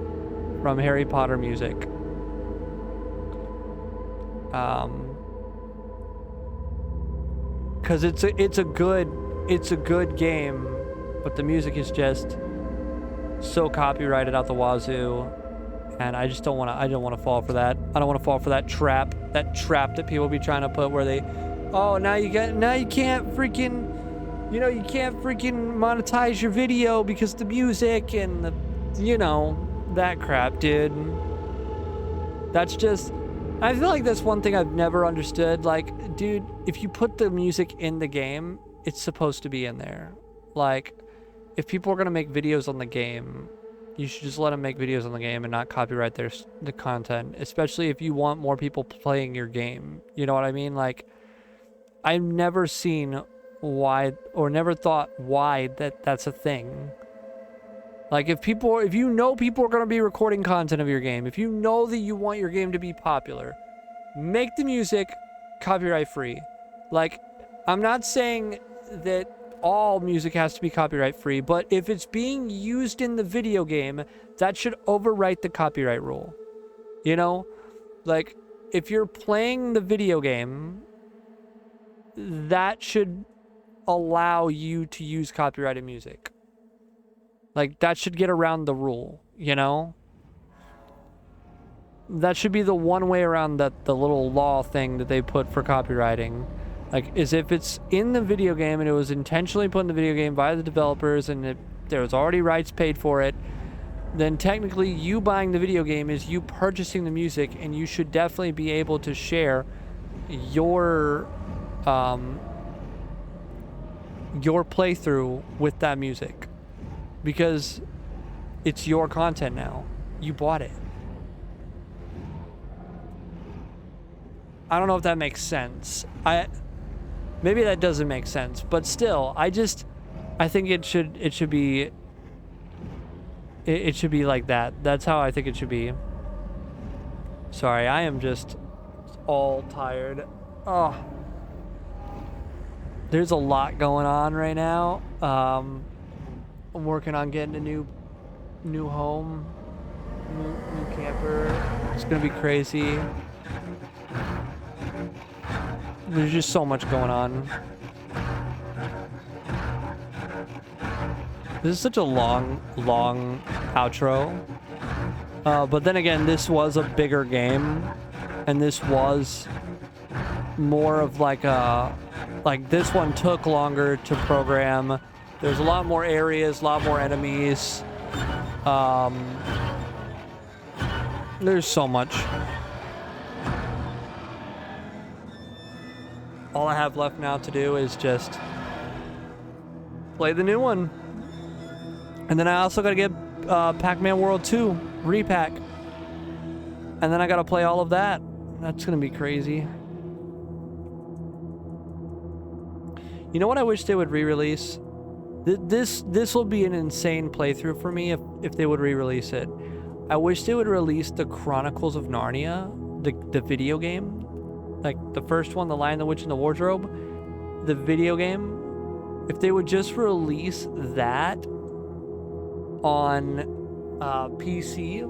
from Harry Potter music. Because it's a good game, but the music is just so copyrighted out the wazoo, and I just don't want to fall for that. I don't want to fall for that trap that people be trying to put where they, oh, now you can't freaking, you know, you can't freaking monetize your video because the music and the, you know, that crap, dude. That's just, I feel like that's one thing I've never understood. Like, dude, if you put the music in the game, it's supposed to be in there. Like, if people are going to make videos on the game, you should just let them make videos on the game and not copyright the content, especially if you want more people playing your game. You know what I mean? Like, I've never seen why, or never thought why that's a thing. Like, if you know people are going to be recording content of your game, if you know that you want your game to be popular, make the music copyright free. Like, I'm not saying that all music has to be copyright free, but if it's being used in the video game, that should overwrite the copyright rule. You know? Like, if you're playing the video game, that should allow you to use copyrighted music. Like, that should get around the rule, you know? That should be the one way around the little law thing that they put for copywriting. Like, is if it's in the video game and it was intentionally put in the video game by the developers and there was already rights paid for it, then technically you buying the video game is you purchasing the music, and you should definitely be able to share your playthrough with that music. Because it's your content now. You bought it. I don't know if that makes sense. Maybe that doesn't make sense, but still, I think it should be like that. That's how I think it should be. Sorry, I am just all tired. Oh. There's a lot going on right now. I'm working on getting a new home, new camper. It's gonna be crazy. There's just so much going on. This is such a long outro. But then again, this was a bigger game, and this was more of like this one took longer to program. There's a lot more areas, a lot more enemies. There's so much. All I have left now to do is just play the new one. And then I also gotta get Pac-Man World 2 repack. And then I gotta play all of that. That's gonna be crazy. You know what I wish they would re-release? This will be an insane playthrough for me if they would re-release it. I wish they would release the Chronicles of Narnia, the video game. Like the first one, The Lion, the Witch, and the Wardrobe. The video game. If they would just release that on PC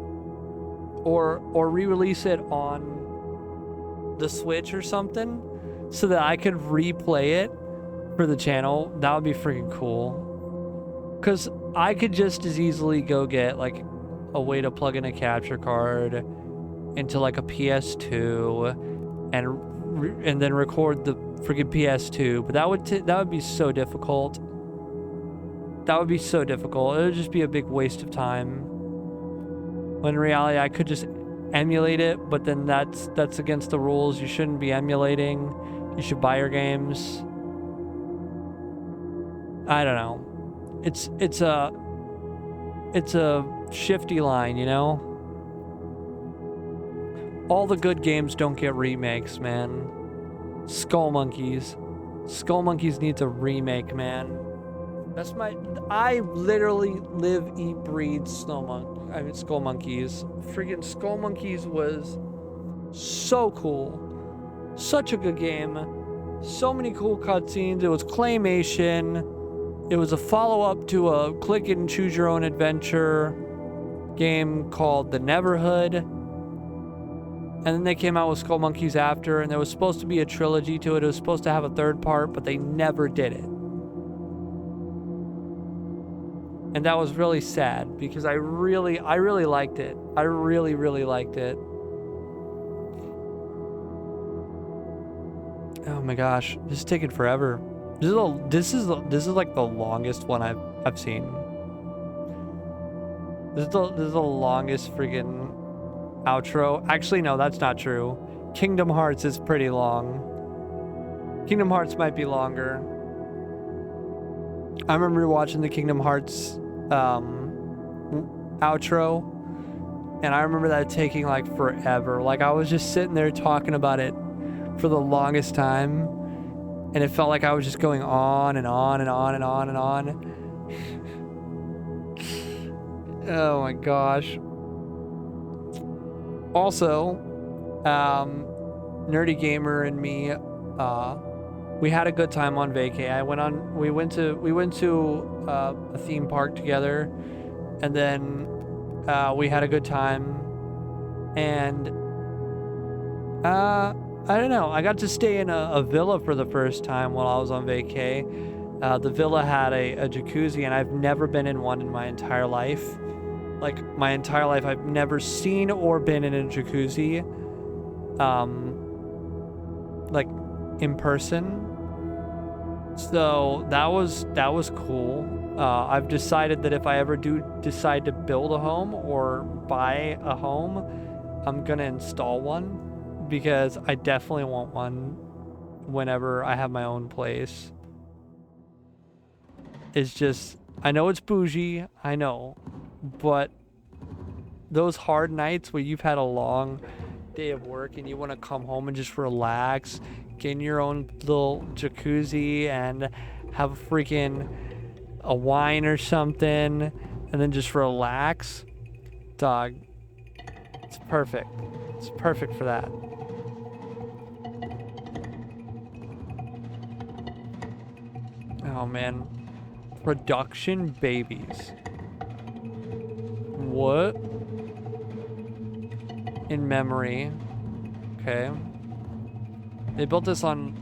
or re-release it on the Switch or something so that I could replay it for the channel, that would be freaking cool. Because I could just as easily go get like a way to plug in a capture card into like a PS2 and then record the freaking PS2, but that would be so difficult. That would be so difficult. It would just be a big waste of time. When in reality, I could just emulate it, but then that's against the rules. You shouldn't be emulating. You should buy your games. I don't know. It's a shifty line, you know? All the good games don't get remakes, man. Skull Monkeys needs a remake, man. I literally live, eat, breathe Skull Monkeys. Freaking Skull Monkeys was so cool. Such a good game. So many cool cutscenes. It was claymation. It was a follow-up to a click and choose your own adventure game called The Neverhood. And then they came out with Skull Monkeys after, and there was supposed to be a trilogy to it. It was supposed to have a third part, but they never did it. And that was really sad because I really liked it. I really liked it. Oh my gosh, this is taking forever. This is like the longest one I've seen. This is the longest friggin' outro. Actually, no, that's not true. Kingdom Hearts is pretty long. Kingdom Hearts might be longer. I remember watching the Kingdom Hearts outro, and I remember that taking like forever. Like I was just sitting there talking about it for the longest time, and it felt like I was just going on and on and on and on and on. Oh my gosh. Also, Nerdy Gamer and me, we had a good time on vacay. We went to a theme park together, and then we had a good time. And I don't know. I got to stay in a villa for the first time while I was on vacay. The villa had a jacuzzi, and I've never been in one in my entire life. Like my entire life, I've never seen or been in a jacuzzi, like in person. So that was cool. I've decided that if I ever do decide to build a home or buy a home, I'm gonna install one, because I definitely want one whenever I have my own place. It's just, I know it's bougie, I know, but those hard nights where you've had a long day of work and you want to come home and just relax, get in your own little jacuzzi and have a wine or something, and then just relax, dog, it's perfect. It's perfect for that. Oh man, production babies. What? In memory. Okay. They built this on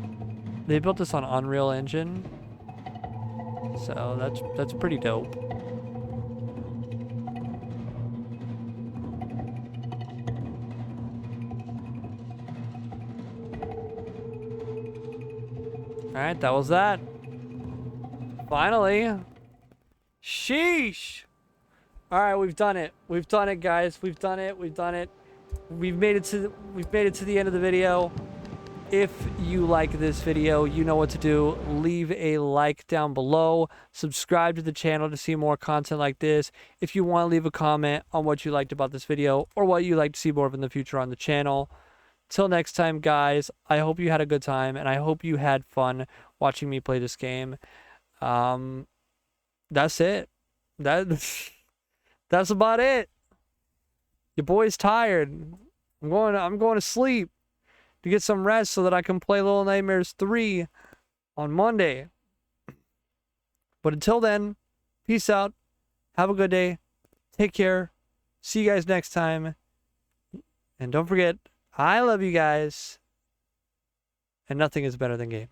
Unreal Engine. So that's pretty dope. All right, that was that. Finally. Sheesh. All right, we've done it. We've done it, guys. We've done it. We've done it. We've made it to the end of the video. If you like this video, you know what to do. Leave a like down below. Subscribe to the channel to see more content like this. If you want to leave a comment on what you liked about this video or what you'd like to see more of in the future on the channel. Till next time, guys, I hope you had a good time, and I hope you had fun watching me play this game. That's it. That's about it. Your boy's tired. I'm going to sleep to get some rest so that I can play Little Nightmares 3 on Monday. But until then, peace out. Have a good day. Take care. See you guys next time. And don't forget, I love you guys. And nothing is better than gaming.